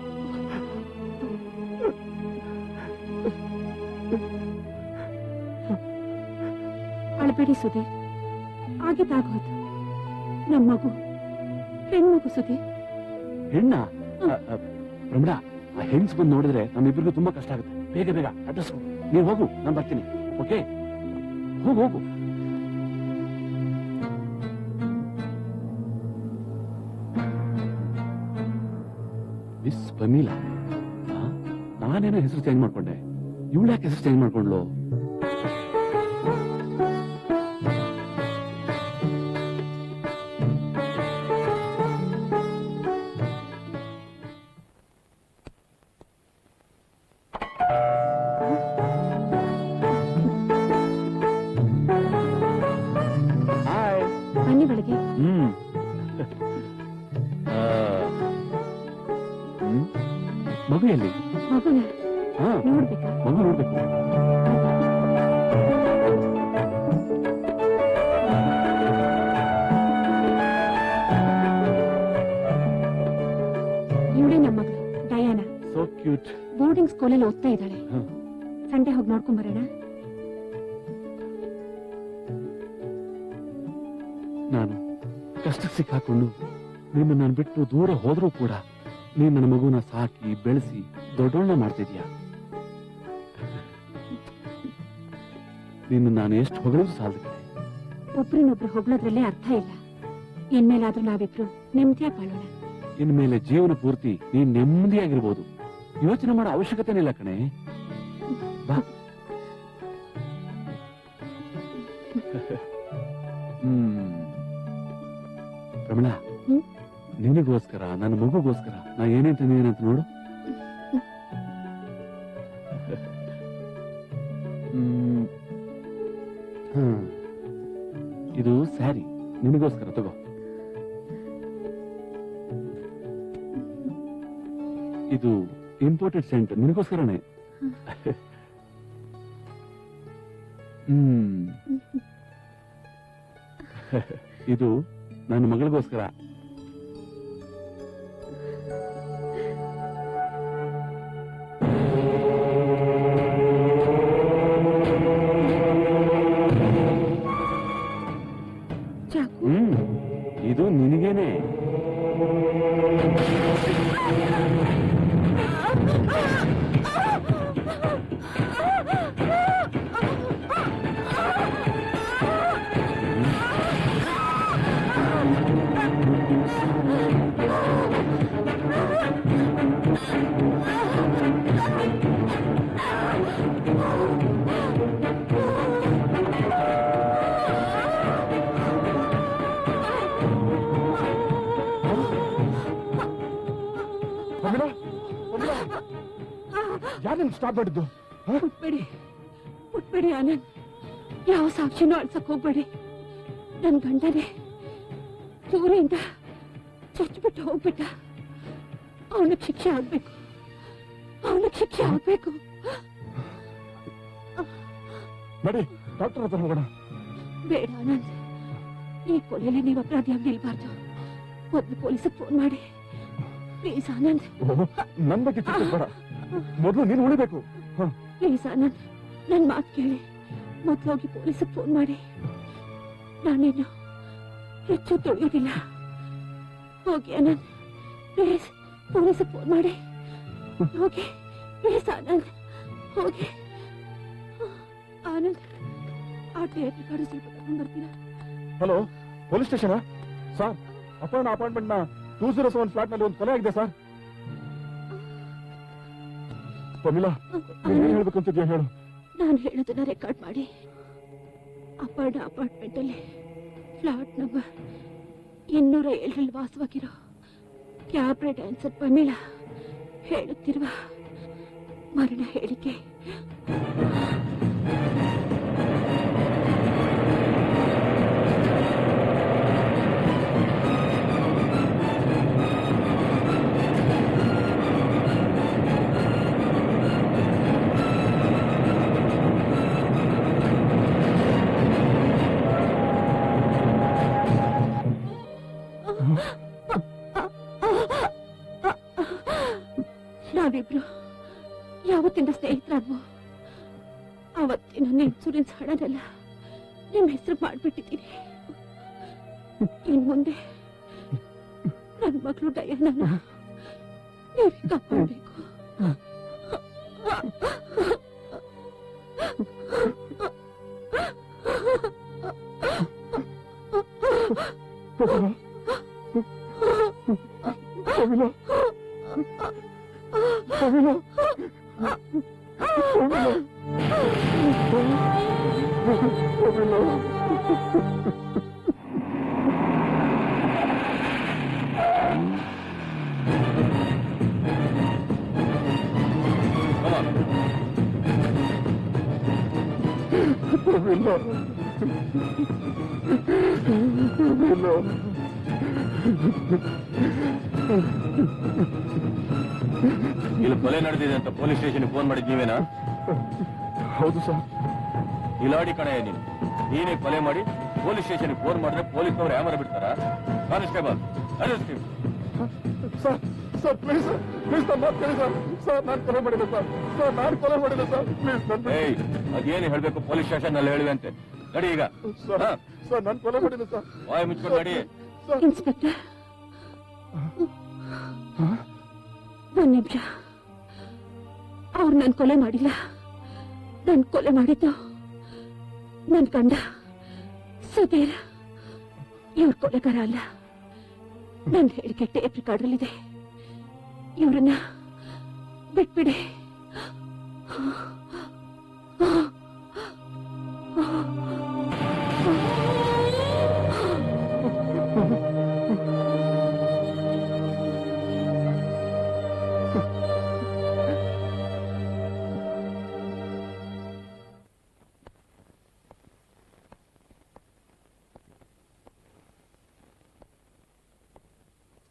ಅಳಬೇಡಿ ಸುಧೀರ್, ಆಗಿದ್ದಾಗೋಯ್ತು. ನಮ್ಮ ಮಗು ಹೆಣ್ಮಗು ಸುಧೀರ್. ಹೆಣ್ಣ? ರಮೀಳಾ, ಆ ಹೆಂಗ್ಸ್ ಬಂದು ನೋಡಿದ್ರೆ ನಮ್ಮಿಬ್ಬರಿಗೂ ತುಂಬಾ ಕಷ್ಟ ಆಗುತ್ತೆ. ಬೇಗ ಬೇಗ ಅಡ್ರೆಸ್ ಕೊಡು. ನೀನ್ ಹೋಗು, ನಾನು ಬರ್ತೀನಿ. ಓಕೆ, ಹೋಗು. ಮಿಸ್ ಪ್ರಮೀಳಾ, ನಾನೇನೋ ಹೆಸರು ಚೇಂಜ್ ಮಾಡ್ಕೊಂಡೆ. ಇವಳು ಯಾಕೆ ಹೆಸರು ಚೇಂಜ್ ಮಾಡ್ಕೊಂಡ್ಲು? ಬನ್ನಿ ಒಳಗೆ. ಮಗು ಎಲ್ಲಿ? ಮಗುನ ನೋಡ್ಬೇಕಾ? ಮಗು ನೋಡ್ಬೇಕು. ಇವಳೇ ನಮ್ಮ ಮಗಳು ಡಯಾನಾ. So cute. ಬೋರ್ಡಿಂಗ್ ಸ್ಕೂಲಲ್ಲಿ ಓದ್ತಾ ಇದ್ದಾಳೆ. ಸಂಡೆ ಹೋಗಿ ನೋಡ್ಕೊಂಡ್ ಬರೋಣ. ನಾನು ಕಷ್ಟಕ್ಕೆ ಸಿಕ್ಕಾಕೊಂಡು ನಿನ್ನ ಬಿಟ್ಟು ದೂರ ಹೋದ್ರೂ ಕೂಡ ನೀನ್ ನನ್ನ ಮಗುನ ಸಾಕಿ ಬೆಳೆಸಿ ದೊಡ್ಡೋಣ ಮಾಡ್ತಿದ್ಯಾ. ನಿನ್ನ ನಾನು ಎಷ್ಟು ಹೊಗಳೋದು ಸಾಲದು. ಒಬ್ರನ್ನೊಬ್ರು ಹೊಗಳೋದ್ರಲ್ಲೇ ಅರ್ಥ ಇಲ್ಲ. ಇನ್ಮೇಲಾದ್ರೂ ನಾವಿಬ್ರು ನೆಮ್ಮದಿಯಾಗಿ ಬಾಳೋಣ. ಇನ್ಮೇಲೆ ಜೀವನ ಪೂರ್ತಿ ನೀನ್ ನೆಮ್ಮದಿಯಾಗಿರ್ಬೋದು. ಯೋಚನೆ ಮಾಡೋ ಅವಶ್ಯಕತೆನೇ ಇಲ್ಲ ಕಣೆ. ಬಾ. ರಮಣ, ನಿನಗೋಸ್ಕರ ನನ್ನ ಮಗುಗೋಸ್ಕರ ನಾ ಏನೇಂತ ನೀನಂತ ನೋಡು. ಇದು ಸ್ಯಾರಿ ನಿನಗೋಸ್ಕರ ತಗೋ. ಇದು ಇಂಪೋರ್ಟೆಡ್ ಸೆಂಟ್ ನಿನಗೋಸ್ಕರನೇ. ಇದು ನನ್ನ ಮಗಳಿಗೋಸ್ಕರ. ಇದು ನಿನಗೇನೆ. ಯಾರನ್ನು ಸ್ಟಾಪ್ ಮಾಡಿದ್ದು? ಮುಟ್ಬೇಡಿ ಆನಂದ್, ಯಾವ ಸಾಕ್ಷಿನೂ ಅಳ್ಸಕ್ ಹೋಗ್ಬೇಡಿ. ನನ್ ಗಂಡನೇ ದೂರಿಂದ ಚಚ್ಬಿಟ್ಟು ಹೋಗ್ಬಿಟ್ಟ. ಅವನಿಗೆ ಶಿಕ್ಷೆ ಆಗ್ಬೇಕು, ಅವನಿಗೆ ಶಿಕ್ಷೆ ಆಗ್ಬೇಕು. ನಡಿ ಡಾಕ್ಟರ್ ಹತ್ರ ಹೋಗೋಣ. ಬೇಡ ಆನಂದ್, ಈ ಕೊಲೆಯಲ್ಲಿ ನೀವು ಅಪರಾಧಿಯಾಗಿ ನಿಲ್ಬಾರ್ದು. ಮೊದಲು ಪೊಲೀಸಿಗೆ ಫೋನ್ ಮಾಡಿ ಪ್ಲೀಸ್ ಆನಂದ್. ನನ್ ಬಗ್ಗೆ ಚಿಂತೆ ಬೇಡ, ಮೊದಲು ನೀನು ಉಳಿಬೇಕು. ಪ್ಲೀಸ್ ಆನಂದ್, ನನ್ ಮಾತು ಕೇಳಿ. ಮೊದಲು ಹೋಗಿ ಪೊಲೀಸಿಗೆ ಫೋನ್ ಮಾಡಿ. ನಾನೇನು ಹೆಚ್ಚು ತೊಳೆಯೋದಿಲ್ಲ. ಹೋಗಿ ಆನಂದ್, ಪ್ಲೀಸ್ ಪೊಲೀಸಿಗೆ ಫೋನ್ ಮಾಡಿ. ಹೋಗಿ ಪ್ಲೀಸ್ ಆನಂದ್, ಹೋಗಿ. ಆನಂದ್, ಆ ಟೇಪ್ ರೆಕಾರ್ಡ್ ಸ್ವಲ್ಪ ತಗೊಂಡ್ ಬರ್ತೀರಾ? Hello, police station sir? Aparna apartment ನ 207 ಫ್ಲಾಟ್ ನಲ್ಲಿ ಒಂದು ಕೊಲೆ ಆಗಿದೆ ಸರ್. ಪ್ರಮಿಳಾ, ನೀನ್ ಹೇಳ್ಬೇಕು ಅಂತಿದ್ಯಾ ಹೇಳು. ನಾನು ಹೇಳೋದನ್ನ ರೆಕಾರ್ಡ್ ಮಾಡಿ. ಅಪರ್ಣ ಅಪಾರ್ಟ್ಮೆಂಟ್ ಅಲ್ಲಿ ಫ್ಲಾಟ್ ನಂಬರ್ 207 ವಾಸವಾಗಿರೋ ಕ್ಯಾಬ್ರೆ ಡ್ಯಾನ್ಸರ್ ಪ್ರಮೀಳಾ ಹೇಳುತ್ತಿರುವ ಮರಣ ಹೇಳಿಕೆ. ನಾವಿಬ್ರು ಯಾವತ್ತಿಂದ ಸ್ನೇಹಿತರಾದ್ವು. ಅವತ್ತಿನ ಇನ್ಸೂರೆನ್ಸ್ ಹಣನೆಲ್ಲ ನಿಮ್ ಹೆಸರು ಮಾಡ್ಬಿಟ್ಟಿದ್ದೀನಿ. ಇನ್ ಮುಂದೆ ನನ್ ಮಗಳು ಡಯಾನನ ನೀವೇ ಕಾಪಾಡ್ಬೇಕು. ಇಲ್ಲಿ ಕೊಲೆ ನಡೆದಿದೆ ಅಂತ ಪೊಲೀಸ್ ಸ್ಟೇಷನ್ ಫೋನ್ ಮಾಡಿದ್ ನೀವೇನಾ? ಹೌದು ಸರ್. ಇಲಾಡಿ ಕಣೆ ನೀನು. ನೀನೇ ಕೊಲೆ ಮಾಡಿ ಪೊಲೀಸ್ ಸ್ಟೇಷನ್ ಫೋನ್ ಮಾಡಿದ್ರೆ ಪೊಲೀಸ್ನವ್ರು ಯಾಮರ ಬಿಡ್ತಾರ? Constable arrest him. Sir sir please please ನನ್ನ ಮಾತು ಕೇಳಿ ಸರ್. ಸರ್ ನಾನು ಕೊಲೆ ಮಾಡಿದೆ ಸರ್. ಸರ್ ನಾನು ಕೊಲೆ ಮಾಡಿದೆ ಸರ್. ಪ್ಲೀಸ್ ಏಯ್, ಅದೇನು ಹೇಳ್ಬೇಕು ಪೊಲೀಸ್ ಸ್ಟೇಷನ್ ನಲ್ಲಿ ಹೇಳಿವೆ ಅಂತೆ. ನಡಿ ಈಗ. ಸರ್ ನಾನು ಕೊಲೆ ಮಾಡಿದೆ ಸರ್. ಬಾಯ್ ಮುಚ್ಕೊಂಡು ನಡಿ. ಇನ್ಸ್ಪೆಕ್ಟರ್, ಒಂದ್ ನಿಮಿಷ. ಅವ್ರು ನನ್ ಕೊಲೆ ಮಾಡಿಲ್ಲ. ನನ್ ಕೊಲೆ ಮಾಡಿದ್ದು ನನ್ ಗಂಡ ಸುಧೀರ್. ಇವ್ರ ಕೊಲೆಗಾರ ಅಲ್ಲ. ನನ್ ಹೇಳಿಕೆ ಟೇಪ್ ರೆಕಾರ್ಡಲ್ಲಿದೆ. ಇವ್ರನ್ನ ಬಿಟ್ಬಿಡಿ.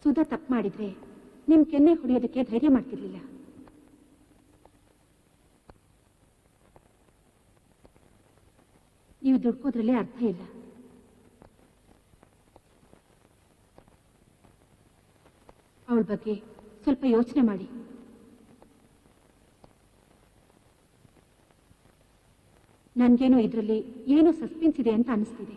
ಸುಧಾ ತಪ್ಪು ಮಾಡಿದ್ರೆ ನಿಮ್ ಕೆನ್ನೆ ಹೊಡೆಯೋದಕ್ಕೆ ಧೈರ್ಯ ಮಾಡ್ತಿರ್ಲಿಲ್ಲ. ನೀವು ದುಡ್ಕೋದ್ರಲ್ಲೇ ಅರ್ಥ ಇಲ್ಲ. ಅವಳ ಬಗ್ಗೆ ಸ್ವಲ್ಪ ಯೋಚನೆ ಮಾಡಿ. ನನ್ಗೇನೋ ಇದರಲ್ಲಿ ಏನೋ ಸಸ್ಪೆನ್ಸ್ ಇದೆ ಅಂತ ಅನಿಸ್ತಿದೆ.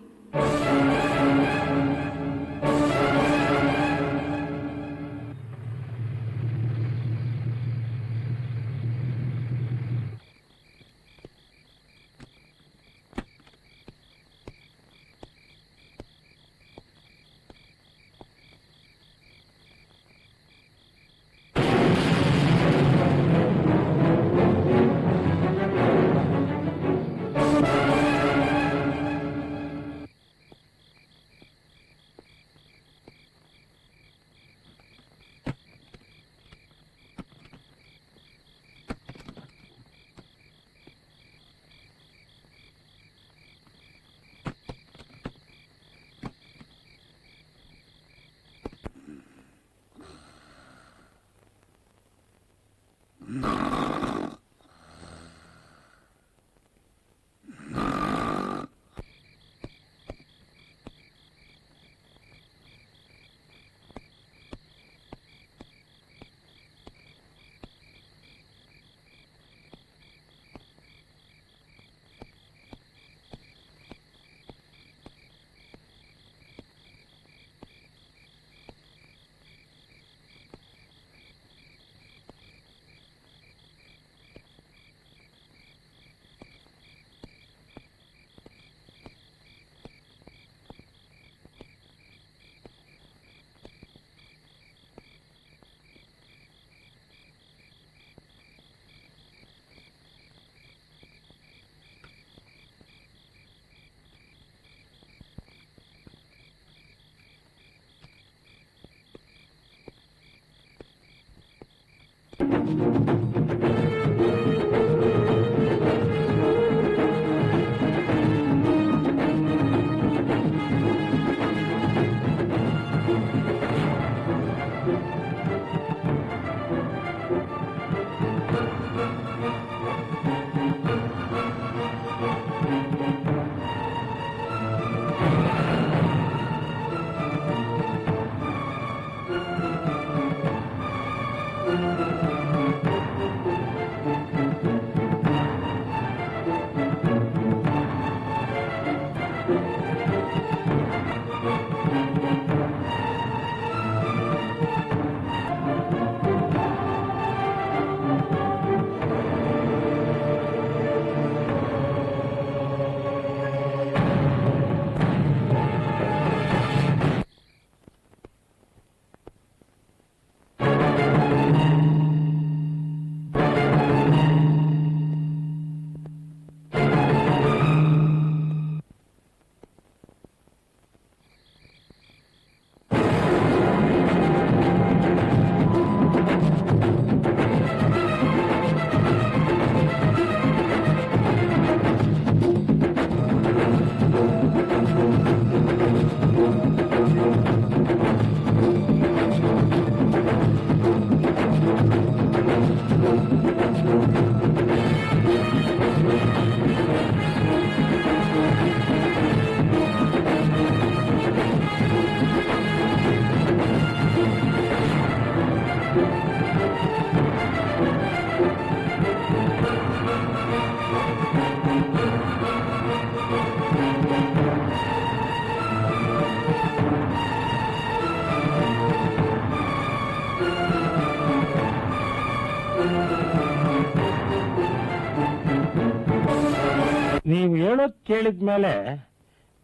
ನೀವು ಹೇಳೋದ್ ಕೇಳಿದ್ಮೇಲೆ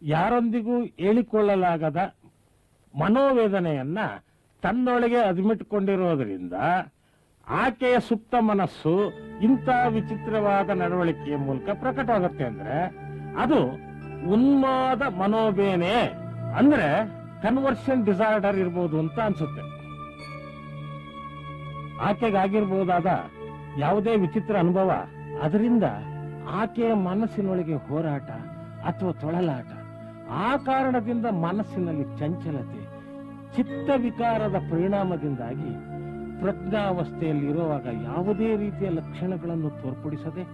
ಯಾರೊಂದಿಗೂ ಹೇಳಿಕೊಳ್ಳಲಾಗದ ಮನೋವೇದನೆಯನ್ನ ತನ್ನೊಳಗೆ ಅದಿಮಿಟ್ಟುಕೊಂಡಿರೋದ್ರಿಂದ ಆಕೆಯ ಸುಪ್ತ ಮನಸ್ಸು ಇಂಥ ವಿಚಿತ್ರವಾದ ನಡವಳಿಕೆಯ ಮೂಲಕ ಪ್ರಕಟವಾಗುತ್ತೆ ಅಂದ್ರೆ ಅದು ಉನ್ಮಾದ ಮನೋಬೇನೆ ಅಂದ್ರೆ ಕನ್ವರ್ಷನ್ ಡಿಸಾರ್ಡರ್ ಇರ್ಬೋದು ಅಂತ ಅನ್ಸುತ್ತೆ. ಆಕೆಗಾಗಿರ್ಬಹುದಾದ ಯಾವುದೇ ವಿಚಿತ್ರ ಅನುಭವ ಅದರಿಂದ ಆಕೆಯ ಮನಸ್ಸಿನೊಳಗೆ ಹೋರಾಟ ಅಥವಾ ತೊಳಲಾಟ, ಆ ಕಾರಣದಿಂದ ಮನಸ್ಸಿನಲ್ಲಿ ಚಂಚಲತೆ, ಚಿತ್ತ ವಿಕಾರದ ಪರಿಣಾಮದಿಂದಾಗಿ ಪ್ರಜ್ಞಾವಸ್ಥೆಯಲ್ಲಿರುವಾಗ ಯಾವುದೇ ರೀತಿಯ ಲಕ್ಷಣಗಳನ್ನು ತೋರ್ಪಡಿಸದೆ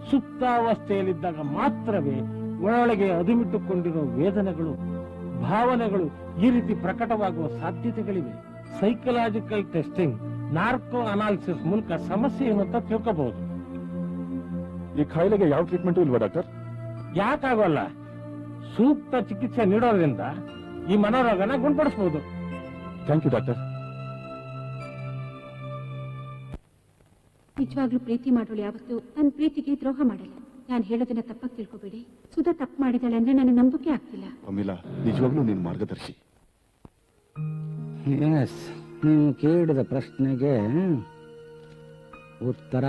ಸುಪ್ತಾವಸ್ಥೆಯಲ್ಲಿದ್ದಾಗ ಮಾತ್ರವೇ ಒಳೊಳಗೆ ಅದುಮಿಟ್ಟುಕೊಂಡಿರೋ ವೇದನೆಗಳು, ಭಾವನೆಗಳು ಈ ರೀತಿ ಪ್ರಕಟವಾಗುವ ಸಾಧ್ಯತೆಗಳಿವೆ. ಸೈಕಲಾಜಿಕಲ್ ಟೆಸ್ಟಿಂಗ್, ನಾರ್ಕೋ ಅನಾಲಿಸಿಸ್ ಮೂಲಕ ಸಮಸ್ಯೆ ಏನು ಅಂತ ತಿಳ್ಕೋಬಹುದು. ಈ ಕಾಯಿಲೆಗೆ ಯಾವ ಟ್ರೀಟ್ಮೆಂಟ್ ಇಲ್ವಾ ಡಾಕ್ಟರ್? ಯಾಕಾಗೋಲ್ಲ? ಸೂಕ್ತ ಚಿಕಿತ್ಸೆ ನೀಡೋದ್ರಿಂದ ಈ ಮನೋರೋಗನ ಗುಣಪಡಿಸಬಹುದು. Thank you doctor. ನಿಜವಾಗ್ಲೂ ಪ್ರೀತಿ ಮಾಡೋಳು ಯಾವತ್ತು ನನ್ನ ಪ್ರೀತಿಗೆ ದ್ರೋಹ ಮಾಡಲ್ಲ. ನಾನು ಹೇಳೋದನ್ನ ತಪ್ಪಾಗಿ ತಿಳ್ಕೊಬೇಡಿ. ಸುಧಾ ತಪ್ಪು ಮಾಡಿದಾಳೆ ಅಂದ್ರೆ ನನಗೆ ನಂಬಿಕೆ ಆಗ್ತಿಲ್ಲ. ಅಮಿಲಾ, ನಿಜವಾಗ್ಲೂ ನಿನ್ ಮಾರ್ಗದರ್ಶಿ. ಎಸ್, ನೀವು ಕೇಳಿದ ಪ್ರಶ್ನೆಗೆ ಉತ್ತರ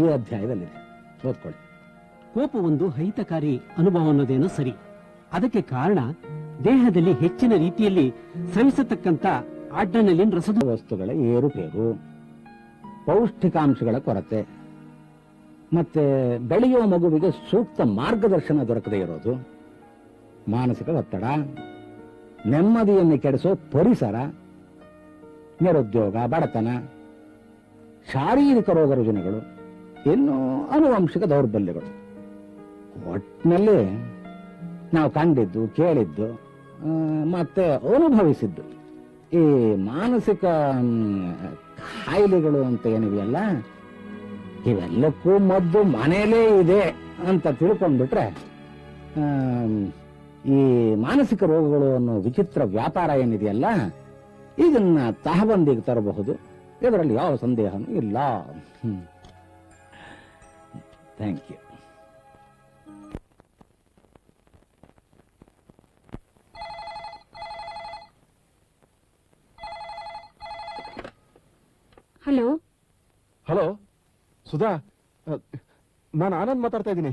ಈ ಅಧ್ಯಾಯದಲ್ಲಿದೆ. ಓದ್ಕೊಳ್ಳಿ. ಕೋಪ ಒಂದು ಹಿತಕಾರಿ ಅನುಭವ ಅನ್ನೋದೇನೋ ಸರಿ. ಅದಕ್ಕೆ ಕಾರಣ ದೇಹದಲ್ಲಿ ಹೆಚ್ಚಿನ ರೀತಿಯಲ್ಲಿ ಸ್ರವಿಸತಕ್ಕಂತ ಆಡ್ರಿನಲಿನ್ ರಸದ ವಸ್ತುಗಳ ಏರುಪೇರು, ಪೌಷ್ಟಿಕಾಂಶಗಳ ಕೊರತೆ, ಮತ್ತೆ ಬೆಳೆಯುವ ಮಗುವಿಗೆ ಸೂಕ್ತ ಮಾರ್ಗದರ್ಶನ ದೊರಕದೇ ಇರೋದು, ಮಾನಸಿಕ ಒತ್ತಡ, ನೆಮ್ಮದಿಯನ್ನು ಕೆಡಿಸೋ ಪರಿಸರ, ನಿರುದ್ಯೋಗ, ಬಡತನ, ಶಾರೀರಿಕ ರೋಗ ರುಜಿನಗಳು, ಇನ್ನು ಆನುವಂಶಿಕ ದೌರ್ಬಲ್ಯಗಳು. ಒಟ್ಟಿನಲ್ಲಿ ನಾವು ಕಂಡಿದ್ದು, ಕೇಳಿದ್ದು ಮತ್ತೆ ಅನುಭವಿಸಿದ್ದು ಈ ಮಾನಸಿಕ ಕಾಯಿಲೆಗಳು ಅಂತ ಏನಿವೆಯಲ್ಲ, ಇವೆಲ್ಲಕ್ಕೂ ಮದ್ದು ಮನೇಲೇ ಇದೆ ಅಂತ ತಿಳ್ಕೊಂಡ್ಬಿಟ್ರೆ ಈ ಮಾನಸಿಕ ರೋಗಗಳು ಅನ್ನೋ ವಿಚಿತ್ರ ವ್ಯಾಪಾರ ಏನಿದೆಯಲ್ಲ, ಇದನ್ನ ತಹಬಂದಿಗೆ ತರಬಹುದು. ಇದರಲ್ಲಿ ಯಾವ ಸಂದೇಹನೂ ಇಲ್ಲ. Thank you. Hello hello Sudha, ನಾನು ಆನಂದ್ ಮಾತಾಡ್ತಾ ಇದ್ದೀನಿ.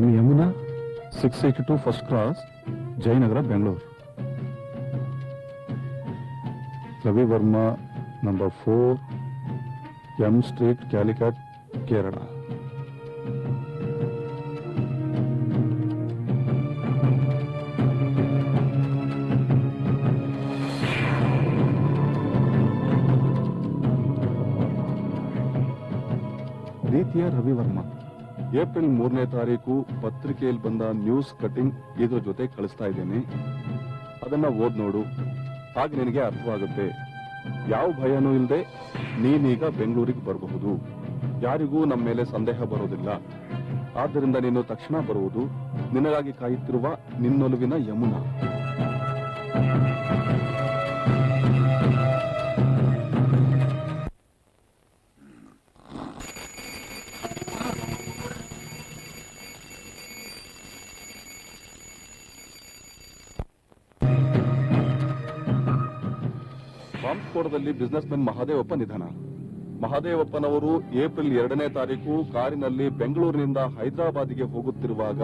I am Yamuna 682 first cross Jayanagar Bengaluru. Ravi Varma number 4 M street Calicut Kerala. ಪ್ರೀತಿಯ ರವಿ ವರ್ಮಾ, ಏಪ್ರಿಲ್ 3ನೇ ತಾರೀಕು ಪತ್ರಿಕೆಯಲ್ಲಿ ಬಂದ ನ್ಯೂಸ್ ಕಟಿಂಗ್ ಇದ್ರ ಜೊತೆ ಕಳಿಸ್ತಾ ಇದ್ದೇನೆ. ಅದನ್ನ ಓದ್ ನೋಡು, ಆಗ ನಿನಗೆ ಅರ್ಥವಾಗುತ್ತೆ. ಯಾವ ಭಯನೂ ಇಲ್ಲದೆ ನೀನೀಗ ಬೆಂಗಳೂರಿಗೆ ಬರಬಹುದು. ಯಾರಿಗೂ ನಮ್ಮ ಮೇಲೆ ಸಂದೇಹ ಬರೋದಿಲ್ಲ. ಆದ್ದರಿಂದ ನೀನು ತಕ್ಷಣ ಬರುವುದು. ನಿನಗಾಗಿ ಕಾಯುತ್ತಿರುವ ನಿನ್ನೊಲುವಿನ ಯಮುನಾ. ಬಾಂಬ್ಸ್ಫೋಟದಲ್ಲಿ ಬಿಸಿನೆಸ್ ಮೆನ್ ಮಹಾದೇವಪ್ಪ ನಿಧನ. ಮಹಾದೇವಪ್ಪನವರು ಏಪ್ರಿಲ್ 2ನೇ ತಾರೀಕು ಕಾರಿನಲ್ಲಿ ಬೆಂಗಳೂರಿನಿಂದ ಹೈದರಾಬಾದಿಗೆ ಹೋಗುತ್ತಿರುವಾಗ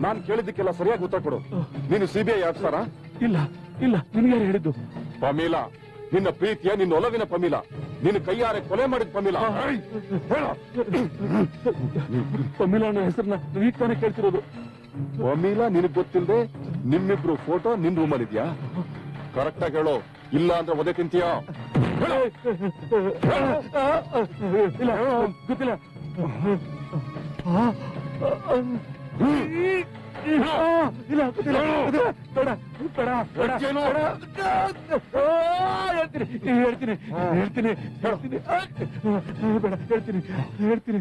ನಾನು ಕೇಳಿದ್ದಕ್ಕೆಲ್ಲ ಸರಿಯಾಗಿ ಉತ್ತರ ಕೊಡು. ನೀನು ಸಿಬಿಐ ಆಫೀಸರ? ಇಲ್ಲ ಇಲ್ಲ, ನಿನಗೆ ಯಾರು ಹೇಳಿದ್ದು? ಪಮೀಲಾ, ನಿನ್ನ ಪ್ರೀತಿಯ ನಿನ್ನ ಒಲವಿನ ಪಮೀಲಾ, ನಿನ್ನ ಕೈಯಾರೆ ಕೊಲೆ ಮಾಡಿದ ಪಮೀಲಾ. ಪಮೀಲಾನ ಹೆಸರನ್ನ ಈಗ ತಾನೇ ಕೇಳ್ತಿರೋದು. ಪಮೀಲಾ ನಿನಗ್ ಗೊತ್ತಿಲ್ಲದೆ ನಿಮ್ಮಿಬ್ರು ಫೋಟೋ ನಿನ್ ರೂಮಲ್ಲಿ ಇದೆಯಾ? ಕರೆಕ್ಟ್ ಆಗಿ ಹೇಳೋ, ಇಲ್ಲ ಅಂದ್ರೆ ಒದೆ ತಿಂತೀಯಾ? ಇಲ್ಲ, ಗೊತ್ತಿಲ್ಲ. ಇಲ್ಲ, ಗೊತ್ತಿಲ್ಲ. ಬೇಡ ಬೇಡ ಬೇಡ, ಹೇಳ್ತೀನಿ ಹೇಳ್ತೀನಿ ಹೇಳ್ತೀನಿ ಬೇಡ, ಹೇಳ್ತೀನಿ ಹೇಳ್ತೀನಿ.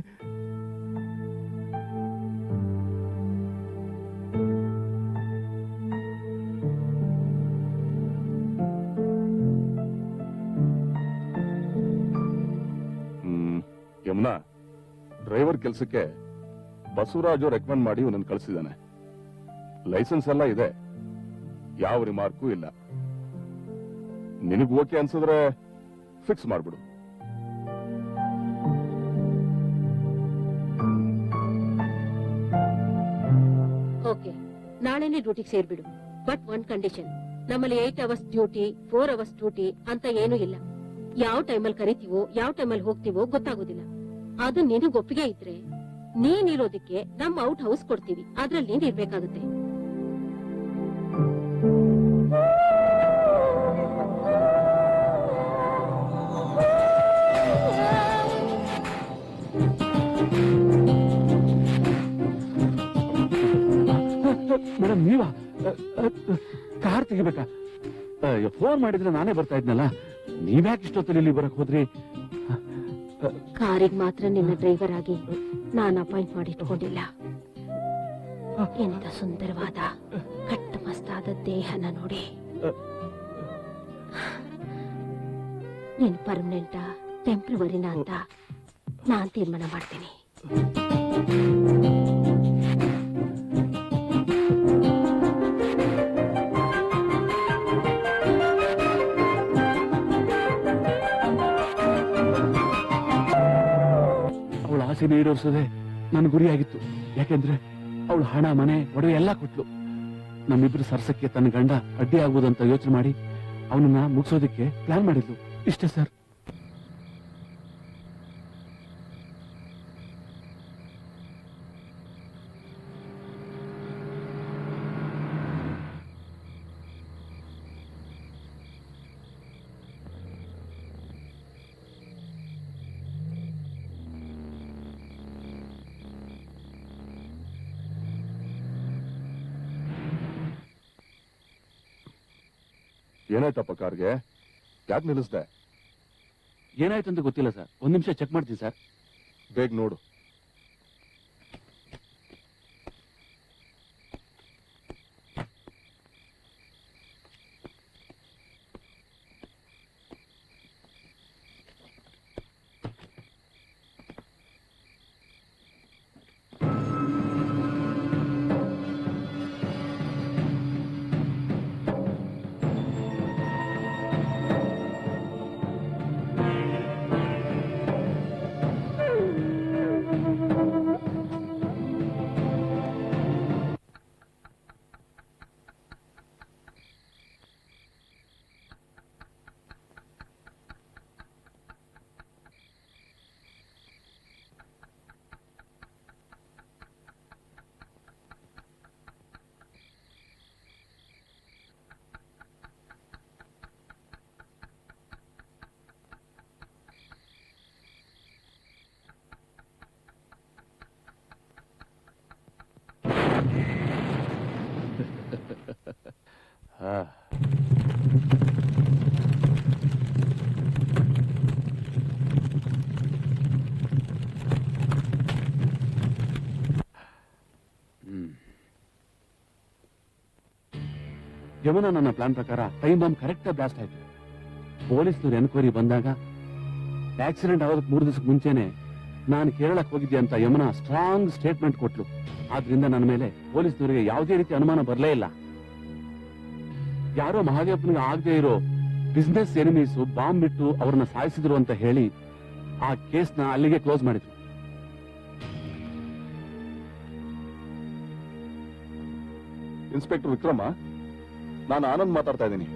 ಯಮುನಾ, ಡ್ರೈವರ್ ಕೆಲಸಕ್ಕೆ ಬಸವರಾಜು ರೆಕಮೆಂಡ್ ಮಾಡಿ ಇವನನ್ನು ಕಳಿಸಿದ್ದಾನೆ. ಲೈಸೆನ್ಸ್ ಎಲ್ಲ ಇದೆ, ಯಾವ ರಿಮಾರ್ಕು ಇಲ್ಲ. ನಿನಗ್ ಓಕೆ ಅನ್ಸಿದ್ರೆ ಫಿಕ್ಸ್ ಮಾಡ್ಬಿಡು. ಓಕೆ, ನಾಳೆನೆ ಡ್ಯೂಟಿಗೆ ಸೇರ್ಬಿಡು. ಬಟ್ ಒನ್ ಕಂಡೀಷನ್, ನಮ್ಮಲ್ಲಿ 8 ಅವರ್ಸ್ ಡ್ಯೂಟಿ, 4 ಅವರ್ಸ್ ಡ್ಯೂಟಿ ಅಂತ ಏನೂ ಇಲ್ಲ. ಯಾವ ಟೈಮಲ್ಲಿ ಕರಿತೀವೋ ಯಾವ ಟೈಮಲ್ಲಿ ಹೋಗ್ತೀವೋ ಗೊತ್ತಾಗೋದಿಲ್ಲ. ಅದು ನಿನಗ್ ಒಪ್ಪಿಗೆ ಇದ್ರೆ ನೀನಿರೋದಕ್ಕೆ ನಮ್ಮ ಔಟ್ ಹೌಸ್ ಕೊಡ್ತೀವಿ, ಅದ್ರಲ್ಲಿ ನೀನ್ ಇರ್ಬೇಕಾಗುತ್ತೆ. ಮೇಡಮ್, ನೀವಾ? ಕಾರ್ ತೆಗಿಬೇಕಾ? ಫೋನ್ ಮಾಡಿದ್ರೆ ನಾನೇ ಬರ್ತಾ ಇದ್ನಲ್ಲ. ನೀವ್ಯಾಕೆ ಇಷ್ಟೊತ್ತಲ್ಲಿ ಇಲ್ಲಿ ಬರಕ್ ಹೋದ್ರಿ? ಕಾರಿಗೆ ಮಾತ್ರ ನಿನ್ನ ಡ್ರೈವರ್ ಆಗಿ ನಾನು ಅಪಾಯಿಂಟ್ ಮಾಡಿ ಇಟ್ಕೊಂಡಿಲ್ಲ. ಎಂತ ಸುಂದರವಾದ ಕಟ್ಟ ಮಸ್ತಾದ ದೇಹನ ನೋಡಿ ನೀನ್ ಪರ್ಮನೆಂಟಾ ಟೆಂಪ್ರವರಿನ ಅಂತ ನಾನ್ ತೀರ್ಮಾನ ಮಾಡ್ತೀನಿ. ಅವಳ ಆಸೆ ಈಡೇರಿಸೋದೆ ನನ್ನ ಗುರಿಯಾಗಿತ್ತು. ಯಾಕೆಂದ್ರೆ ಅವಳು ಹಣ, ಮನೆ, ಒಡವೆ ಎಲ್ಲ ಕೊಟ್ಲು. ನಮ್ಮಿಬ್ರು ಸರ್ಸಕ್ಕೆ ತನ್ನ ಗಂಡ ಅಡ್ಡಿ ಆಗ್ಬೋದಂತ ಯೋಚನೆ ಮಾಡಿ ಅವನನ್ನ ಮುಗಿಸೋದಕ್ಕೆ ಪ್ಲಾನ್ ಮಾಡಿದ್ಲು. ಇಷ್ಟೇ ಸರ್. ಏನಾಯ್ತಪ್ಪ ಕಾರ್ಗೆ? ಯಾಕೆ ನಿಲ್ಲಿಸ್ದೆ? ಏನಾಯ್ತು ಅಂತ ಗೊತ್ತಿಲ್ಲ ಸರ್. ಒಂದ್ ನಿಮಿಷ ಚೆಕ್ ಮಾಡ್ತೀನಿ ಸರ್. ಬೇಗ ನೋಡು. ಯಮುನಾ ನನ್ನ ಪ್ಲಾನ್ ಪ್ರಕಾರ ಟೈಮ್ ಬಾಂಬ್ ಕರೆಕ್ಟ್ ಬ್ಲಾಸ್ಟ್ ಆಯ್ತು. ಪೊಲೀಸ್ನವ್ರು ಎನ್ಕ್ವೈರಿ ಬಂದಾಗ ಆಕ್ಸಿಡೆಂಟ್ ಆಗೋದಕ್ಕೆ 3 ದಿವಸಕ್ಕೆ ಮುಂಚೆನೆ ನಾನು ಕೇರಳಕ್ಕೆ ಹೋಗಿದ್ದೆ ಅಂತ ಯಮುನಾ ಸ್ಟ್ರಾಂಗ್ ಸ್ಟೇಟ್ಮೆಂಟ್ ಕೊಟ್ಲು. ಆದ್ರಿಂದ ನನ್ನ ಮೇಲೆ ಪೊಲೀಸ್ನವರಿಗೆ ಯಾವುದೇ ರೀತಿ ಅನುಮಾನ ಬರಲೇ ಇಲ್ಲ. ಯಾರೋ ಮಹಾದೇವಪ್ಪನಿಗೆ ಆಗದೆ ಇರೋ ಬಿಸ್ನೆಸ್ ಎನಿಮೀಸ್ ಬಾಂಬ್ ಬಿಟ್ಟು ಅವ್ರನ್ನ ಸಾಯಿಸಿದ್ರು ಅಂತ ಹೇಳಿ ಆ ಕೇಸ್ನ ಅಲ್ಲಿಗೆ ಕ್ಲೋಸ್ ಮಾಡಿದ್ರು. ಇನ್ಸ್ಪೆಕ್ಟರ್ ವಿಕ್ರಮ, ನಾನು ಆನಂದ್ ಮಾತಾಡ್ತಾ ಇದ್ದೀನಿ.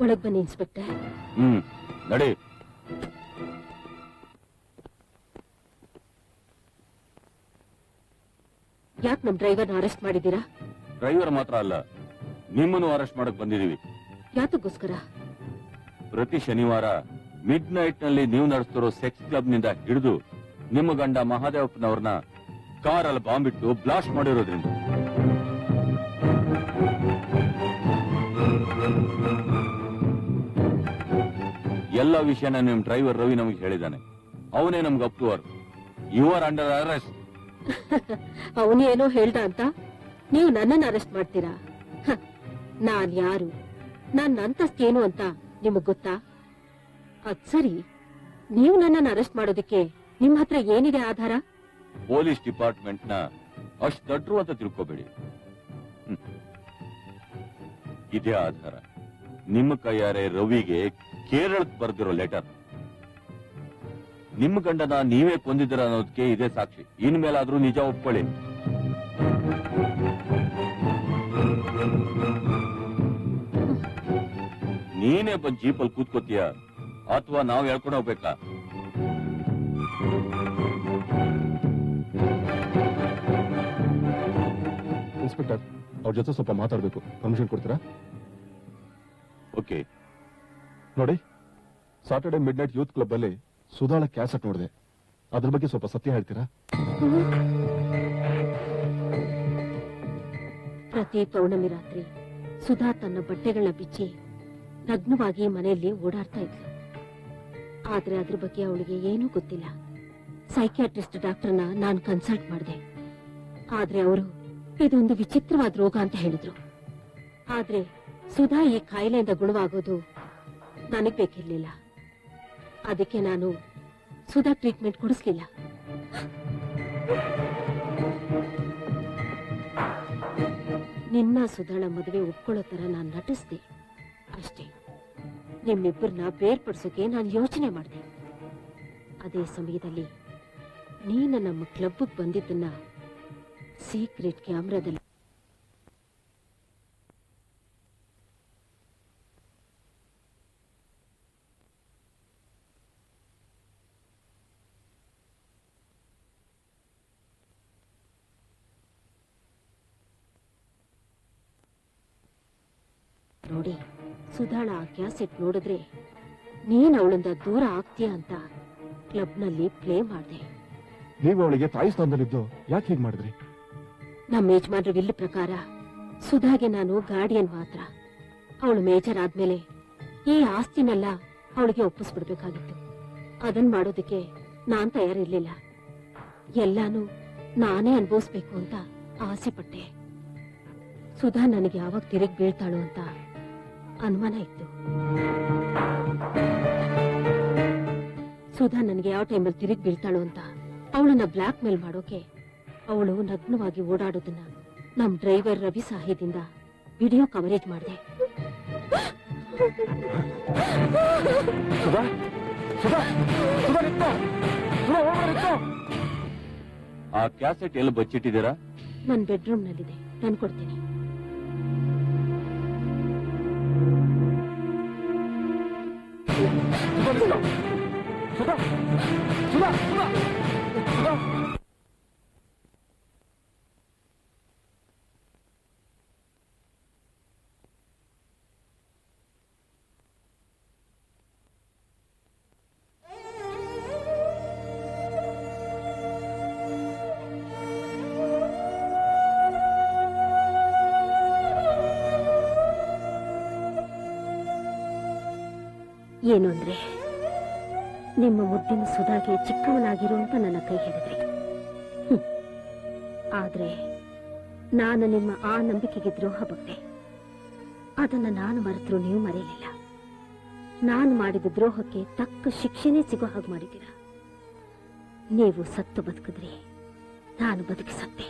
ಒಳಗ್ ಬನ್ನಿ ಇನ್ಸ್ಪೆಕ್ಟರ್. ನಡಿ. ಯಾಕೆ ನಮ್ ಡ್ರೈವರ್ನ ಅರೆಸ್ಟ್ ಮಾಡಿದ್ದೀರಾ? ಡ್ರೈವರ್ ಮಾತ್ರ ಅಲ್ಲ, ನಿಮ್ಮನ್ನು ಅರೆಸ್ಟ್ ಮಾಡಕ್ ಬಂದಿದೀವಿ. ಯಾತಕ್ಕೋಸ್ಕರ? ಪ್ರತಿ ಶನಿವಾರ ಮಿಡ್ ನೈಟ್ ನಲ್ಲಿ ನೀವು ನಡೆಸ್ತಿರೋ ಸೆಕ್ಸ್ ಕ್ಲಬ್ ನಿಂದ ಹಿಡಿದು ನಿಮ್ಮ ಗಂಡ ಮಹಾದೇವಪ್ಪನವ್ರನ್ನ ಕಾರಲ್ಲಿ ಬಾಂಬ್ ಇಟ್ಟು ಬ್ಲಾಸ್ಟ್ ಮಾಡಿರೋದ್ರಿಂದ. ಎಲ್ಲ ವಿಷಯನ ನಿಮ್ ಡ್ರೈವರ್ ರವಿ ನಮಗೆ ಹೇಳಿದಾನೆ. ಅವನೇ ನಮ್ಗೆ approver. You are under arrest. ಅವನೇನೋ ಹೇಳ್ದ ಅಂತ ನೀವು ನನ್ನನ್ನು ಅರೆಸ್ಟ್ ಮಾಡ್ತೀರಾ? ನಾನ್ ಯಾರು, ನನ್ನ ಅಂತಸ್ತೇನು ಅಂತ ನಿಮಗ್ ಗೊತ್ತಾ? ಅದ್ ಸರಿ, ನೀವು ನನ್ನನ್ನು ಅರೆಸ್ಟ್ ಮಾಡೋದಕ್ಕೆ ನಿಮ್ ಹತ್ರ ಏನಿದೆ ಆಧಾರ? ಪೊಲೀಸ್ ಡಿಪಾರ್ಟ್ಮೆಂಟ್ ನ ಅಷ್ಟು ದೊಡ್ಡರು ಅಂತ ತಿಳ್ಕೋಬೇಡಿ. ಇದೇ ಆಧಾರ. ನಿಮ್ಮ ಕೈಯಾರೆ ರವಿಗೆ ಕೇರಳಕ್ಕೆ ಬರೆದಿರೋ ಲೆಟರ್. ನಿಮ್ಮ ಗಂಡನ ನೀವೇ ಕೊಂದಿದ್ದೀರ ಅನ್ನೋದಕ್ಕೆ ಇದೇ ಸಾಕ್ಷಿ. ಇನ್ಮೇಲಾದ್ರೂ ನಿಜ ಒಪ್ಕೊಳ್ಳಿ. ನೀನೇ ಬಂದ್ ಜೀಪಲ್ಲಿ ಕೂತ್ಕೋತೀಯ ಅಥವಾ ನಾವು ಹೇಳ್ಕೊಂಡು ಹೋಗ್ಬೇಕಾ? ಇನ್ಸ್ಪೆಕ್ಟರ್, ಅವ್ರ ಜೊತೆ ಸ್ವಲ್ಪ ಮಾತಾಡ್ಬೇಕು. ಪರ್ಮಿಷನ್ ಕೊಡ್ತೀರಾ? ಓಕೆ. ನೋಡಿ, Saturday mid night youth club ಅಲ್ಲಿ ಸುಧಾಳ ಕ್ಯಾಸೆಟ್ ನೋಡಿದೆ. ಅದ್ರ ಬಗ್ಗೆ ಸ್ವಲ್ಪ ಸತ್ಯ ಹೇಳ್ತೀರಾ? ಪ್ರತಿ ಪೌರ್ಣಮಿ ರಾತ್ರಿ ಸುಧಾ ತನ್ನ ಬಟ್ಟೆಗಳನ್ನ ಬಿಚ್ಚಿ ನಗ್ನವಾಗಿ ಮನೆಯಲ್ಲಿ ಓಡಾಡ್ತಾ ಇದ್ಲು. ಆದ್ರೆ ಅದ್ರ ಬಗ್ಗೆ ಅವಳಿಗೆ ಏನೂ ಗೊತ್ತಿಲ್ಲ. ಸೈಕಿಯಾಟ್ರಿಸ್ಟ್ ಡಾಕ್ಟರ್ನ ನಾನು ಕನ್ಸಲ್ಟ್ ಮಾಡಿದೆ. ಆದ್ರೆ ಅವರು ಇದೊಂದು ವಿಚಿತ್ರವಾದ ರೋಗ ಅಂತ ಹೇಳಿದ್ರು. ಆದ್ರೆ ಸುಧಾ ಈ ಕಾಯಿಲೆಯಿಂದ ಗುಣವಾಗೋದು ನನಗ್ ಬೇಕಿರ್ಲಿಲ್ಲ. ಅದಕ್ಕೆ ನಾನು ಸುಧಾ ಟ್ರೀಟ್ಮೆಂಟ್ ಕೊಡಿಸ್ಲಿಲ್ಲ. ನಿನ್ನ ಸುಧಾಳ ಮದುವೆ ಒಪ್ಕೊಳ್ಳೋ ತರ ನಾನು ನಟಿಸ್ದೆ ಅಷ್ಟೇ. ನಿಮ್ಮಿಬ್ಬರನ್ನ ಬೇರ್ಪಡಿಸೋಕೆ ನಾನು ಯೋಚನೆ ಮಾಡಿದೆ. ಅದೇ ಸಮಯದಲ್ಲಿ ನೀನು ನಮ್ಮ ಕ್ಲಬ್ಗೆ ಬಂದಿದ್ದನ್ನ ಸೀಕ್ರೆಟ್ ಕ್ಯಾಮ್ರಾದಲ್ಲಿ ನೋಡಿ. ಸುಧಾಳ ಆ ಕ್ಯಾಸೆಟ್ ನೋಡಿದ್ರೆ ನೀನ್ ಅವಳಿಂದ ದೂರ ಆಗ್ತೀಯ ಅಂತ ಕ್ಲಬ್ನಲ್ಲಿ ಪ್ಲೇ ಮಾಡಿದೆ. ನೀವು ಅವಳಿಗೆ ತಾಯಿ ಸ್ಥಾನದಲ್ಲಿದ್ದು ಯಾಕೆ ಹೀಗೆ ಮಾಡಿದ್ರಿ? ನಮ್ಮ ಯಜಮಾನ್ರ ವಿಲ್ ಪ್ರಕಾರ ಸುಧಾಗೆ ನಾನು ಗಾರ್ಡಿಯನ್ ಮಾತ್ರ. ಅವಳು ಮೇಜರ್ ಆದ್ಮೇಲೆ ಈ ಆಸ್ತಿನೆಲ್ಲ ಅವಳಿಗೆ ಒಪ್ಪಿಸ್ಬಿಡ್ಬೇಕಾಗಿತ್ತು. ಅದನ್ ಮಾಡೋದಕ್ಕೆ ನಾನ್ ತಯಾರಿರ್ಲಿಲ್ಲ. ಎಲ್ಲಾನು ನಾನೇ ಅನುಭವಿಸ್ಬೇಕು ಅಂತ ಆಸೆ ಪಟ್ಟೆ. ಸುಧಾ ನನಗೆ ಯಾವಾಗ ತಿರುಗಿ ಬೀಳ್ತಾಳು ಅಂತ ಅನುಮಾನ ಇತ್ತು. ಸುಧಾ ನನಗೆ ಯಾವ ಟೈಮಲ್ಲಿ ತಿರುಗಿ ಬೀಳ್ತಾಳು ಅಂತ ಅವಳನ್ನ ಬ್ಲಾಕ್ ಮೇಲ್ ಮಾಡೋಕೆ ಅವಳು ನಗ್ನವಾಗಿ ಓಡಾಡೋದನ್ನ ನಮ್ ಡ್ರೈವರ್ ರವಿ ಸಹಾಯದಿಂದ ವಿಡಿಯೋ ಕವರೇಜ್ ಮಾಡಿದೆ. ಆ ಕ್ಯಾಸೆಟ್ ಎಲ್ಲಿ ಬಚ್ಚಿಟ್ಟಿದ್ದೀರಾ? ನನ್ನ ಬೆಡ್ರೂಮ್ ನಲ್ಲಿದೆ, ತಂದ್ಕೊಡ್ತೀನಿ. ಏನು ಅಂದ್ರೆ, ನಿಮ್ಮ ಮುದ್ದಿನ ಸುಧಾಗೆ ಚಿಕ್ಕವನಾಗಿರು ಅಂತ ನನ್ನ ಕೈ ಹಿಡಿದ್ರಿ. ಆದ್ರೆ ನಾನು ನಿಮ್ಮ ಆ ನಂಬಿಕೆಗೆ ದ್ರೋಹ ಬಗ್ದೆ. ಅದನ್ನ ನಾನು ಮರೆತರೂ ನೀವು ಮರೆಯಲಿಲ್ಲ. ನಾನು ಮಾಡಿದ ದ್ರೋಹಕ್ಕೆ ತಕ್ಕ ಶಿಕ್ಷೆನೇ ಸಿಗೋ ಹಾಗೆ ಮಾಡಿದ್ದೀರ. ನೀವು ಸತ್ತು ಬದುಕಿದ್ರಿ, ನಾನು ಬದುಕಿ ಸತ್ತೆ.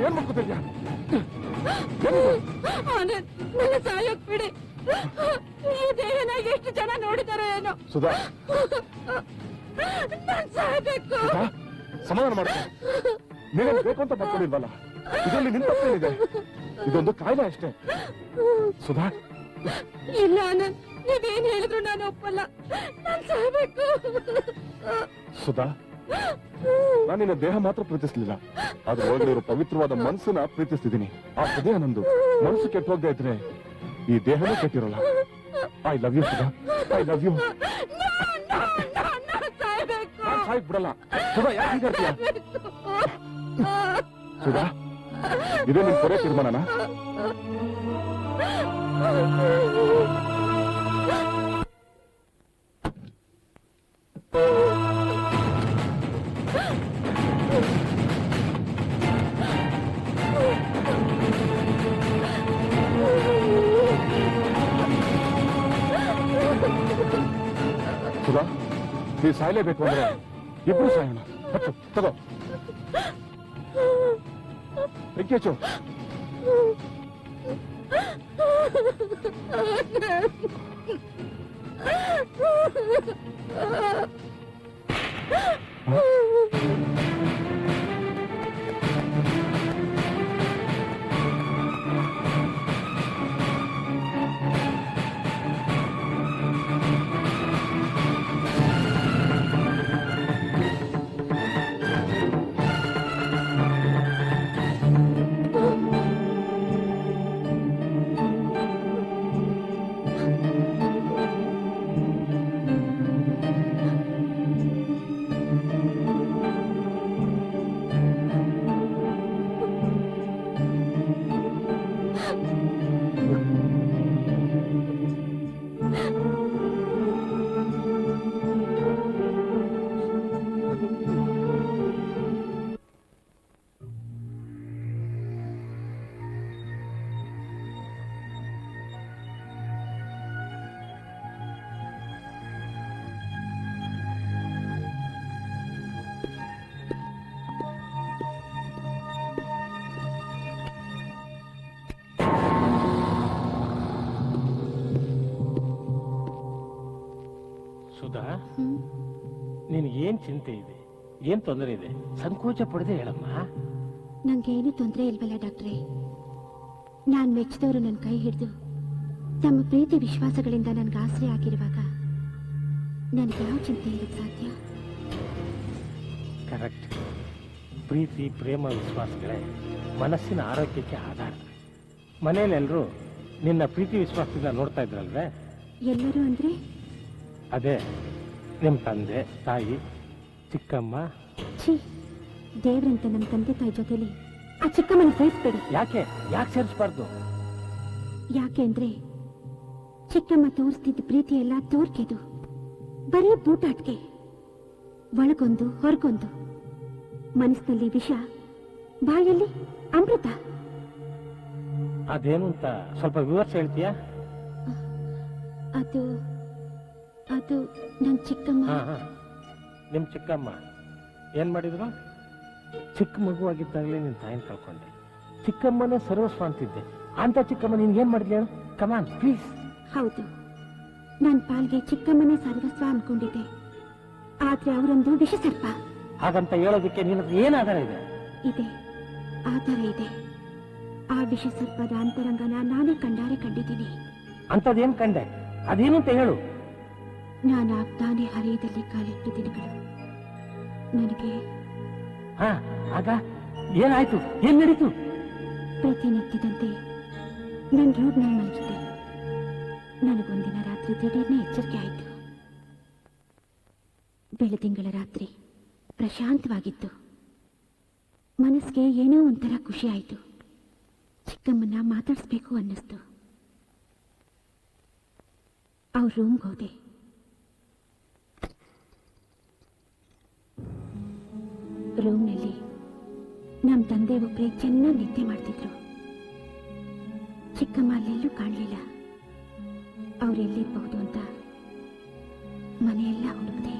ಏನ್ ಮಾಡ್ಕೋತಿದ್ಯಾ? ನನ್ನ ಸಾಯೋಕ್ ಬಿಡಿ. ಈ ದೇಹನ ಎಷ್ಟು ಜನ ನೋಡಿದಾರೋ ಏನೋ. ಸುಧಾ, ನಾನ್ ಸಾಯ್ಬೇಕು. ಸಮಾಧಾನ ಮಾಡ್ಕೊ. ನೀನೇನು ಬೇಕು ಅಂತ ಮಾಡ್ಕೊಂಡಿಲ್ವಲ್ಲ, ಇದರಲ್ಲಿ ನಿನ್ ತಪ್ಪೇನಿದೆ? ಇದೊಂದು ಕಾಯಿಲೆ ಅಷ್ಟೇ. ಸುಧಾ, ಇಲ್ಲ ಆನಂದ್, ನೀವೇನ್ ಹೇಳಿದ್ರು ನಾನು ಒಪ್ಪಲ್ಲ. ನಾನ್ ಸಾಯ್ಬೇಕು. ಸುಧಾ, ನಾನು ನಿನ್ನ ದೇಹ ಮಾತ್ರ ಪ್ರೀತಿಸ್ಲಿಲ್ಲ, ಆದ್ರೆ ಒಳಗಡೆ ಪವಿತ್ರವಾದ ಮನಸ್ಸನ್ನ ಪ್ರೀತಿಸ್ತಿದ್ದೀನಿ. ಆ ಹೃದಯ ನಂದು. ಮನಸ್ಸು ಕೆಟ್ಟ ಹೋಗದೆ ಇದ್ರೆ ಈ ದೇಹನೂ ಕೆಟ್ಟಿರೋಲ್ಲ. I love you Sudha, I love you. ಸಾಯ್ಕ್ ಬಿಡಲ್ಲ ಸುಧಾ. ಯಾಕೆ ಹೀಗಾಡ್ತೀಯ? ಸುಧಾ, ಇದೇ ನಿನ್ ಕೊನೆ ತೀರ್ಮಾನನಾ? ನೀ ಸಾಯ್ಲೇಬೇಕು ಅಂದ್ರೆ ಇಬ್ರು ಸಾಯೋಣ. ಹತ್ತು ತಗೋ ಬೆಂಕಿ ಹಚ್ಚು. ಸುಧಾ, ನಿನಗೇನ್ ಚಿಂತೆ ಇದೆ? ಏನ್ ತೊಂದರೆ ಇದೆ? ಸಂಕೋಚ ಪಡದೆ ಹೇಳಮ್ಮ. ನಂಗೇನು ತೊಂದರೆ ಇಲ್ವಲ್ಲ ಡಾಕ್ಟ್ರೇ. ನಾನ್ ಮೆಚ್ಚಿದವರು ನನ್ನ ಕೈ ಹಿಡಿದು ತಮ್ಮ ಪ್ರೀತಿ ವಿಶ್ವಾಸಗಳಿಂದ ನನ್ಗೆ ಆಸರೆ ಆಗಿರುವಾಗ ನನಗೆ ಯಾವ ಚಿಂತೆ ಇರಕ್ಕೆ ಸಾಧ್ಯ? ಕರೆಕ್ಟ್. ಪ್ರೀತಿ, ಪ್ರೇಮ, ವಿಶ್ವಾಸಗಳೇ ಮನಸ್ಸಿನ ಆರೋಗ್ಯಕ್ಕೆ ಆಧಾರ. ಮನೆಯಲ್ಲೆಲ್ಲರೂ ನಿನ್ನ ಪ್ರೀತಿ ವಿಶ್ವಾಸದಿಂದ ನೋಡ್ತಾ ಇದ್ರಲ್ವೇ? ಎಲ್ಲರೂ ಅಂದ್ರೆ? ಅದೇ ನಿಮ್ಮ ತಂದೆ ತಾಯಿ, ಚಿಕ್ಕಮ್ಮ. ಛೀ, ದೇವ್ರಂತ ನಮ್ಮ ತಂದೆ ತಾಯಿ ಜೊತೆಲಿ ಆ ಚಿಕ್ಕಮ್ಮನ ಸೇರಿಸ್ಬೇಡಿ. ಯಾಕೆ ಸೇರಿಸಬಾರ್ದು? ಯಾಕೆ ಅಂದ್ರೆ ಚಿಕ್ಕಮ್ಮ ತೋರಿಸ್ತಿದ್ದ ಪ್ರೀತಿ ಎಲ್ಲ ತೋರ್ಕೆದು, ಬರೀ ಬೂಟಾಟ್ಗೆ. ಒಳಗೊಂದು ಹೊರಗೊಂದು, ಮನಸ್ಸಿನಲ್ಲಿ ವಿಷ, ಬಾಯಲ್ಲಿ ಅಮೃತ. ಅದೇನು ಅಂತ ಸ್ವಲ್ಪ ವಿವರಿಸಿ ಹೇಳ್ತೀಯಾ? ಅದು ಅದು ನನ್ ಚಿಕ್ಕಮ್ಮ. ನಿಮ್ ಚಿಕ್ಕಮ್ಮ ಏನ್ ಮಾಡಿದ್ರು? ಚಿಕ್ಕ ಮಗುವಾಗಿದ್ದಾಗಲೇ ನಿನ್ ತಾಯಿನ ಕಳ್ಕೊಂಡೆ. ಚಿಕ್ಕಮ್ಮನೇ ಸರ್ವಸ್ವ ಅಂತಿದ್ದೆ. ಅಂತ ಚಿಕ್ಕಮ್ಮ ನಿನ್ಗೇನ್ ಮಾಡಿದ್ಲಿ ಹೇಳು? ಕಮಾನ್ ಪ್ಲೀಸ್. ಹೌದು, ನನ್ ಪಾಲ್ಗೆ ಚಿಕ್ಕಮ್ಮನೇ ಸರ್ವಸ್ವ ಅನ್ಕೊಂಡಿದ್ದೆ. ಆದ್ರೆ ಅವರೊಂದು ವಿಷ ಸರ್ಪ. ಹಾಗಂತ ಹೇಳೋದಕ್ಕೆ ನಿನ್ನ ಏನ್ ಆಧಾರ ಇದೆ? ಇದೆ, ಆಧಾರ ಇದೆ. ಆ ವಿಷ ಸರ್ಪದ ಅಂತರಂಗನ ನಾನೇ ಕಂಡಾರೆ ಕಂಡಿದ್ದೀನಿ. ಅಂತದೇನ್ ಕಂಡೆ? ಅದೇನು ಅಂತ ಹೇಳು. ನಾನಾಗ್ತಾನೆ ಹರೆಯದಲ್ಲಿ ಕಾಲಿಟ್ಟು ದಿನಗಳು. ನನಗೆ ಆಗ ಏನಾಯ್ತು? ಏನ್ ನಡೀತು? ಪ್ರತಿನಿತ್ಯದಂತೆ ನನ್ನ ರೂಮ್ನಲ್ಲಿ ಮಲಗಿದ್ದೆ. ನನಗೊಂದಿನ ರಾತ್ರಿ ದಿಢೀರ್ನೆ ಎಚ್ಚರಿಕೆ ಆಯಿತು. ಬೆಳದಿಂಗಳ ರಾತ್ರಿ ಪ್ರಶಾಂತವಾಗಿತ್ತು. ಮನಸ್ಸಿಗೆ ಏನೋ ಒಂಥರ ಖುಷಿ ಆಯಿತು. ಚಿಕ್ಕಮ್ಮನ್ನ ಮಾತಾಡಿಸ್ಬೇಕು ಅನ್ನಿಸ್ತು. ಅವ್ರ ರೂಮ್ಗೆ ಹೋದೆ. ರೂಮ್ನಲ್ಲಿ ನಮ್ಮ ತಂದೆ ಒಬ್ಬರೇ ಚೆನ್ನಾಗಿ ನಿದ್ದೆ ಮಾಡ್ತಿದ್ರು. ಚಿಕ್ಕಮ್ಮ ಅಲ್ಲೆಲ್ಲೂ ಕಾಣಲಿಲ್ಲ. ಅವರೆಲ್ಲಿರಬಹುದು ಅಂತ ಮನೆಯೆಲ್ಲ ಹುಡುಕ್ದೆ.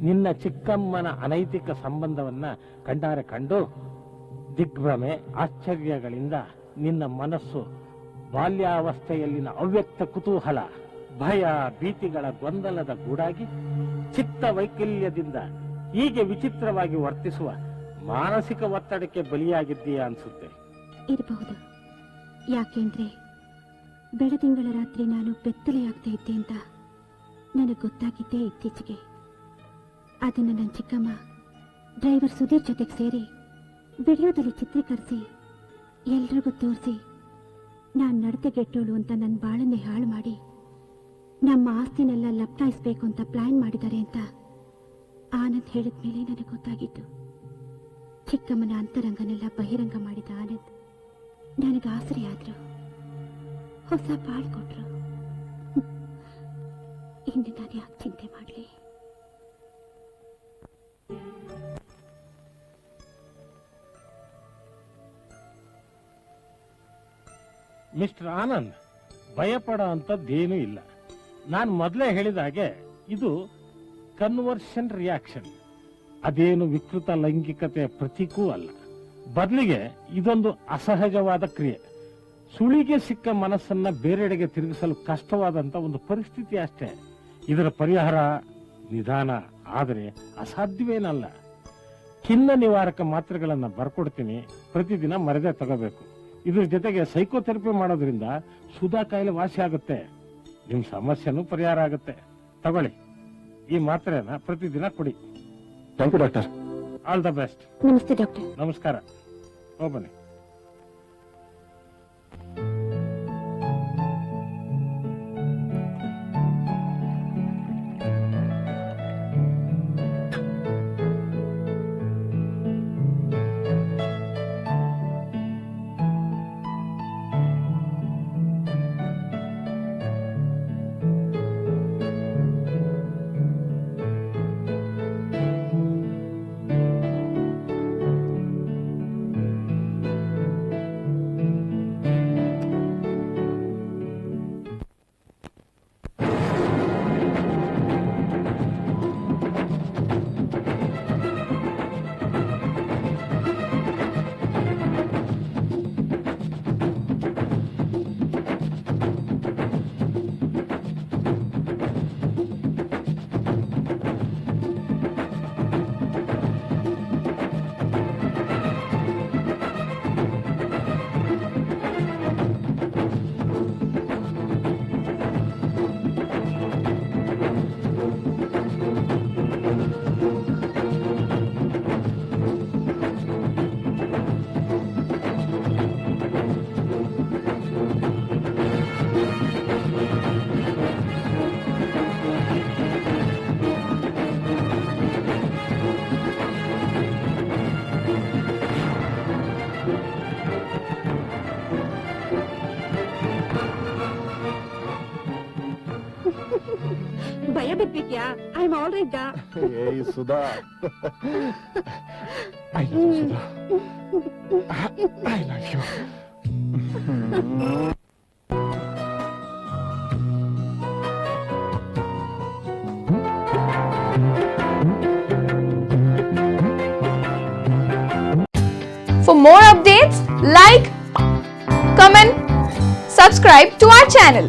ನಿನ್ನ ಚಿಕ್ಕಮ್ಮನ ಅನೈತಿಕ ಸಂಬಂಧವನ್ನ ಕಂಡಾರೆ ಕಂಡು ದಿಗ್ಭ್ರಮೆ ಆಶ್ಚರ್ಯಗಳಿಂದ ನಿನ್ನ ಮನಸ್ಸು ಬಾಲ್ಯಾವಸ್ಥೆಯಲ್ಲಿನ ಅವ್ಯಕ್ತ ಕುತೂಹಲ ಭಯ ಭೀತಿಗಳ ಗೊಂದಲದ ಗೂಡಾಗಿ ಚಿತ್ತ ವೈಕಲ್ಯದಿಂದ ಹೀಗೆ ವಿಚಿತ್ರವಾಗಿ ವರ್ತಿಸುವ ಮಾನಸಿಕ ಒತ್ತಡಕ್ಕೆ ಬಲಿಯಾಗಿದ್ದೀಯಾ ಅನ್ಸುತ್ತೆ. ಇರಬಹುದು. ಯಾಕೆಂದ್ರೆ ಬೆಳದಿಂಗಳ ರಾತ್ರಿ ನಾನು ಬೆತ್ತಲೆಯಾಗ್ತಾ ಇದ್ದೆ ಅಂತ ನನಗೆ ಗೊತ್ತಾಗಿದ್ದೇ ಇತ್ತೀಚೆಗೆ. ಅದನ್ನು ನನ್ನ ಚಿಕ್ಕಮ್ಮ ಡ್ರೈವರ್ ಸುಧೀರ್ ಜೊತೆಗೆ ಸೇರಿ ವಿಡಿಯೋದಲ್ಲಿ ಚಿತ್ರೀಕರಿಸಿ ಎಲ್ರಿಗೂ ತೋರಿಸಿ ನಾನು ನಡತೆಗೆಟ್ಟೋಳು ಅಂತ ನನ್ನ ಬಾಳನ್ನೇ ಹಾಳು ಮಾಡಿ ನಮ್ಮ ಆಸ್ತಿನೆಲ್ಲ ಲಪ್ಟಾಯಿಸ್ಬೇಕು ಅಂತ ಪ್ಲಾನ್ ಮಾಡಿದ್ದಾರೆ ಅಂತ ಆನಂದ್ ಹೇಳಿದ ಮೇಲೆ ನನಗೆ ಗೊತ್ತಾಗಿತ್ತು. ಚಿಕ್ಕಮ್ಮನ ಅಂತರಂಗನೆಲ್ಲ ಬಹಿರಂಗ ಮಾಡಿದ ಆನಂದ್ ನನಗೆ ಆಸರೆ ಆದ್ರು, ಹೊಸ ಬಾಳ್ ಕೊಟ್ರು. ಇನ್ನು ನಾನು ಯಾಕೆ ಚಿಂತೆ ಮಾಡಲಿ? ಮಿಸ್ಟರ್ ಆನಂದ್, ಭಯಪಡ ಅಂತದ್ದೇನೂ ಇಲ್ಲ. ನಾನು ಮೊದಲೇ ಹೇಳಿದ ಹಾಗೆ ಇದು ಕನ್ವರ್ಷನ್ ರಿಯಾಕ್ಷನ್. ಅದೇನು ವಿಕೃತ ಲೈಂಗಿಕತೆಯ ಪ್ರತೀಕೂ ಅಲ್ಲ. ಬದಲಿಗೆ ಇದೊಂದು ಅಸಹಜವಾದ ಕ್ರಿಯೆ. ಸುಳಿಗೆ ಸಿಕ್ಕ ಮನಸ್ಸನ್ನ ಬೇರೆಡೆಗೆ ತಿರುಗಿಸಲು ಕಷ್ಟವಾದಂತ ಒಂದು ಪರಿಸ್ಥಿತಿ ಅಷ್ಟೇ. ಇದರ ಪರಿಹಾರ ನಿಧಾನ, ಆದರೆ ಅಸಾಧ್ಯವೇನಲ್ಲ. ಖಿನ್ನ ನಿವಾರಕ ಮಾತ್ರೆಗಳನ್ನ ಬರ್ಕೊಡ್ತೀನಿ, ಪ್ರತಿದಿನ ಮರೆದೇ ತಗೋಬೇಕು. ಇದ್ರ ಜೊತೆಗೆ ಸೈಕೋಥೆರಪಿ ಮಾಡೋದ್ರಿಂದ ಸುಧಾ ಕಾಯಿಲೆ ವಾಸಿ ಆಗುತ್ತೆ, ನಿಮ್ ಸಮಸ್ಯೆನೂ ಪರಿಹಾರ ಆಗುತ್ತೆ. ತಗೊಳ್ಳಿ, ಈ ಮಾತ್ರೆನ ಪ್ರತಿದಿನ ಕೊಡಿ. Thank you doctor. All the best. ನಮಸ್ತೆ ಡಾಕ್ಟರ್. ನಮಸ್ಕಾರ. ಹೋಗ್ಬನ್ನಿ. ಭಯ ಬಿದ್ಬಿಟ್ಯಾ? I am all right. ಏಯ್ Sudha, I love you Sudha, I love you. For more updates, like, comment, subscribe to our channel.